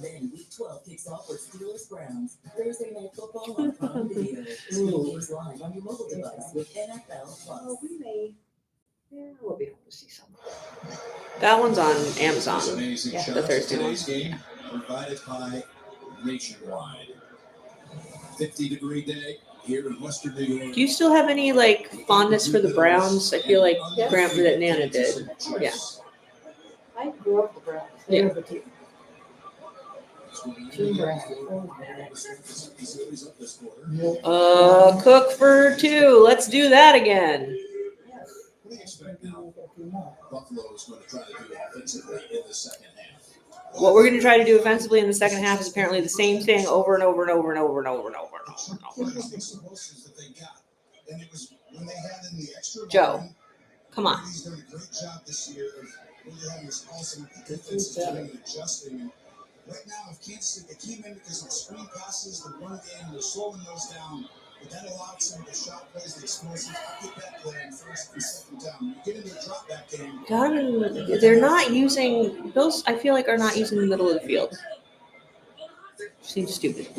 Then week 12 kicks off with Steelers Browns. Thursday night football on Prime Video. Stream games live on your mobile device with NFL Plus. Oh, we may. Yeah, we'll be able to see some. That one's on Amazon. Yeah, the Thursday one. Game provided by Nationwide. 50-degree day here in Western New York. Do you still have any like fondness for the Browns? I feel like Grandpa that Nana did. Yeah. I grew up with the Browns. They were the team. Team Browns. Cook for two. Let's do that again. What do you expect now? Buffalo is going to try to do offensively in the second half. What we're going to try to do offensively in the second half is apparently the same thing over and over and over and over and over and over and over and over. Joe, come on. He's done a great job this year of really having this awesome defensive team and adjusting. And right now, if Kansas City, they came in because of the screen passes, the run game, they're slowing those down. But that allowed some of the shot plays, the explosives, to get that play in first and second down. You get into a drop back game. They're not using, Bills, I feel like, are not using the middle of the field. Seems stupid.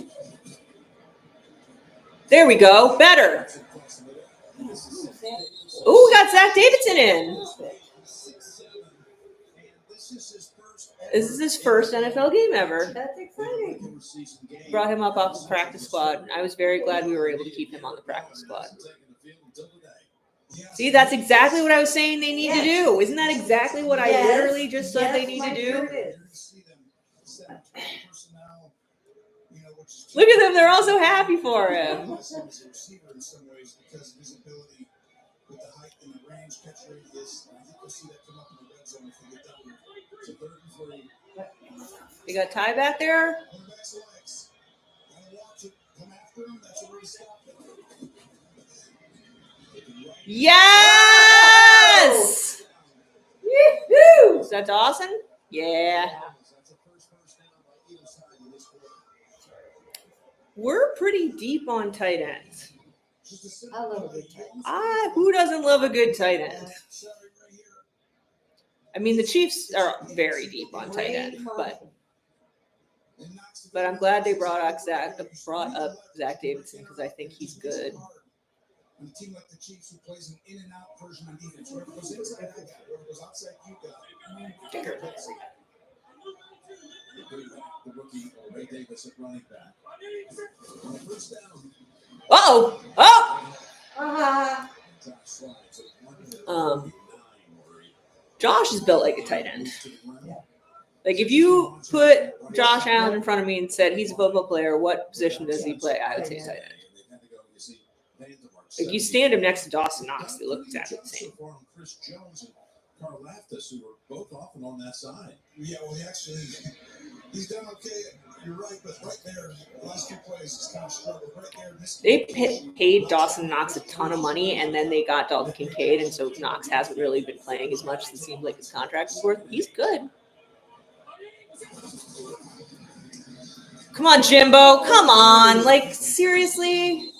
There we go. Better. Ooh, we got Zach Davidson in. This is his first NFL game ever. That's exciting. Brought him up off the practice squad. I was very glad we were able to keep him on the practice squad. See, that's exactly what I was saying they need to do. Isn't that exactly what I literally just said they need to do? Look at them. They're all so happy for him. You got Ty back there? Yes! Woo-hoo! Is that Dawson? Yeah. We're pretty deep on tight ends. I love a good tight end. Who doesn't love a good tight end? I mean, the Chiefs are very deep on tight end, but I'm glad they brought up Zach Davidson because I think he's good. And a team like the Chiefs who plays an in and out version on defense, where it goes inside, I got it. Where it goes outside, you got it. The rookie Ray Davis at running back. On the first down. Oh, oh. Josh slides at 1. Josh is built like a tight end. Like if you put Josh Allen in front of me and said he's a football player, what position does he play? I would say tight end. Like you stand him next to Dawson Knox, they look exactly the same. Chris Jones and Carl Laftis, who were both often on that side. Yeah, well, he's done okay. You're right, but right there, the last few plays, he's kind of struggled. Right there, They paid Dawson Knox a ton of money, and then they got Dalton Kincaid, and so Knox hasn't really been playing as much as it seems like his contract is worth. He's good. Come on, Jimbo. Come on. Like, seriously?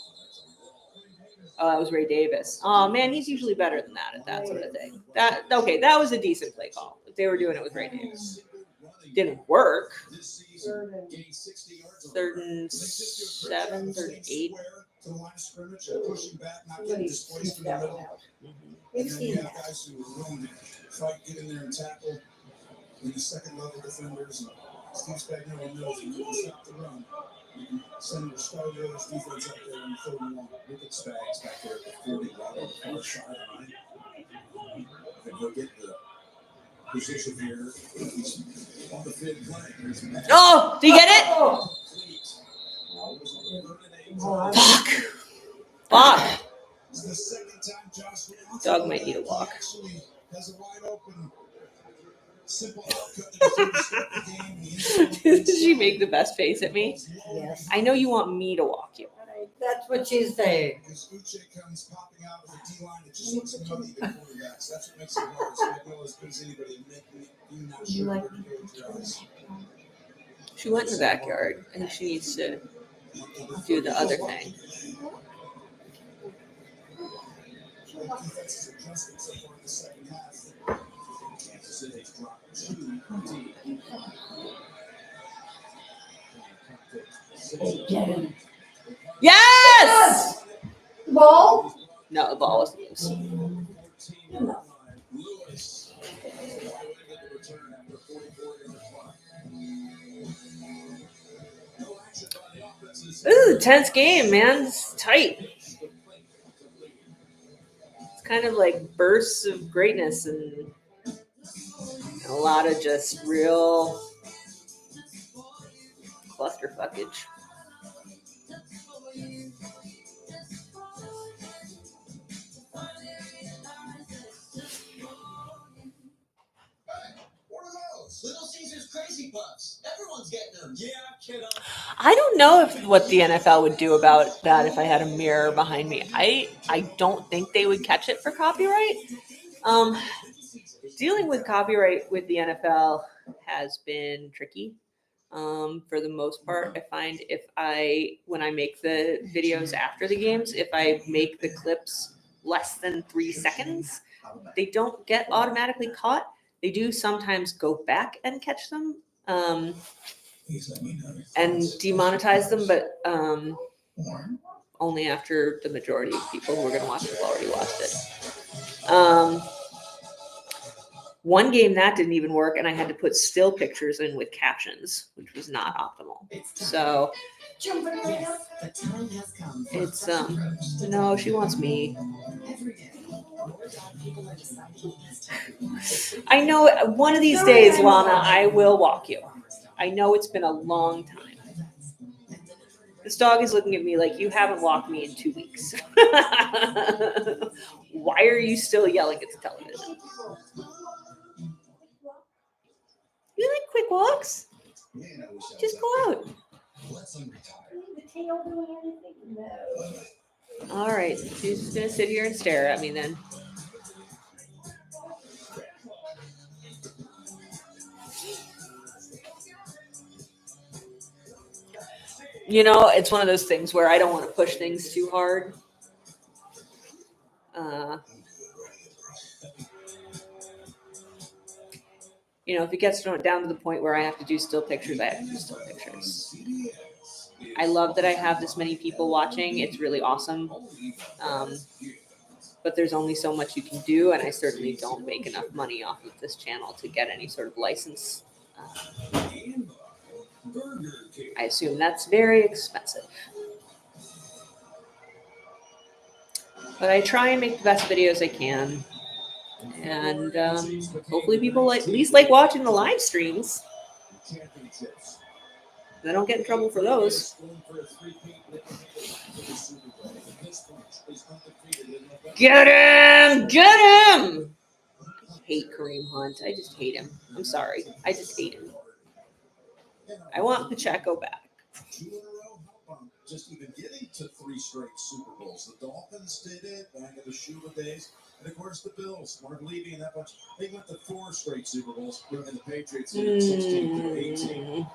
Oh, that was Ray Davis. Oh, man, he's usually better than that at that sort of thing. That was a decent play call. If they were doing it with Ray Davis. Didn't work. 3rd and 7, 3rd and 8. To the line of scrimmage and pushing back, not getting displaced in the middle. And then you have guys who are willing to fight, get in there and tackle in the second level defenders. And Steve Spagnuolo knows you can stop the run. You can send your starters defense up there in 3rd and 1. Look at Spags back there at the 40 on the far sideline. And he'll get the position here. He's on the 5th play. Oh, do you get it? Fuck. It's the second time Josh Dog might need a walk. actually has a wide open, simple outcut to start the game. Did she make the best face at me? Yes. I know you want me to walk you. That's what she's saying. Because Uche comes popping out of the D-line, it just looks muddy to quarterbacks. That's what makes it hard. So I know as good as anybody and make you not sure where to go with your eyes. She went in the backyard. I think she needs to do the other thing. Defense has adjusted so far in the second half. Kansas City's dropped 2 deep. Yes! Ball? No, the ball was loose. Lewis. Return after 44-yard clock. No action by the offenses. This is a tense game, man. It's tight. It's kind of like bursts of greatness and a lot of just real clusterfuckage. What are those? Little Caesar's Crazy Puffs. Everyone's getting them. Yeah, kiddo. I don't know what the NFL would do about that if I had a mirror behind me. I don't think they would catch it for copyright. Dealing with copyright with the NFL has been tricky. For the most part, I find when I make the videos after the games, if I make the clips less than 3 seconds, they don't get automatically caught. They do sometimes go back and catch them and demonetize them, but only after the majority of people who are going to watch it have already watched it. One game that didn't even work, and I had to put still pictures in with captions, which was not optimal. So Yes, the time has come. it's no, she wants me. Every day, more dog people are deciding it's time. I know one of these days, Lana, I will walk you. I know it's been a long time. This dog is looking at me like you haven't walked me in 2 weeks. Why are you still yelling at the television? You like quick walks? Just go out. All right, she's just gonna sit here and stare at me then. You know, it's one of those things where I don't want to push things too hard. You know, if it gets down to the point where I have to do still pictures, I have to do still pictures. I love that I have this many people watching. It's really awesome. But there's only so much you can do, and I certainly don't make enough money off of this channel to get any sort of license I assume that's very expensive. But I try and make the best videos I can. And hopefully people at least like watching the live streams. I don't get in trouble for those. Get him! Get him! I hate Kareem Hunt. I just hate him. I'm sorry. I just hate him. I want Pacheco back. 2 in a row. How about just even getting to 3 straight Super Bowls? The Dolphins did it back in the Shula days. And of course, the Bills, Mark Levy and that bunch, they went to 4 straight Super Bowls. And the Patriots did it 16 through 18.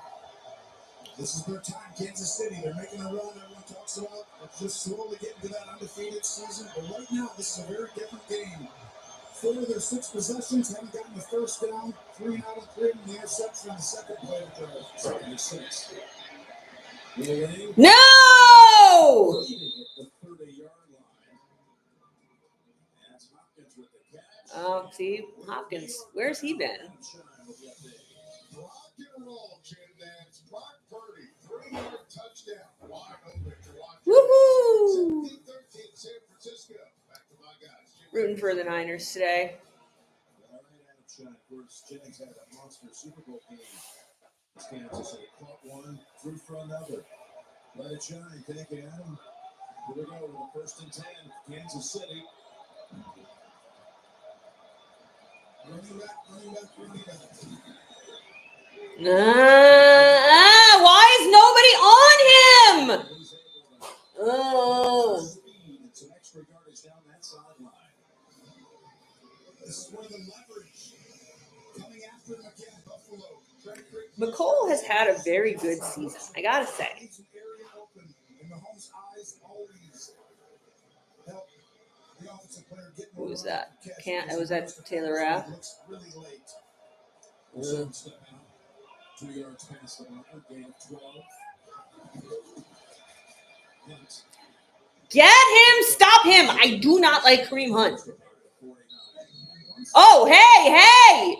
This is their time, Kansas City. They're making a run. Everyone talks about just slowly getting to that undefeated season. But right now, this is a very different game. 4 of their 6 possessions haven't gotten the first down. 3 out of 3 in the interception on the second play of the drive. Second and 6. No! Oh, see, Hopkins, where's he been? Rock and roll, Trinidad. Brock Purdy, 3-yard touchdown. Wide open to Woohoo! 17-13 San Francisco. Back to my guys. Rooting for the Niners today. All right, of course, Jennings had a monster Super Bowl game. Kansas City caught one, threw for another. Let it shine, take it, Adam. Here we go with the 1st and 10, Kansas City. Running back. Why is nobody on him? Oh. Some extra yardage down that sideline. This is where the leverage coming after him again, Buffalo. McCole has had a very good season, I gotta say. Who was that? Was that Taylor Rapp? Step out. 2 yards past the marker, gain of 12. Get him! Stop him! I do not like Kareem Hunt. Oh, hey!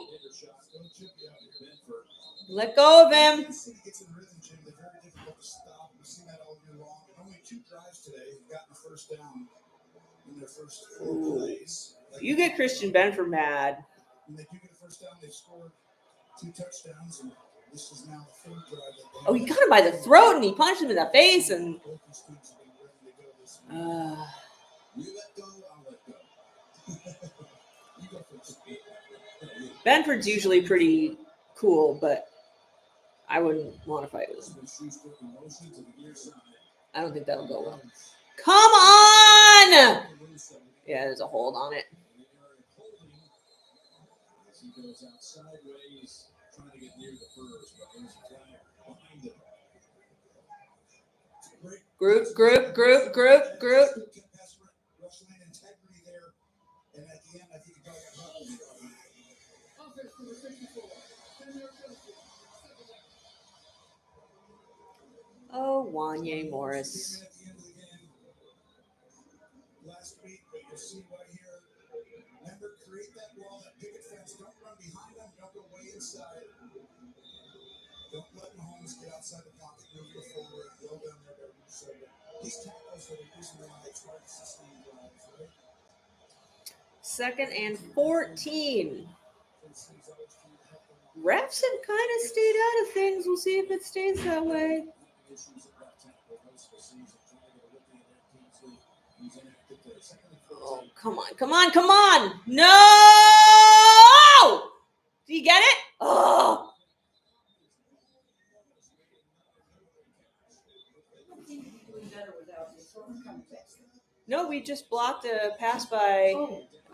Let go of him. It's in rhythm, Jim. They're very difficult to stop. We've seen that all year long. Only 2 drives today have gotten the first down in their first 4 plays. You get Christian Benford mad. When they do get a first down, they've scored 2 touchdowns, and this is now the 3rd drive. Oh, he got him by the throat and he punched him in the face. And You let go, I'll let go. You go first. Benford's usually pretty cool, but I wouldn't want to fight with him. I don't think that'll go well. Come on! Yeah, there's a hold on it. He goes out sideways, trying to get near the first, but there's a flag behind him. Group. Wrestling integrity there, and at the end, I think you got Offense for the 64. 10-yard penalty. Oh, Wanye Morris. at the end of the game last week, but you'll see right here. Remember, create that wall, that picket fence. Don't run behind them. Don't go way inside. Don't let Mahomes get outside the pocket. Move the forward. Well done there, baby. So these tackles are the reason why it's hard to sustain drives, right? 2nd and 14. Refs have kind of stayed out of things. We'll see if it stays that way. Oh, come on. No! Do you get it? Oh! No, we just blocked a pass by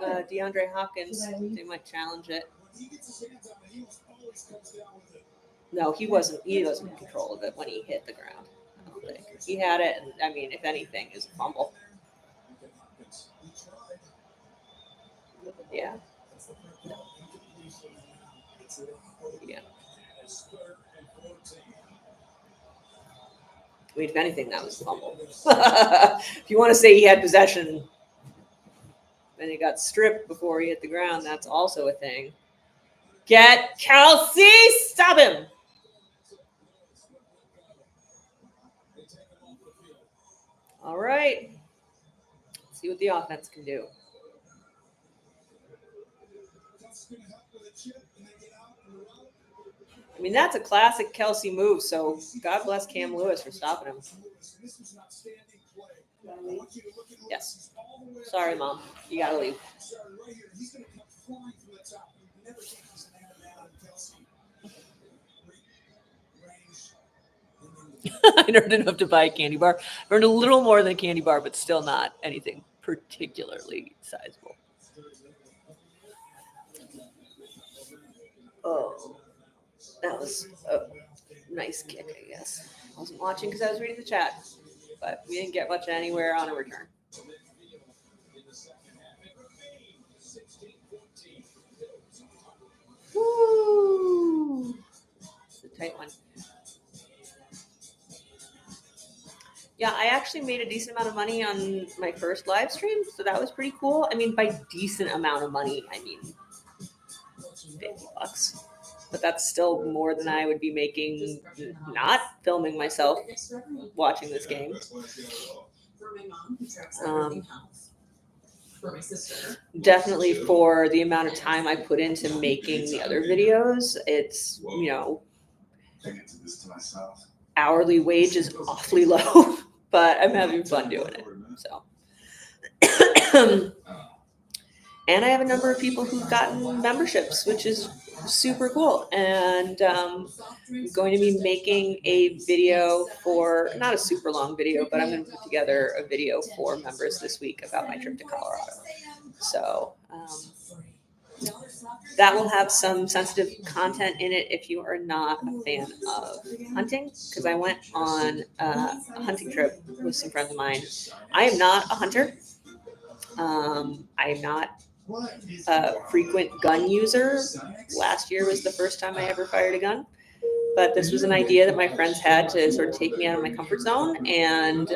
DeAndre Hopkins. They might challenge it. No, he wasn't in control of it when he hit the ground. I don't think. He had it, and I mean, if anything, it was a fumble. Yeah. Yeah. I mean, if anything, that was a fumble. If you want to say he had possession and he got stripped before he hit the ground, that's also a thing. Get Kelsey! Stop him! All right. Let's see what the offense can do. I mean, that's a classic Kelsey move, so God bless Cam Lewis for stopping him. Yes. Sorry, Mom. You got to leave. I earned enough to buy a candy bar. I earned a little more than a candy bar, but still not anything particularly sizable. Oh, that was a nice kick, I guess. I wasn't watching because I was reading the chat, but we didn't get much anywhere on a return. Woo! It's a tight one. Yeah, I actually made a decent amount of money on my first live stream, so that was pretty cool. I mean, by decent amount of money, I mean $50. But that's still more than I would be making not filming myself watching this game. Definitely for the amount of time I put into making the other videos, it's, you know, hourly wage is awfully low, but I'm having fun doing it. So, and I have a number of people who've gotten memberships, which is super cool. And I'm going to be making a video for, not a super long video, but I'm going to put together a video for members this week about my trip to Colorado. So that will have some sensitive content in it if you are not a fan of hunting, because I went on a hunting trip with some friends of mine. I am not a hunter. I am not a frequent gun user. Last year was the first time I ever fired a gun. But this was an idea that my friends had to sort of take me out of my comfort zone. And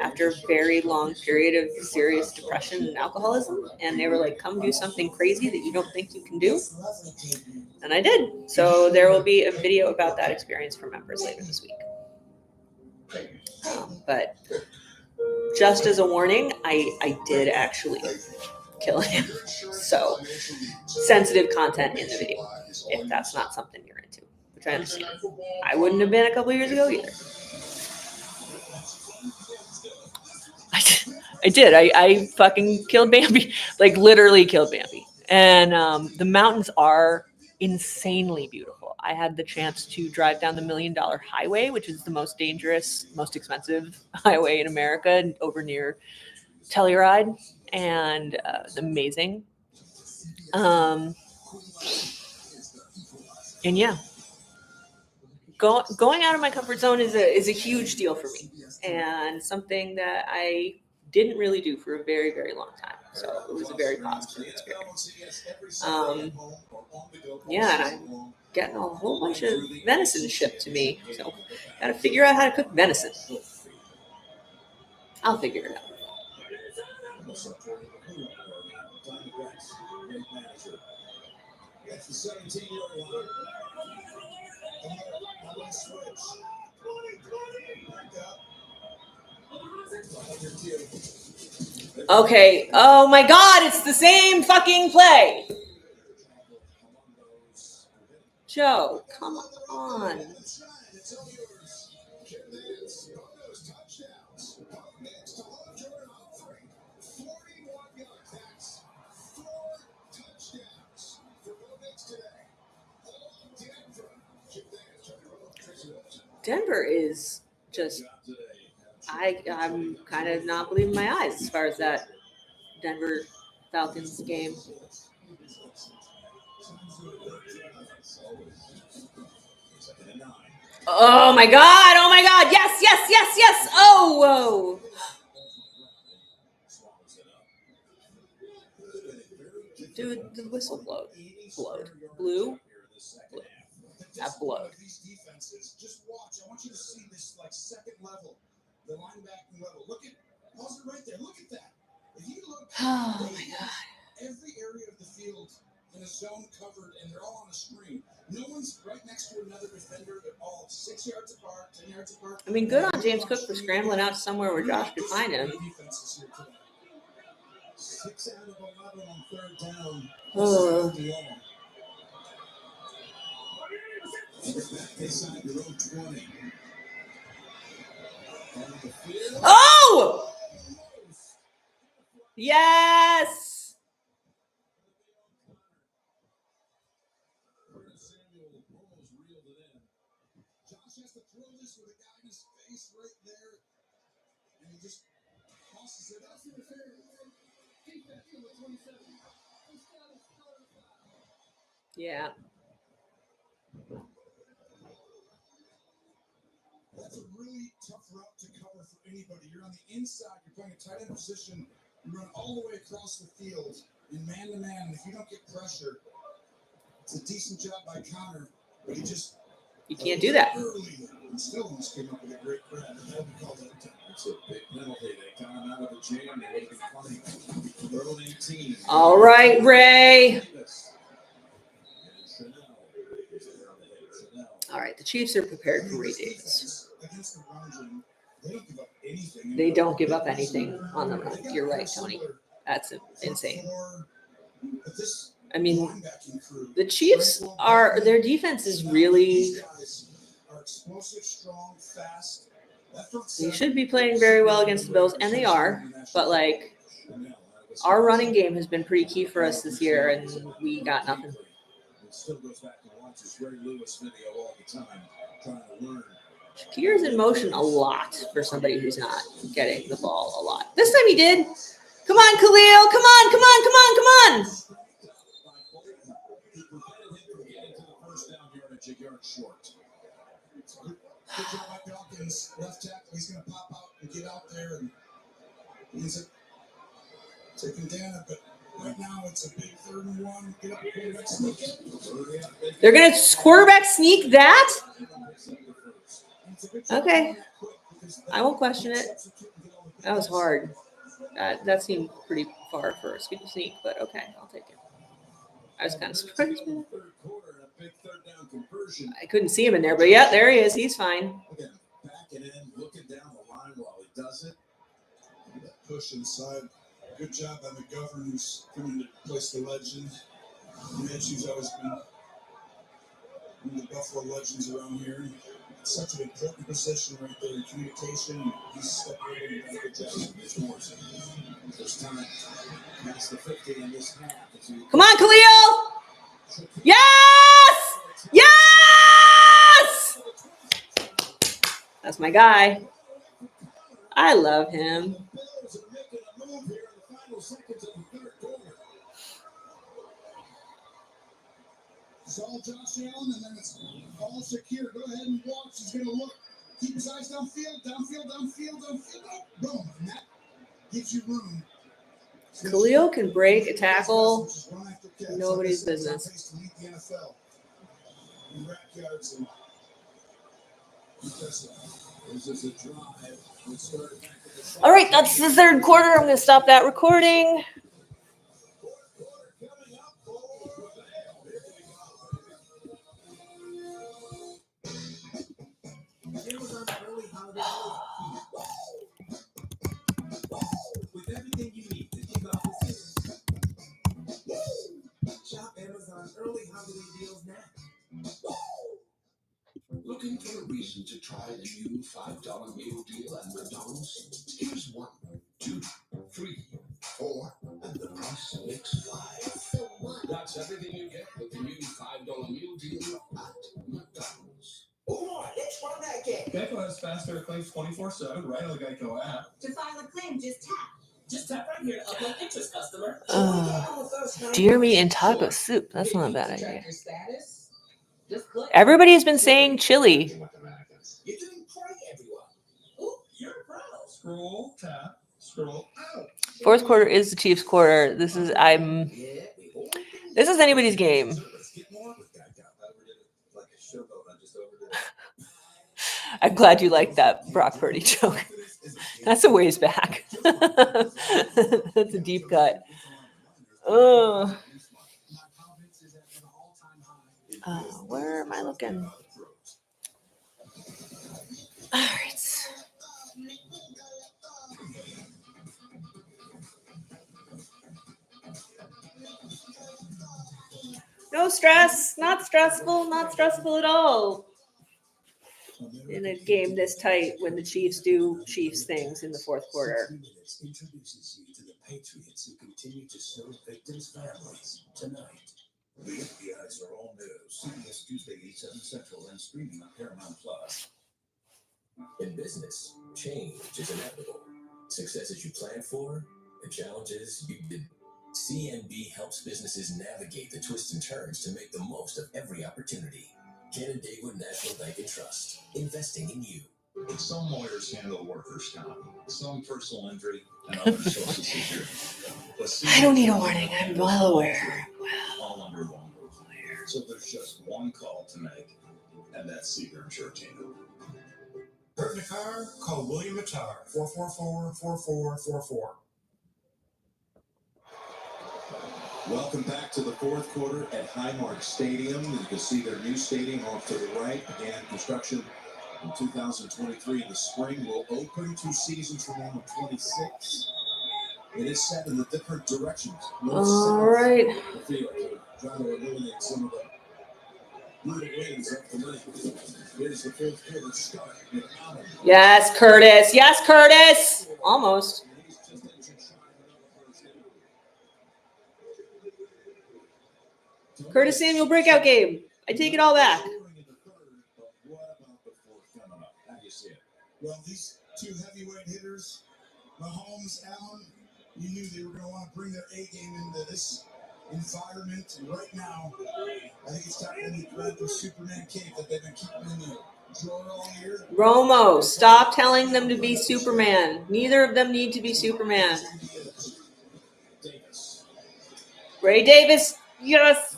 after a very long period of serious depression and alcoholism, and they were like, come do something crazy that you don't think you can do. And I did. So there will be a video about that experience for members later this week. But just as a warning, I did actually kill him. So sensitive content in the video, if that's not something you're into, which I understand. I wouldn't have been a couple of years ago either. I did. I fucking killed Bambi, like literally killed Bambi. And the mountains are insanely beautiful. I had the chance to drive down the $1 Million Highway, which is the most dangerous, most expensive highway in America, over near Telluride, and it's amazing. And yeah, going out of my comfort zone is a huge deal for me, and something that I didn't really do for a very, very long time. So it was a very positive experience. Yeah, and I'm getting a whole bunch of venison shipped to me. So got to figure out how to cook venison. I'll figure it out. That's the 17-yard line. Okay. Oh my God, it's the same fucking play. Joe, come on. Denver is just, I'm kind of not believing my eyes as far as that Denver Falcons game. Oh my God. Oh my God. Yes, yes, yes, yes. Oh, whoa. Dude, the whistle blowed. Blew. That blowed. Just watch. I want you to see this like second level, the linebacking level. Look at, pause it right there. Look at that. If you look, oh my God. Every area of the field in a zone covered, and they're all on the screen. No one's right next to another defender. They're all 6 yards apart, 10 yards apart. I mean, good on James Cook for scrambling out somewhere where Josh could find him. 6 out of 11 on third down. Oh. Back inside your own 20. On the field. Oh! Yes! Samuel almost reeled it in. Josh has to throw this with a guy in his face right there, and he just tosses it out. Yeah. That's a really tough route to cover for anybody. You're on the inside. You're playing a tight end position. You run all the way across the field in man-to-man. And if you don't get pressure, it's a decent job by Connor, but you can't do that. Early, and still almost came up with a great grab. That'll be called out. It's a big penalty. They got him out of a jam. They would have been funny. Third and 18. All right, Ray. All right, the Chiefs are prepared for Ray Davis. Against the run game, they don't give up anything. They don't give up anything on the run. You're right, Tony. That's insane. I mean, the Chiefs their defense is really, they should be playing very well against the Bills, and they are, but like, our running game has been pretty key for us this year, and we got nothing. It still goes back and watches Ray Lewis video all the time, trying to learn. Shakir's in motion a lot for somebody who's not getting the ball a lot. This time he did. Come on, Khalil. Come on, come on, come on, come on. Good job by Dawkins, left tackle. He's going to pop out and get out there, and he's taking down, but right now it's a big 3rd and 1. Get up, quarterback sneak. They're going to quarterback sneak that? Okay. I won't question it. That was hard. That seemed pretty far for a sneak, but okay, I'll take it. I was kind of surprised. I couldn't see him in there, but yeah, there he is. He's fine. Backing in, looking down the line while he does it. Push inside. Good job by McGovern, who's coming to replace the legend. Mitch, who's always been one of the Buffalo legends around here. It's such an important position right there in communication. He's separated and done a good job. There's time past the 50 in this half. Come on, Khalil! Yes! Yes! That's my guy. I love him. It's all Josh Allen, and then it's all Shakir. Go ahead and watch. He's going to look. Keep his eyes downfield. Boom. And that gives you room. Khalil can break a tackle. Nobody's business. All right, that's the 3rd quarter. I'm going to stop that recording. With everything you need to kick off the season. Shop Amazon early holiday deals now. Looking for a reason to try the new $5 meal deal at McDonald's? Here's 1, 2, 3, 4, and the price makes 5. That's everything you get with the new $5 meal deal at McDonald's. Come on, let's run that game. Geico has faster claims 24/7 right on the Geico app. To file a claim, just tap. Just tap right here to upload interest, customer. Deer meat and taco soup. That's not a bad idea. Everybody's been saying chili. You're doing great, everyone. Ooh, you're proud. Scroll, tap, scroll out. 4th quarter is the Chiefs' quarter. This is anybody's game. I'm glad you liked that Brock Purdy joke. That's a ways back. That's a deep cut. Oh. Where am I looking? All right. No stress. Not stressful. Not stressful at all. In a game this tight when the Chiefs do Chiefs things in the fourth quarter. 60 Minutes introduces you to the Patriots who continue to serve victims' families tonight. The FBI's are all new. CBS Tuesday, 8/7 Central, and streaming on Paramount Plus. In business, change is inevitable. Successes you planned for, and challenges you didn't. CNB helps businesses navigate the twists and turns to make the most of every opportunity. Canandaigua National Bank and Trust, investing in you. Some lawyers handle workers' comp, some personal injury, and other social security. I don't need a warning. I'm well aware. All under one roof. So there's just one call to make, and that's Seeger Insure Team. Hurt in a car? Call William Mattar, 444-4444. Welcome back to the fourth quarter at Highmark Stadium. You can see their new stadium off to the right. Began construction in 2023. In the spring will open 2 seasons from now in 26. It is set in the different directions. All right. The field to try to eliminate some of the brutal winds up the lane. Here's the fourth quarter start with Allen. Yes, Curtis. Yes, Curtis. Almost. Curtis Samuel breakout game. I take it all back. Well, these two heavyweight hitters, Mahomes, Allen, you knew they were going to want to bring their A game into this environment. And right now, I think it's time for them to grab their Superman cape that they've been keeping in the drawer all year. Romo, stop telling them to be Superman. Neither of them need to be Superman. Ray Davis, yes.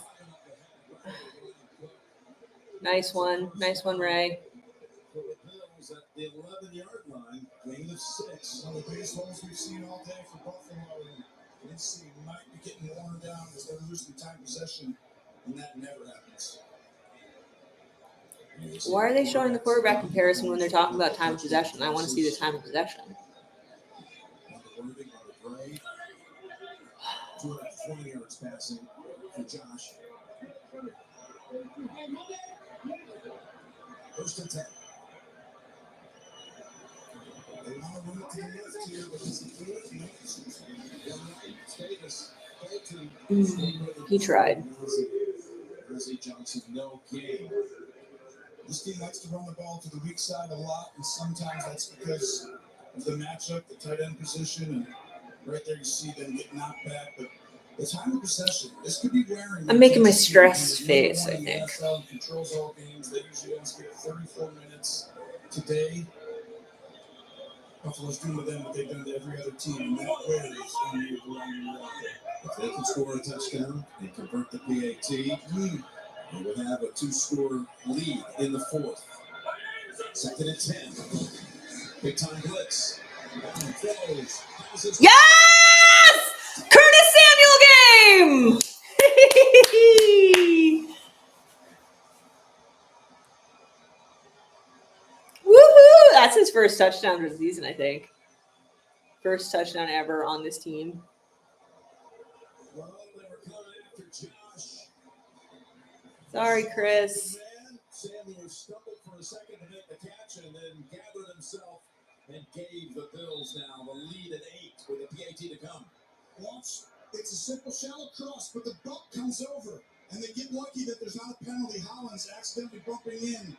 Nice one. Nice one, Ray. For the Bills at the 11-yard line, gain of 6. One of the biggest holes we've seen all day for Buffalo. And this team might be getting worn down as they're losing time possession, and that never happens. Why are they showing the quarterback comparison when they're talking about time of possession? I want to see the time of possession. 220 yards passing for Josh. First and 10. They want to run it to the left here, but it's good. He tried. Johnson, no gain. This team likes to run the ball to the weak side a lot, and sometimes that's because of the matchup, the tight end position, and right there you see them get knocked back. But the time of possession, this could be wearing. I'm making my stressed face, I think. NFL controls all games. They usually only get 34 minutes. Today, Buffalo's doing to them what they've done to every other team, and that wears on you around the world. If they can score a touchdown and convert the PAT, they will have a 2-score lead in the fourth. Second and 10. Big time blitz. Yes! Curtis Samuel game! Woohoo! That's his first touchdown of the season, I think. First touchdown ever on this team. Sorry, Chris. Samuel stumbled for a second to make the catch and then gathered himself and gave the Bills now the lead at 8 with the PAT to come. Once it's a simple shallow cross, but the buck comes over, and they get lucky that there's not a penalty. Hollins accidentally bumping in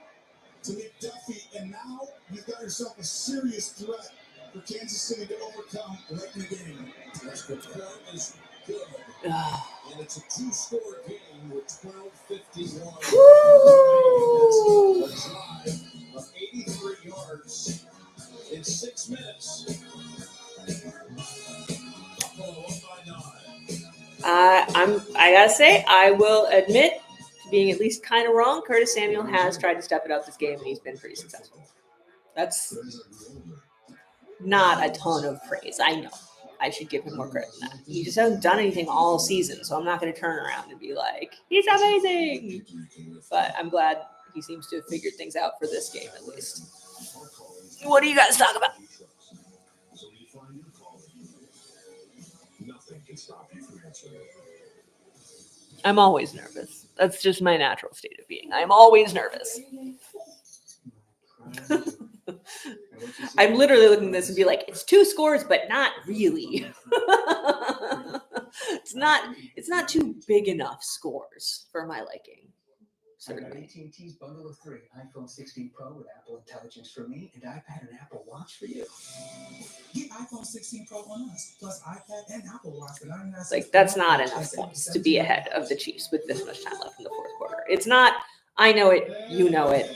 to McDuffie, and now you've got yourself a serious threat for Kansas City to overcome late in the game. That's the point is good. And it's a 2-score game with 12:51. That's a drive of 83 yards in 6 minutes. I gotta say, I will admit to being at least kind of wrong. Curtis Samuel has tried to step it up this game, and he's been pretty successful. That's not a ton of praise, I know. I should give him more credit than that. He just hasn't done anything all season, so I'm not going to turn around and be like, he's amazing. But I'm glad he seems to have figured things out for this game at least. What do you guys talk about? Nothing can stop you from answering. I'm always nervous. That's just my natural state of being. I'm always nervous. I'm literally looking at this and be like, it's 2 scores, but not really. It's not too big enough scores for my liking. I got Certainly. AT&T's bundle of 3, iPhone 16 Pro with Apple Intelligence for me, and iPad and Apple Watch for you. Get iPhone 16 Pro on us, plus iPad and Apple Watch for $99. Like, that's not enough points to be ahead of the Chiefs with this much time left in the fourth quarter. It's not, I know it, you know it.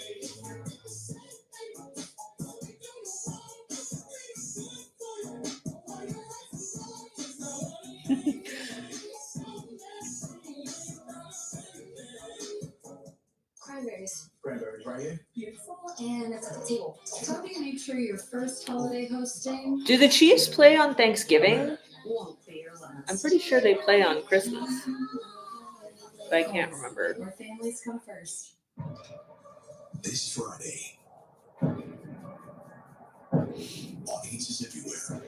Cranberries. Cranberries right here. Beautiful. And it's at the table. So how do you make sure your first holiday hosting Do the Chiefs play on Thanksgiving? won't be your last? I'm pretty sure they play on Christmas, but I can't remember. Where families come first. This Friday, audiences everywhere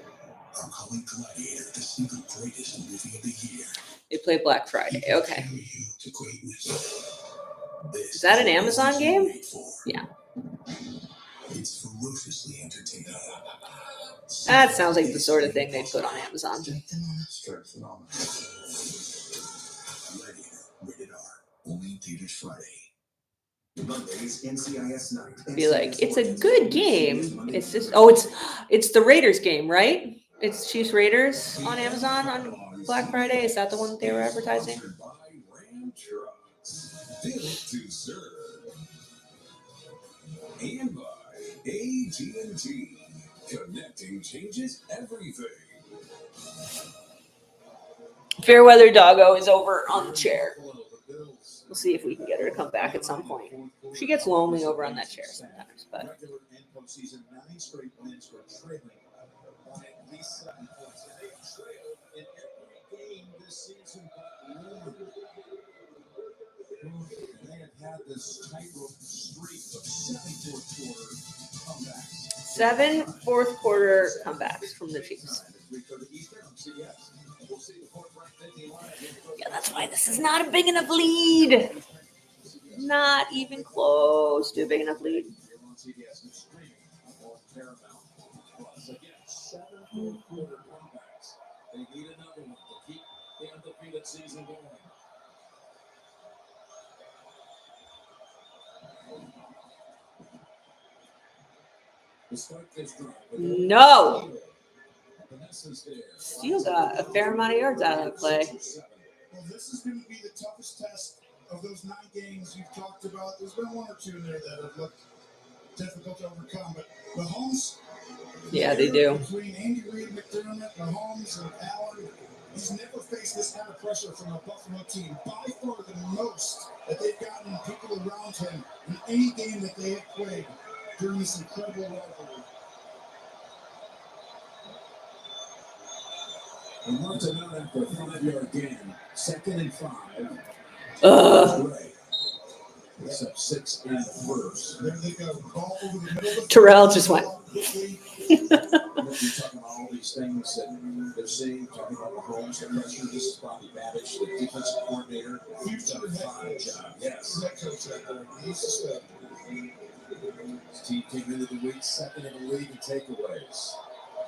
are calling Gladiator the single greatest movie of the year. They play Black Friday. Okay. Carry you to greatness. This Is that an Amazon game? Yeah. It's ferociously entertaining. That sounds like the sort of thing they'd put on Amazon. Strength and honor. Gladiator, rated R. Only in theaters Friday. Mondays, NCIS night. Be like, it's a good game. It's just, it's the Raiders game, right? It's Chiefs Raiders on Amazon on Black Friday. Is that the one that they were advertising? By Ram Trucks. Built to serve. And by AT&T. Connecting changes everything. Fairweather Doggo is over on the chair. We'll see if we can get her to come back at some point. She gets lonely over on that chair sometimes, but Regular and postseason, 9 straight wins for trailing by at least 7 points. And they've trailed in every game this season but one. They have had this tightrope streak of 7 fourth-quarter comebacks. 7 fourth quarter comebacks from the Chiefs. Yeah, that's why this is not a big enough lead. Not even close to a big enough lead. They need another one to keep the undefeated season going. No. Steele got a fair amount of yards out of that play. Well, this is going to be the toughest test of those 9 games you've talked about. There's been 1 or 2 in there that have looked difficult to overcome, but Mahomes. Yeah, they do. Between Andy Reid, McDermott, Mahomes, and Allen, he's never faced this kind of pressure from a Buffalo team. By far the most that they've gotten people around him in any game that they have played during this incredible rivalry. And once another after a 5-yard gain, 2nd and 5. Except 6 in the first. There they go. Ball over the middle. Terrell just went. You're talking about all these things that they're seeing, talking about Mahomes, the pressure. This is Bobby Babich, the defensive coordinator. He's done a fine job. Yes. His team came into the week 2nd in the league in takeaways.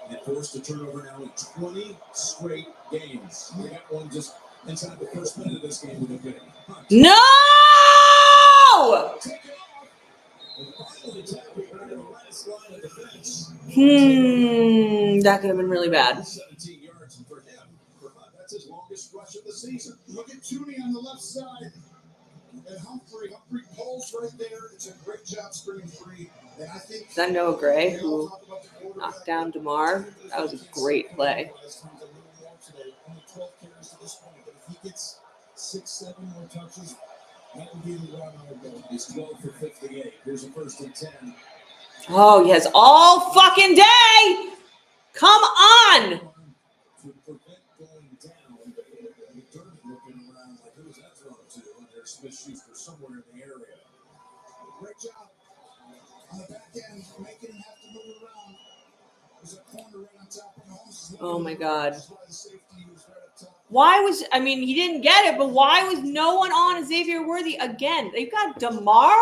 They forced a turnover now in 20 straight games. They got one just inside the first minute of this game with a big punt. No! That could have been really bad. 17 yards for him. That's his longest rush of the season. Look at Tooney on the left side. And Humphrey pulls right there. It's a great job springing free. And I think Is that Noah Gray who knocked down DeMar? That was a great play. Only 12 carries to this point, but if he gets 6-7 more touches, that would be the route I would go. He's 12 for 58. Here's a 1st and 10. Oh, he has all fucking day. Come on. would prevent going down. McDermott looking around like, who was that thrown to? And there's Smith-Schuster somewhere in the area. Great job on the back end, making him have to move around. There's a corner right on top of Mahomes. Oh my God. That's why the safety was right up top. Why was, I mean, he didn't get it, but why was no one on Xavier Worthy again? They've got DeMar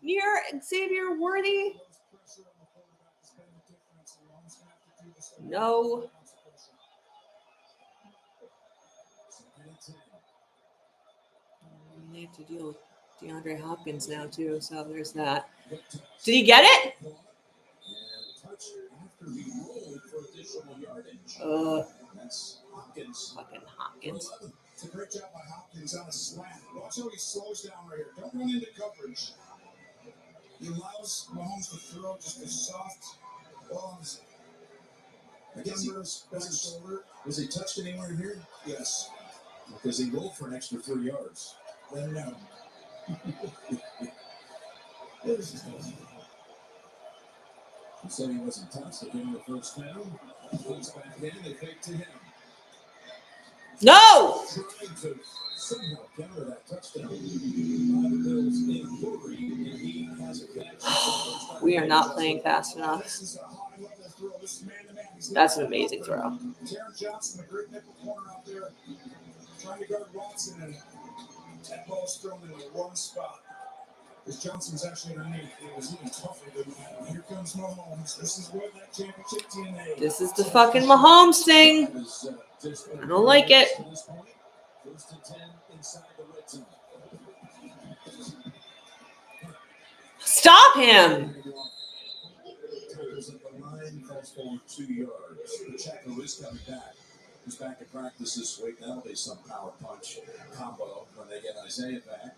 near Xavier Worthy. No. They have to deal with DeAndre Hopkins now, too, so there's that. Did he get it? Fucking Hopkins. It's a great job by Hopkins on a slant. Watch how he slows down right here. Don't run into coverage. He allows Mahomes to throw just a soft ball against his back shoulder. Was he touched anywhere here? Yes. Because he rolled for an extra 3 yards. Then no. He said he wasn't touched. They gave him the first down. Puts back in. They fake to him. No! Trying to somehow counter that touchdown. The Bills in hurry, and he has a catch. We are not playing fast enough. That's an amazing throw. Taron Johnson, the great nickel corner out there, trying to guard Watson, and that ball's thrown in the wrong spot. Because Johnson's actually underneath. It was even tougher than that. Here comes Mahomes. This is what that championship DNA. This is the fucking Mahomes thing. I don't like it. First and 10 inside the red zone. Stop him. Tackles at the line, fast forward 2 yards. Pacheco is coming back. He's back at practice this week. That'll be some power punch combo when they get Isaiah back.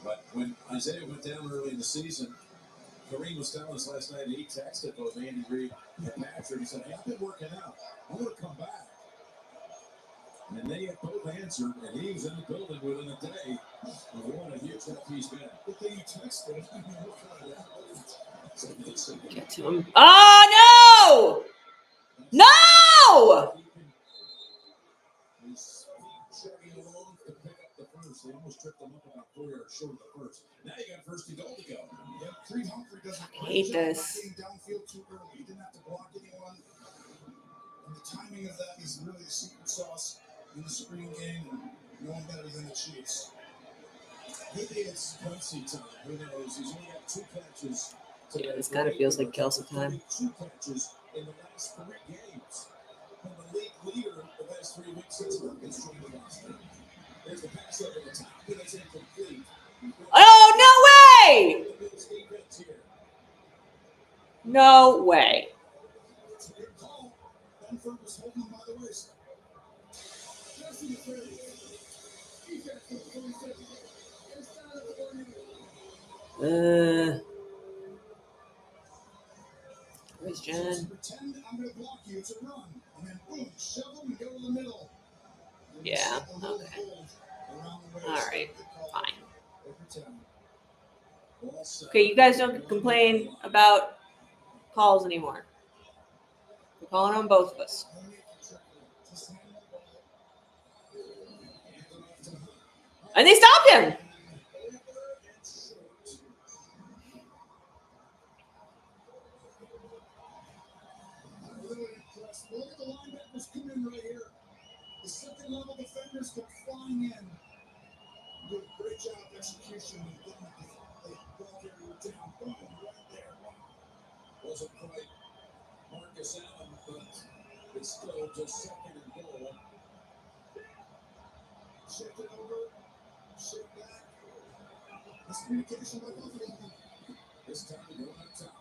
But when Isaiah went down early in the season, Kareem was telling us last night, he texted both Andy Reid and Patrick. He said, hey, I've been working out. I want to come back. And they had both answered, and he was in the building within a day. And what a huge help he's been. Good thing he texted. Get to him. Oh, no! No! His feet chugging along to pick up the first. They almost tripped him up about 4 yards short of the first. Now you got first and goal to go. Yep, Creed Humphrey doesn't I hate this. getting downfield too early. He didn't have to block anyone. And the timing of that is really the secret sauce in the screen game, and no one better than the Chiefs. Maybe it's Kelsey time. Who knows? He's only got 2 catches. Yeah, this kind of feels like Kelsey time. 2 catches in the last 3 games. And the league leader the last 3 weeks since Hopkins joined the roster. There's the pass over the top, but it's incomplete. Oh, no way! No way. It's a good call. Benford was holding him by the waist. Where's Jen? Pretend I'm going to block you. It's a run. And then boom, shove him and go in the middle. Yeah, okay. All right, fine. Okay, you guys don't complain about calls anymore. We're calling on both of us. And they stopped him. Look at the linebackers come in right here. The second level defenders come flying in. Did a great job of execution. The ball carrier down. Boom, right there. Wasn't quite Marcus Allen, but it's still just second and goal. Shift it over. Shift back. That's communication by both of them. This time to go up top.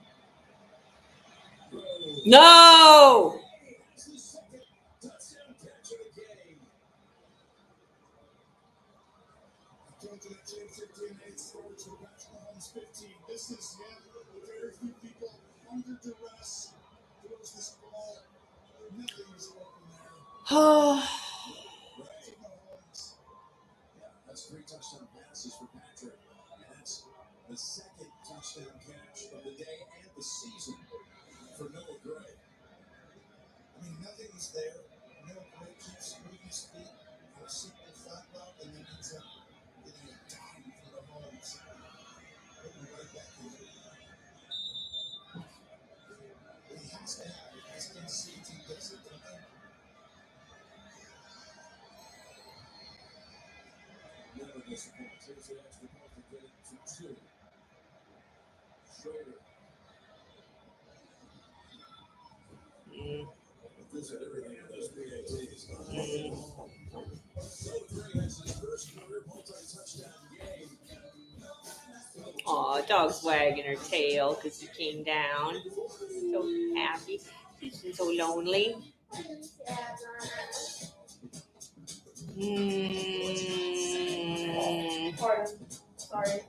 No! Touchdown catch of the game. Going to the championship DNA starts with Patrick Mahomes 15. This is very few people under duress throws this ball. Nothing is working there. Yeah, that's 3 touchdown passes for Patrick. And that's the second touchdown catch of the day and the season for Noah Gray. I mean, nothing is there. No break keeps moving his feet for a simple flat route, and then ends up getting a dime for the homes. Putting it right back in. But he has to have it. As can see, if he does it, then Never disappoints. Here's the extra point to get it to 2. Schrader. This had everything in those PATs. So 3 has his first career multi-touchdown game. Aw, dog's wagging her tail because he came down. So happy. He's so lonely. Pardon. Sorry.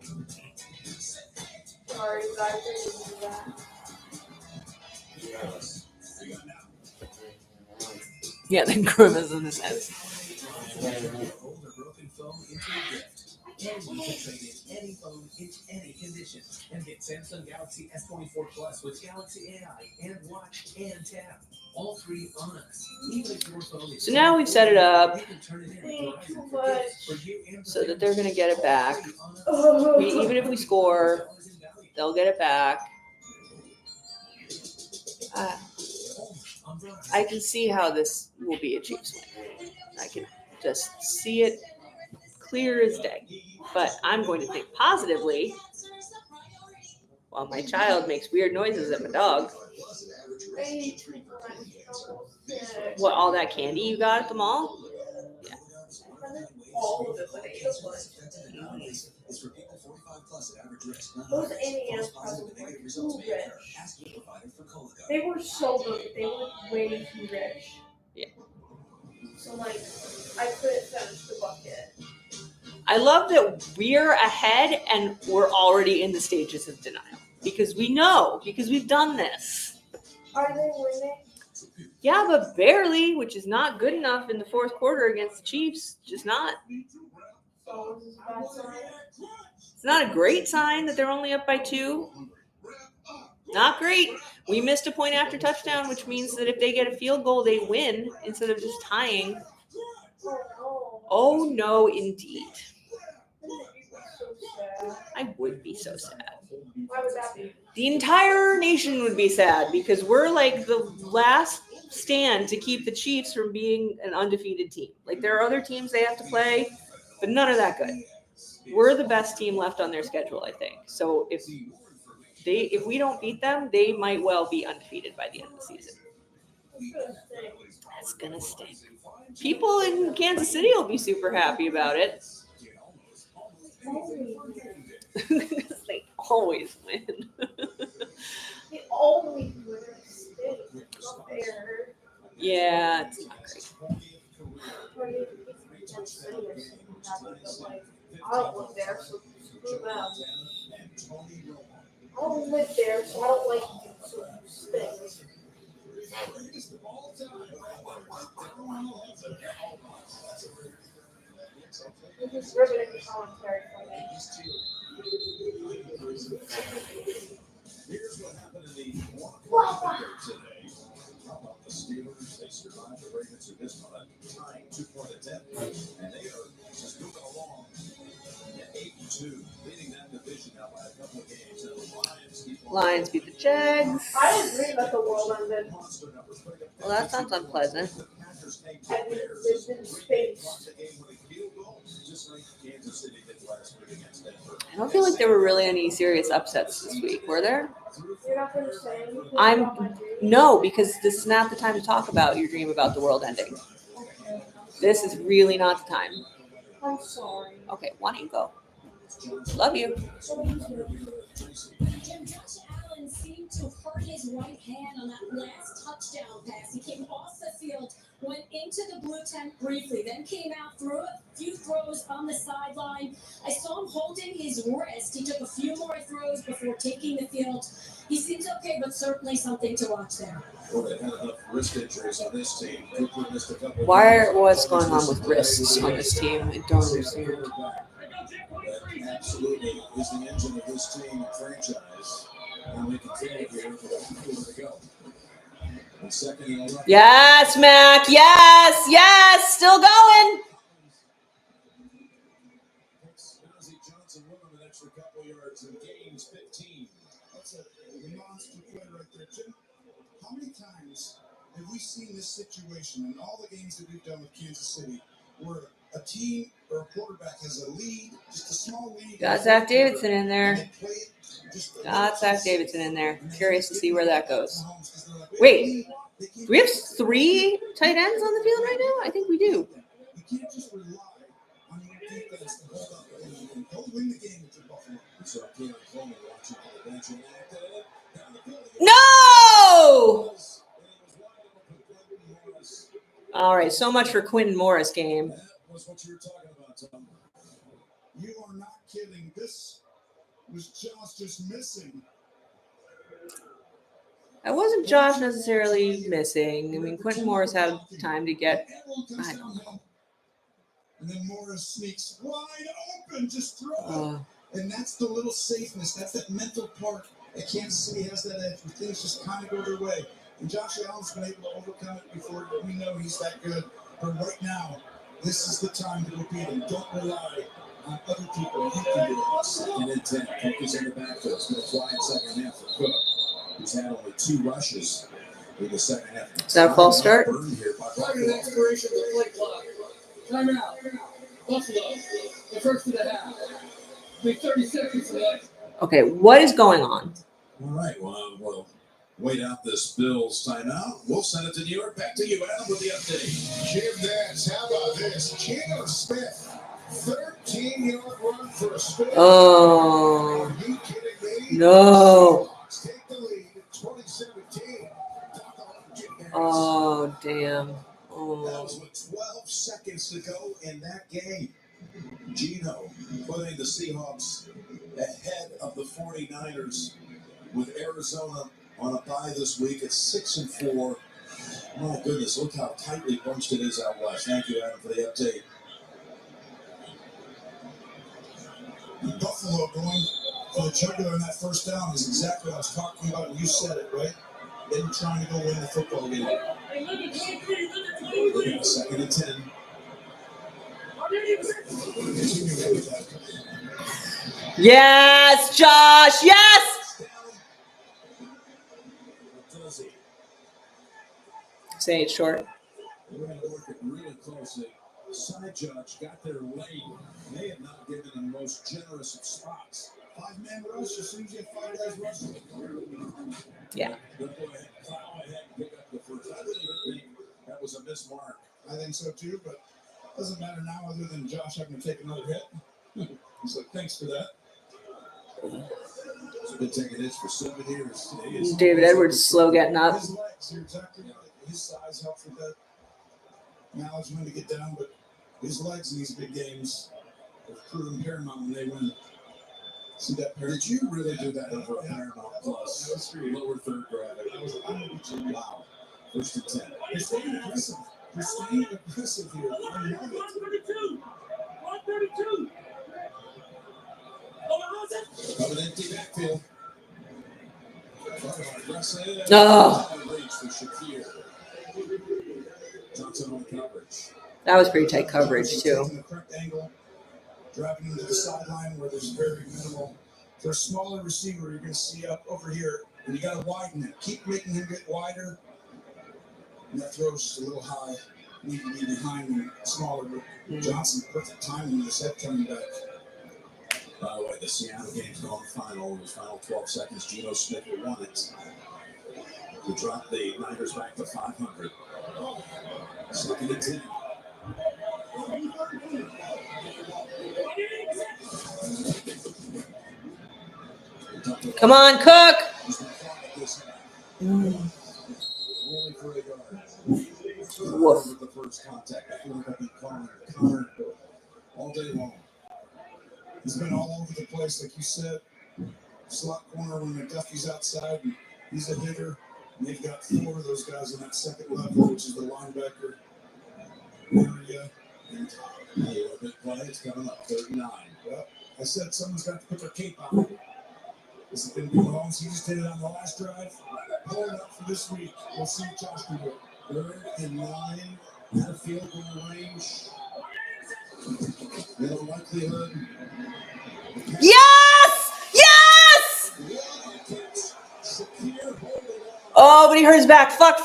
Sorry, guys. I didn't do that. Yeah, the grimace in his head. Hold a broken phone into a gift. And you can trade in any phone into any condition. And get Samsung Galaxy S24 Plus with Galaxy AI and Watch and Tap. All 3 on us. Even if your phone is So now we've set it up you can turn it in Too much. for you and so that they're going to get it back. Oh. Even if we score, they'll get it back. I can see how this will be a Chiefs win. I can just see it clear as day. But I'm going to think positively while my child makes weird noises at my dog. What, all that candy you got at the mall? Yeah. All of it, but I ate a bunch. Those M&Ms probably were too rich. They were so good, but they were way too rich. Yeah. So, like, I couldn't finish the bucket. I love that we're ahead and we're already in the stages of denial. Because we know, because we've done this. Are they winning? Yeah, but barely, which is not good enough in the fourth quarter against the Chiefs. Just not. So, this is a bad sign. It's not a great sign that they're only up by 2. Not great. We missed a point after touchdown, which means that if they get a field goal, they win instead of just tying. Oh, no, indeed. I would be so sad. Why would that be? The entire nation would be sad because we're like the last stand to keep the Chiefs from being an undefeated team. Like, there are other teams they have to play, but none of that good. We're the best team left on their schedule, I think. So if we don't beat them, they might well be undefeated by the end of the season. That's gonna stink. People in Kansas City will be super happy about it. They always win. They always win. It's not fair. Yeah, it's not great. I don't live there, so screw them. I don't live there, so I don't like you, so you stink. This is riveting commentary for me. Here's what happened in the walk today. How about the Steelers? They survived the Ravens in this one, a tying 2-point attempt, and they are just moving along at 8-2, leading that division now by a couple of games. And the Lions beat the Jags. I didn't dream that the world ended. Well, that sounds unpleasant. I mean, there's been space. I don't feel like there were really any serious upsets this week, were there? You're not going to say anything? No, because this is not the time to talk about your dream about the world ending. This is really not the time. I'm sorry. Okay, why don't you go? Love you. Josh Allen seemed to hurt his right hand on that last touchdown pass. He came off the field, went into the blue tent briefly, then came out, threw a few throws on the sideline. I saw him holding his wrist. He took a few more throws before taking the field. He seems okay, but certainly something to watch there. Well, they've had enough wrist injuries on this team. What's going on with wrists on this team? I don't understand. That absolutely is the engine of this team franchise. And we continue here with a quarter to go. And second and 11. Yes, Mac. Yes, yes. Still going. Ozzie Johnson with him an extra couple yards and gains 15. That's a monster play right there, Jim. How many times have we seen this situation in all the games that we've done with Kansas City, where a team or a quarterback has a lead, just a small lead? Got Zach Davidson in there. Got Zach Davidson in there. Curious to see where that goes. Wait, do we have 3 tight ends on the field right now? I think we do. You can't just rely on your defense to hold up and go win the game with your Buffalo. So Caleb Coleman watching for the bench and No! All right, so much for Quinton Morris game. that was what you were talking about, Tom. You are not kidding. This was just missing. That wasn't Josh necessarily missing. I mean, Quinton Morris had time to get. I don't know. And then Morris sneaks wide open, just throw it. And that's the little safeness. That's that mental part that Kansas City has that edge where things just kind of go their way. And Josh Allen's been able to overcome it before. We know he's that good. But right now, this is the time to repeat him. Don't rely on other people. You can do it. Second and 10. Focus in the backfield. It's going to fly in second half for Cook. He's had only 2 rushes in the second half. Is that a false start? Burned here by Target expiration of the play clock. Timeout. Buffalo. The first of the half. Be 30 seconds left. Okay, what is going on? All right. Well, we'll wait out this Bills timeout. We'll send it to New York. Back to you, Adam, with the update. Jim Nance, how about this? Geno Smith, 13-yard run for a spin. Oh. Are you kidding me? No. Take the lead in 2017. Oh, damn. That was with 12 seconds to go in that game. Geno putting the Seahawks ahead of the 49ers with Arizona on a bye this week at 6-4. My goodness, look how tightly bunched it is out west. Thank you, Adam, for the update. Buffalo going for the jugular on that first down is exactly what I was talking about, and you said it, right? They were trying to go win the football game. Look at the second and 10. Yes, Josh. Yes. Say it short. We're going to work it really closely. Side judge got there late. They have not given the most generous of spots. 5-man rush as soon as you have 5 guys rushing. Yeah. They'll go ahead, plow ahead, and pick up the first. I really think that was a missed mark. I think so too, but it doesn't matter now other than Josh having to take another hit. He's like, thanks for that. He's been taking hits for 7 years. David Edwards slow getting up. His legs, you're exactly right. His size helps with that. Knowledge when to get down, but his legs in these big games have proven paramount when they win. See that Did you really do that over a Paramount Plus? That was true. Lower third gravity. Wow. First and 10. They're staying aggressive. They're staying aggressive here. I love it. 132. Of an empty backfield. Oh. Johnson on coverage. That was pretty tight coverage, too. Taking the correct angle, driving him to the sideline where there's very minimal. For a smaller receiver, you're going to see up over here, and you got to widen it. Keep making him get wider. And that throw's just a little high. Need to be behind him, smaller. But Johnson, perfect timing with his head coming back. By the way, the Seattle game's gone final. In the final 12 seconds, Geno Smith won it to drop the Niners back to 500. Second and 10. Come on, Cook. Only for a yard. Woof. With the first contact. I feel like I've been calling Connor all day long. He's been all over the place, like you said. Slot corner when McDuffie's outside, and he's a hitter. And they've got 4 of those guys on that second level, which is the linebacker area. And a big play. It's coming up. 39. Well, I said someone's got to put their cape on. This has been Mahomes. He just did it on the last drive. pulling up for this week. We'll see what Josh can do. 3rd and 9 at a field goal range. In all likelihood. Yes! Yes! Oh, but he hurt his back. Fuck.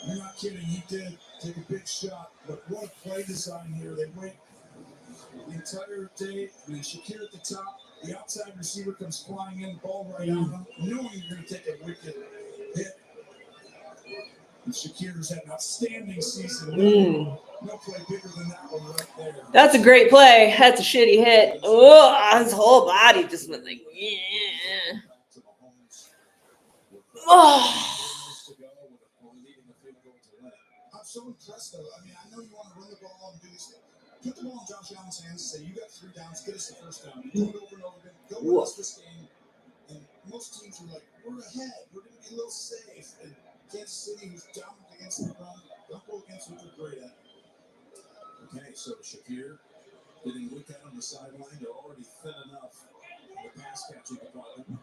You're not kidding. He did take a big shot, but what a play design here. They wait the entire day. Shakir at the top. The outside receiver comes flying in, ball right on him, knowing you're going to take a wicked hit. And Shakir's had an outstanding season. No play bigger than that one right there. That's a great play. That's a shitty hit. Oh, his whole body just went like, yeah. Oh. I'm so impressed, though. I mean, I know you want to run the ball and do these things. Put the ball in Josh Allen's hands and say, you got 3 downs, get us the first down. You do it over and over again. Go with us this game. And most teams are like, we're ahead. We're going to be a little safe. And Kansas City, who's dominant against the run, don't go against what they're great at. Okay, so Shakir getting looked at on the sideline. They're already thin enough in the pass catching department.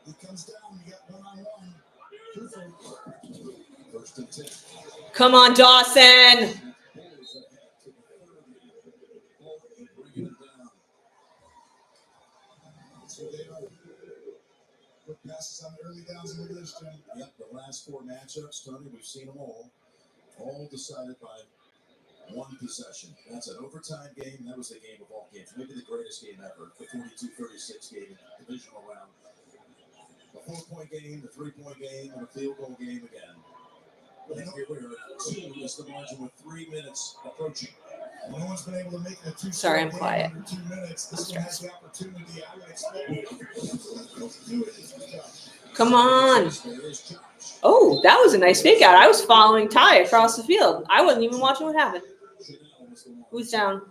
He comes down, you got one-on-one. First and 10. Come on, Dawson. So they are quick passes on the early downs and look at this, Jim. Yep, the last 4 matchups, Tony, we've seen them all decided by one possession. That's an overtime game. That was the game of all games. Maybe the greatest game ever. The 42-36 game in the divisional round. A 4-point game, the 3-point game, and a field goal game again. And here we are. 2 is the margin with 3 minutes approaching. No one's been able to make it a 2 Sorry, I'm quiet. under 2 minutes. This one has the opportunity. I would expect it. Do it. Come on. Oh, that was a nice fake out. I was following Ty across the field. I wasn't even watching what happened. Who's down?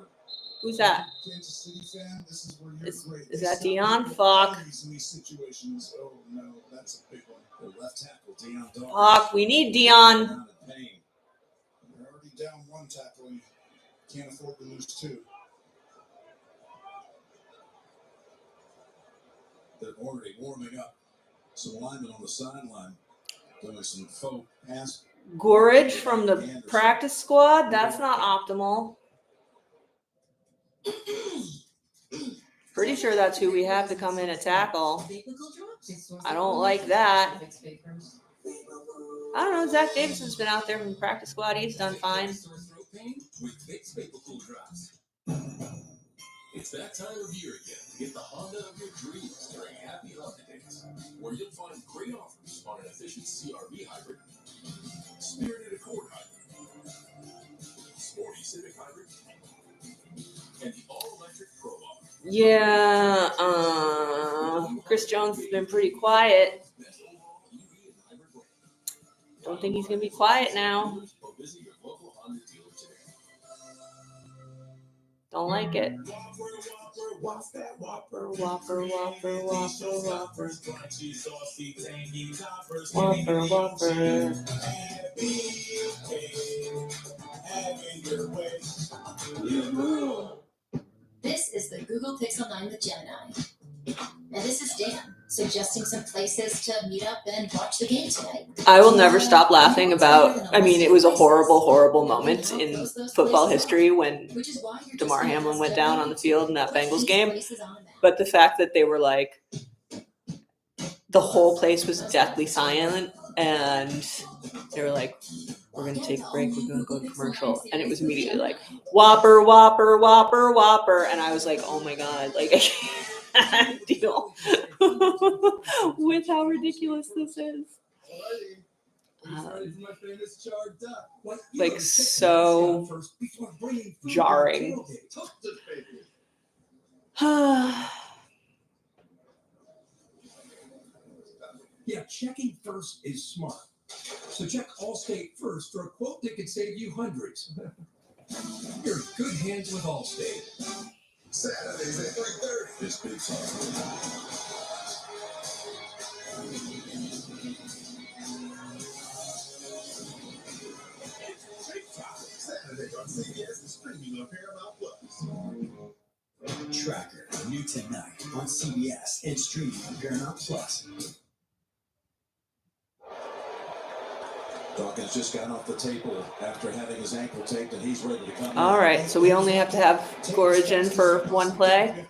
Who's that? Kansas City fan, this is where you're great. Is that Dion? Fuck. In these situations. Oh no, that's a big one. The left tackle, Dion. Fuck, we need Dion. You're already down 1 tackle and you can't afford to lose 2. They're already warming up. Some linemen on the sideline doing some faux pass. Gorridge from the practice squad. That's not optimal. Pretty sure that's who we have to come in and tackle. I don't like that. I don't know. Zach Davison's been out there from the practice squad. He's done fine. It's that time of year again to get the Honda of your dreams during Happy Honda Days, where you'll find great offers on an efficient CR-V hybrid, spirited Accord hybrid, sporty Civic hybrid, and the all-electric Pro-Op. Yeah, Chris Jones has been pretty quiet. Don't think he's going to be quiet now. Don't like it. Whopper. This is the Google Pixel 9 with Gemini. And this is Dan, suggesting some places to meet up and watch the game tonight. I will never stop laughing about, it was a horrible, horrible moment in football history when DeMar Hamlin went down on the field in that Bengals game. But the fact that they were like, the whole place was deathly silent and they were like, we're going to take a break, we're going to go to commercial. And it was immediately like, Whopper. And I was like, oh my God, like, I can't deal with how ridiculous this is. Like, so jarring. Yeah, checking first is smart. So check Allstate first for a quote that could save you hundreds. You're in good hands with Allstate. Saturdays at 3:30. This big song. Saturday on CBS is streaming on Paramount Plus. Tracker, new tonight on CBS and streaming on Paramount Plus. Dawkins just got off the table after having his ankle taped, and he's ready to come in. All right, so we only have to have Gorge in for one play.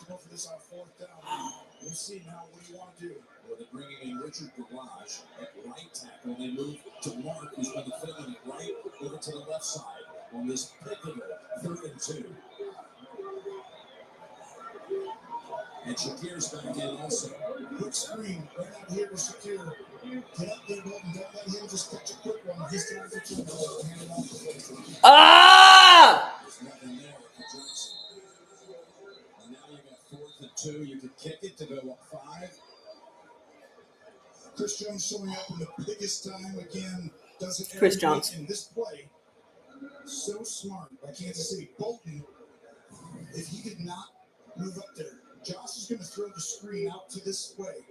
We'll see now what do you want to do. Well, they're bringing in Richard Garage at right tackle. They move to Mark, who's been filling it right over to the left side on this pivotal 3rd and 2. And Shakir's back in also. Quick screen right out here with Shakir. Get up there, Bolton. Don't let him just catch a quick one. He's trying to hand it off to Bolton. Ah! There's nothing there for Johnson. And now you got 4th and 2. You could kick it to go up 5. Chris Jones showing up in the biggest time again. Does it Chris Jones in this play? So smart by Kansas City. Bolton, if he did not move up there, Josh is going to throw the screen out to this way.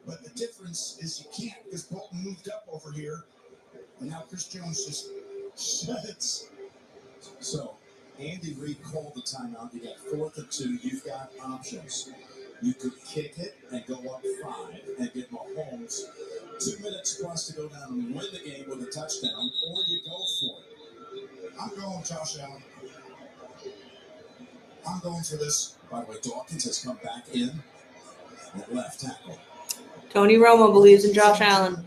But the difference is you can't because Bolton moved up over here. And now Chris Jones just shuts. So, Andy Reid called the timeout. You got 4th and 2. You've got options. You could kick it and go up 5 and get Mahomes 2 minutes plus to go down and win the game with a touchdown, or you go for it. I'm going Josh Allen. I'm going for this. By the way, Dawkins has come back in at left tackle. Tony Romo believes in Josh Allen.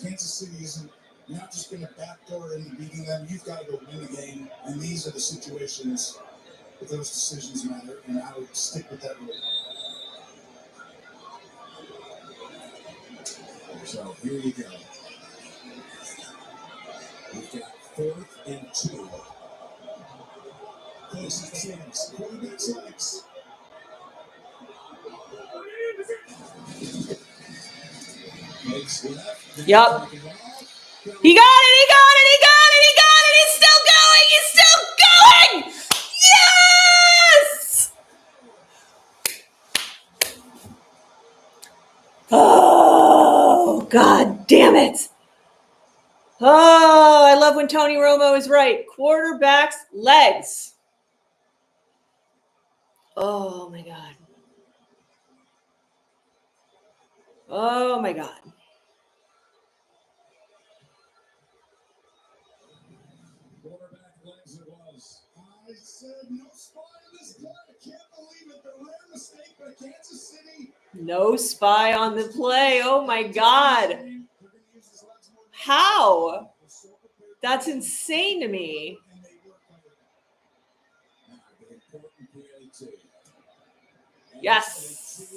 Kansas City isn't not just going to backdoor into beating them. You've got to go win the game. And these are the situations that those decisions matter. And I would stick with that rule. So here you go. We've got 4th and 2. Quarterback's legs. Makes left. Yup. He got it, he got it, he got it, he got it, he's still going, he's still going! Yes! Oh, God damn it. Oh, I love when Tony Romo is right. Quarterback's legs. Oh, my God. Oh, my God. Quarterback legs it was. I said no spy on this play. I can't believe it. The rare mistake by Kansas City. No spy on the play. Oh, my God. How? That's insane to me. Yes.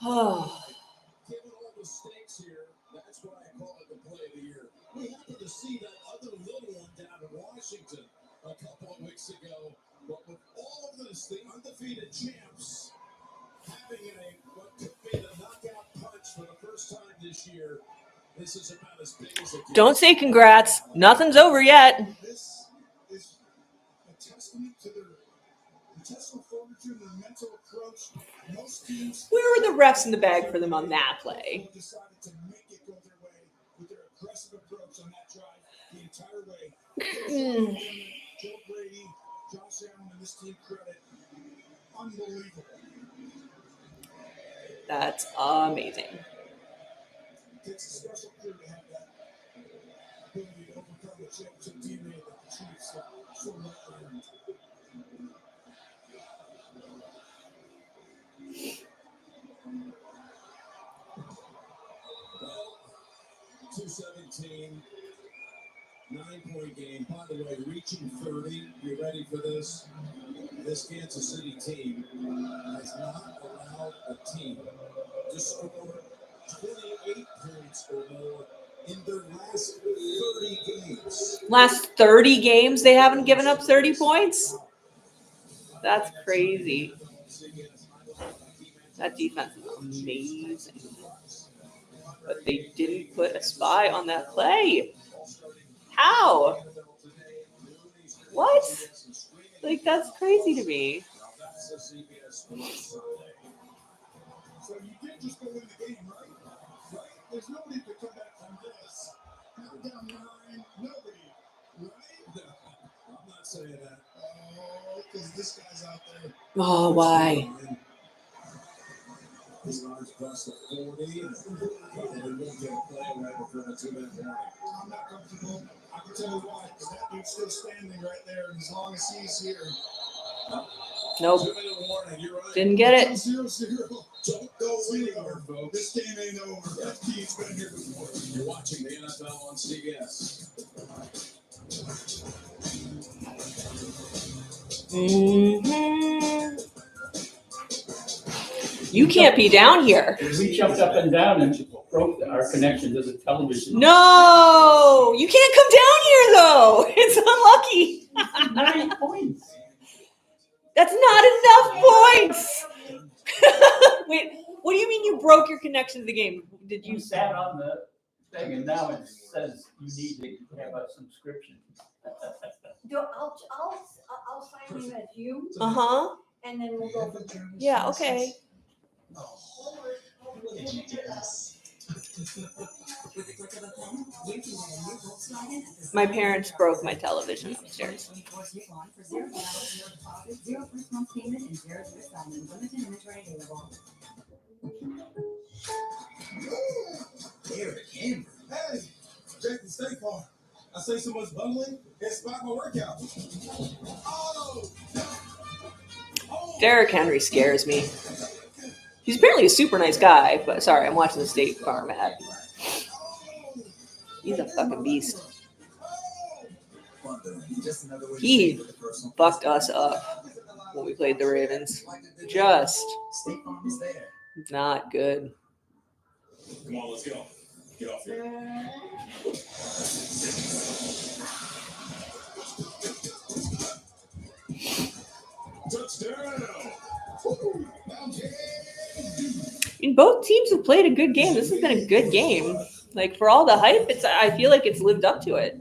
Oh. Given all the stakes here, that's why I call it the play of the year. We happened to see that other little one down in Washington a couple of weeks ago. But with all of this, the undefeated champs having what could be the knockout punch for the first time this year. This is about as big as it gets. Don't say congrats. Nothing's over yet. This is a testament to their intestinal fortitude and their mental approach. Most teams. Where were the refs in the bag for them on that play? Decided to make it go their way with their aggressive approach on that drive the entire way. Joe Brady, Josh Allen, and this team credit. Unbelievable. That's amazing. It takes a special crew to have that ability to overcome the championship DNA that the Chiefs have so much earned. Well, 217, 9-point game. By the way, reaching 30. You ready for this? This Kansas City team has not allowed a team to score 28 points or more in their last 30 games. Last 30 games, they haven't given up 30 points? That's crazy. That defense is amazing. But they didn't put a spy on that play. How? What? Like, that's crazy to me. So you did just go in the game, right? Right? There's nobody to come back from this. Not down 9, nobody. Right? I'm not saying that. Oh, because this guy's Oh, why? His arms across the 40, and probably won't get a play away before the 2-minute warning. I'm not comfortable. I can tell you why, because that dude's still standing right there, and as long as he's here. Nope. 2-minute warning, you're right. Didn't get it. 0-0. Don't go anywhere, folks. This game ain't over. That team's been here before. You're watching the NFL on CBS. Mm-hmm. You can't be down here. We jumped up and down and broke our connection to the television. No, you can't come down here though. It's unlucky. 9 points. That's not enough points. Wait, what do you mean you broke your connection to the game? Did you? You sat on the thing, and now it says you need to have a subscription. I'll sign in as you, Uh-huh. and then we'll go from there. Yeah, okay. With the click of a pen, you can get a new Volkswagen at the My parents broke my television upstairs. 24 zip on for $0, no deposit, 0 first month payment, and 0 assignment. Limited inventory available. Derrick Henry. Hey, Jason State Farm. I say so much bundling, it spot my workout. Oh! Derrick Henry scares me. He's apparently a super nice guy, but sorry, I'm watching the State Farm ad. He's a fucking beast. He fucked us up when we played the Ravens. Just not good. Come on, let's go. Get off here. Touchdown! I mean, both teams have played a good game. This has been a good game. Like, for all the hype, I feel like it's lived up to it.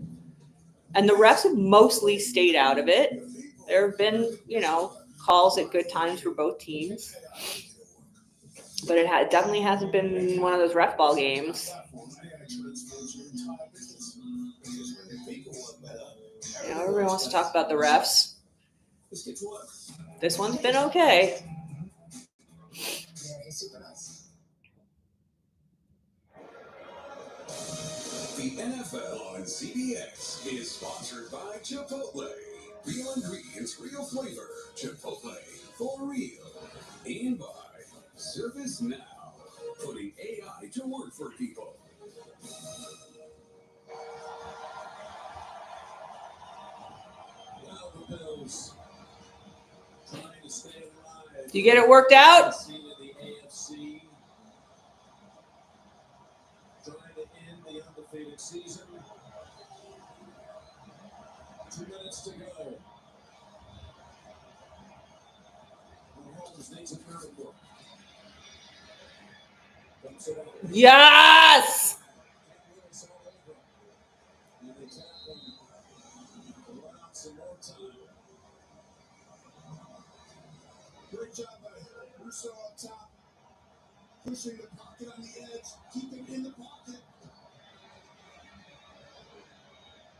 And the refs have mostly stayed out of it. There have been, calls at good times for both teams. But it definitely hasn't been one of those ref ball games. Everybody wants to talk about the refs. This one's been okay. The NFL on CBS is sponsored by Chipotle. Real ingredients, real flavor. Chipotle, for real. And by Service Now, putting AI to work for people. Well, the Bills trying to stay alive. Do you get it worked out? The AFC trying to end the undefeated season. 2 minutes to go. Mahomes needs a miracle. Yes! And they tap him to run out some more time. Great job by Russo up top. Pushing the pocket on the edge. Keep him in the pocket.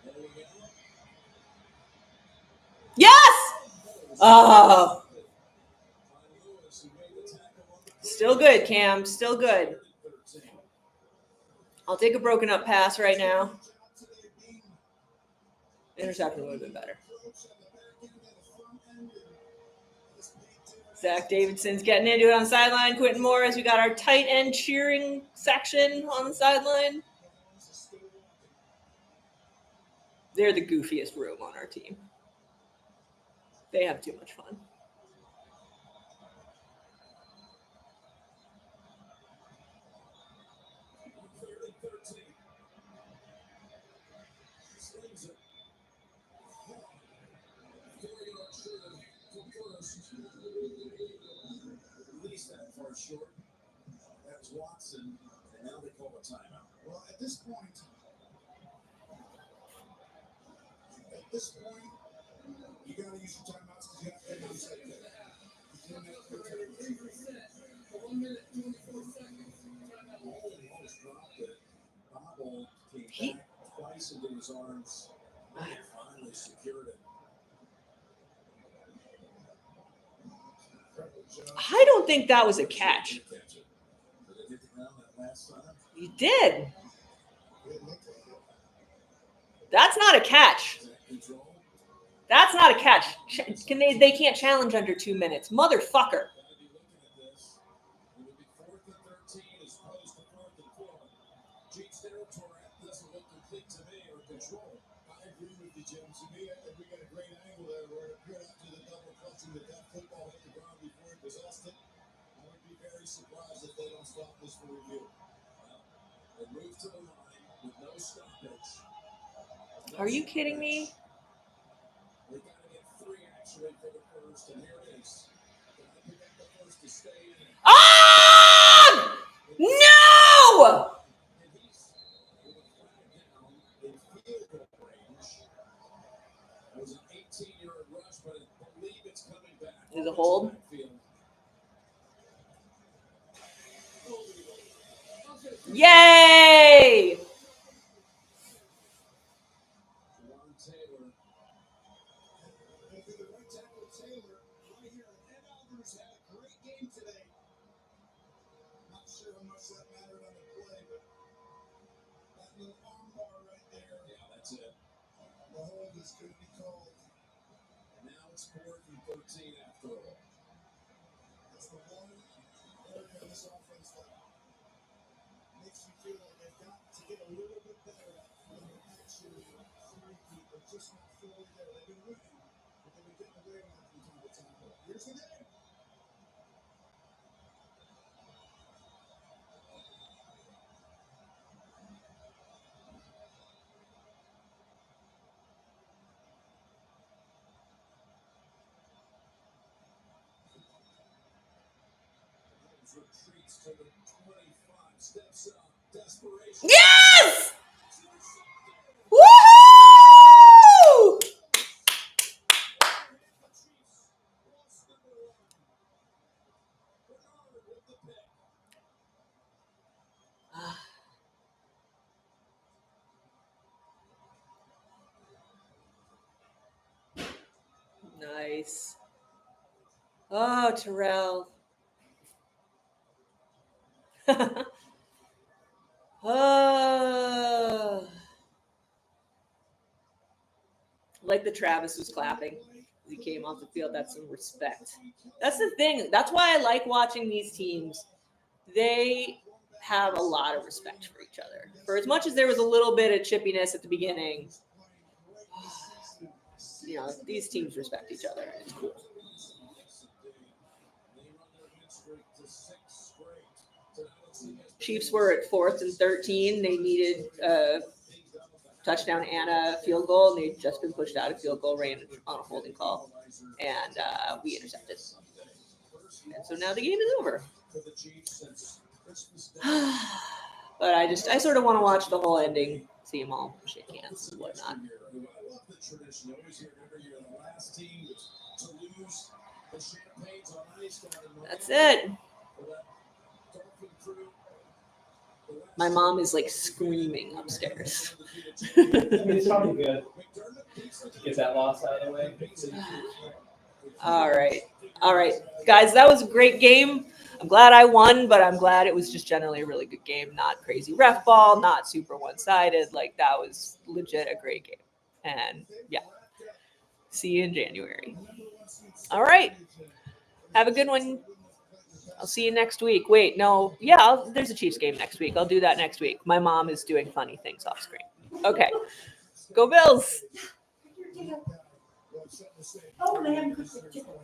There we go. Yes! Oh. Still good, Cam. Still good. I'll take a broken up pass right now. Interception would have been better. Zach Davidson's getting into it on the sideline. Quinton Morris, we got our tight end cheering section on the sideline. They're the goofiest room on our team. They have too much fun. Release that far short. That was Watson, and now they call a timeout. Well, at this point, you got to use your timeouts because you have to take it. Almost dropped it. Bobble came back twice into his arms. And finally secured it. I don't think that was a catch. You did. That's not a catch. That's not a catch. Can they can't challenge under 2 minutes. Motherfucker. I agree with you, Jim. To me, we got a great angle there where it appeared after the double clutching that football hit the ground before it possessed it. I would be very surprised if they don't stop this for review. They move to the line with no stoppage. Are you kidding me? They got to get 3 actually for the first, and here it is. Can I pick up the first to stay in? Ah! No! That was an 18-yard rush, but I believe it's coming back. Is it hold? Yay! Not sure how much that mattered on the play, but that little arm bar right there. Yeah, that's it. The hold is going to be called. And now it's 4th and 13 after all. That's the one area of this offense that makes you feel like they've got to get a little bit better at when they're actually threepeat. They're just not fully there. They've been winning, but they've been getting away with it from time to time. But here's the game. Retreats to the 25, steps up, desperation. Yes! Woo! Nice. Oh, Terrell. Oh. Like the Travis was clapping as he came off the field. That's some respect. That's the thing. That's why I like watching these teams. They have a lot of respect for each other. For as much as there was a little bit of chippiness at the beginning, you know, these teams respect each other. And it's cool. Chiefs were at 4th and 13. They needed a touchdown and a field goal, and they'd just been pushed out of field goal range on a holding call, and we intercepted. And so now the game is over. But I sort of want to watch the whole ending, see them all shake hands and whatnot. That's it. My mom is like screaming upstairs. It's probably good to get that loss out of the way. All right, guys, that was a great game. I'm glad I won, but I'm glad it was just generally a really good game. Not crazy ref ball, not super one-sided. Like, that was legit a great game. And yeah, see you in January. All right, have a good one. I'll see you next week. Wait, no. Yeah, there's a Chiefs game next week. I'll do that next week. My mom is doing funny things off screen. Okay. Go Bills. Oh, they haven't cooked the chicken.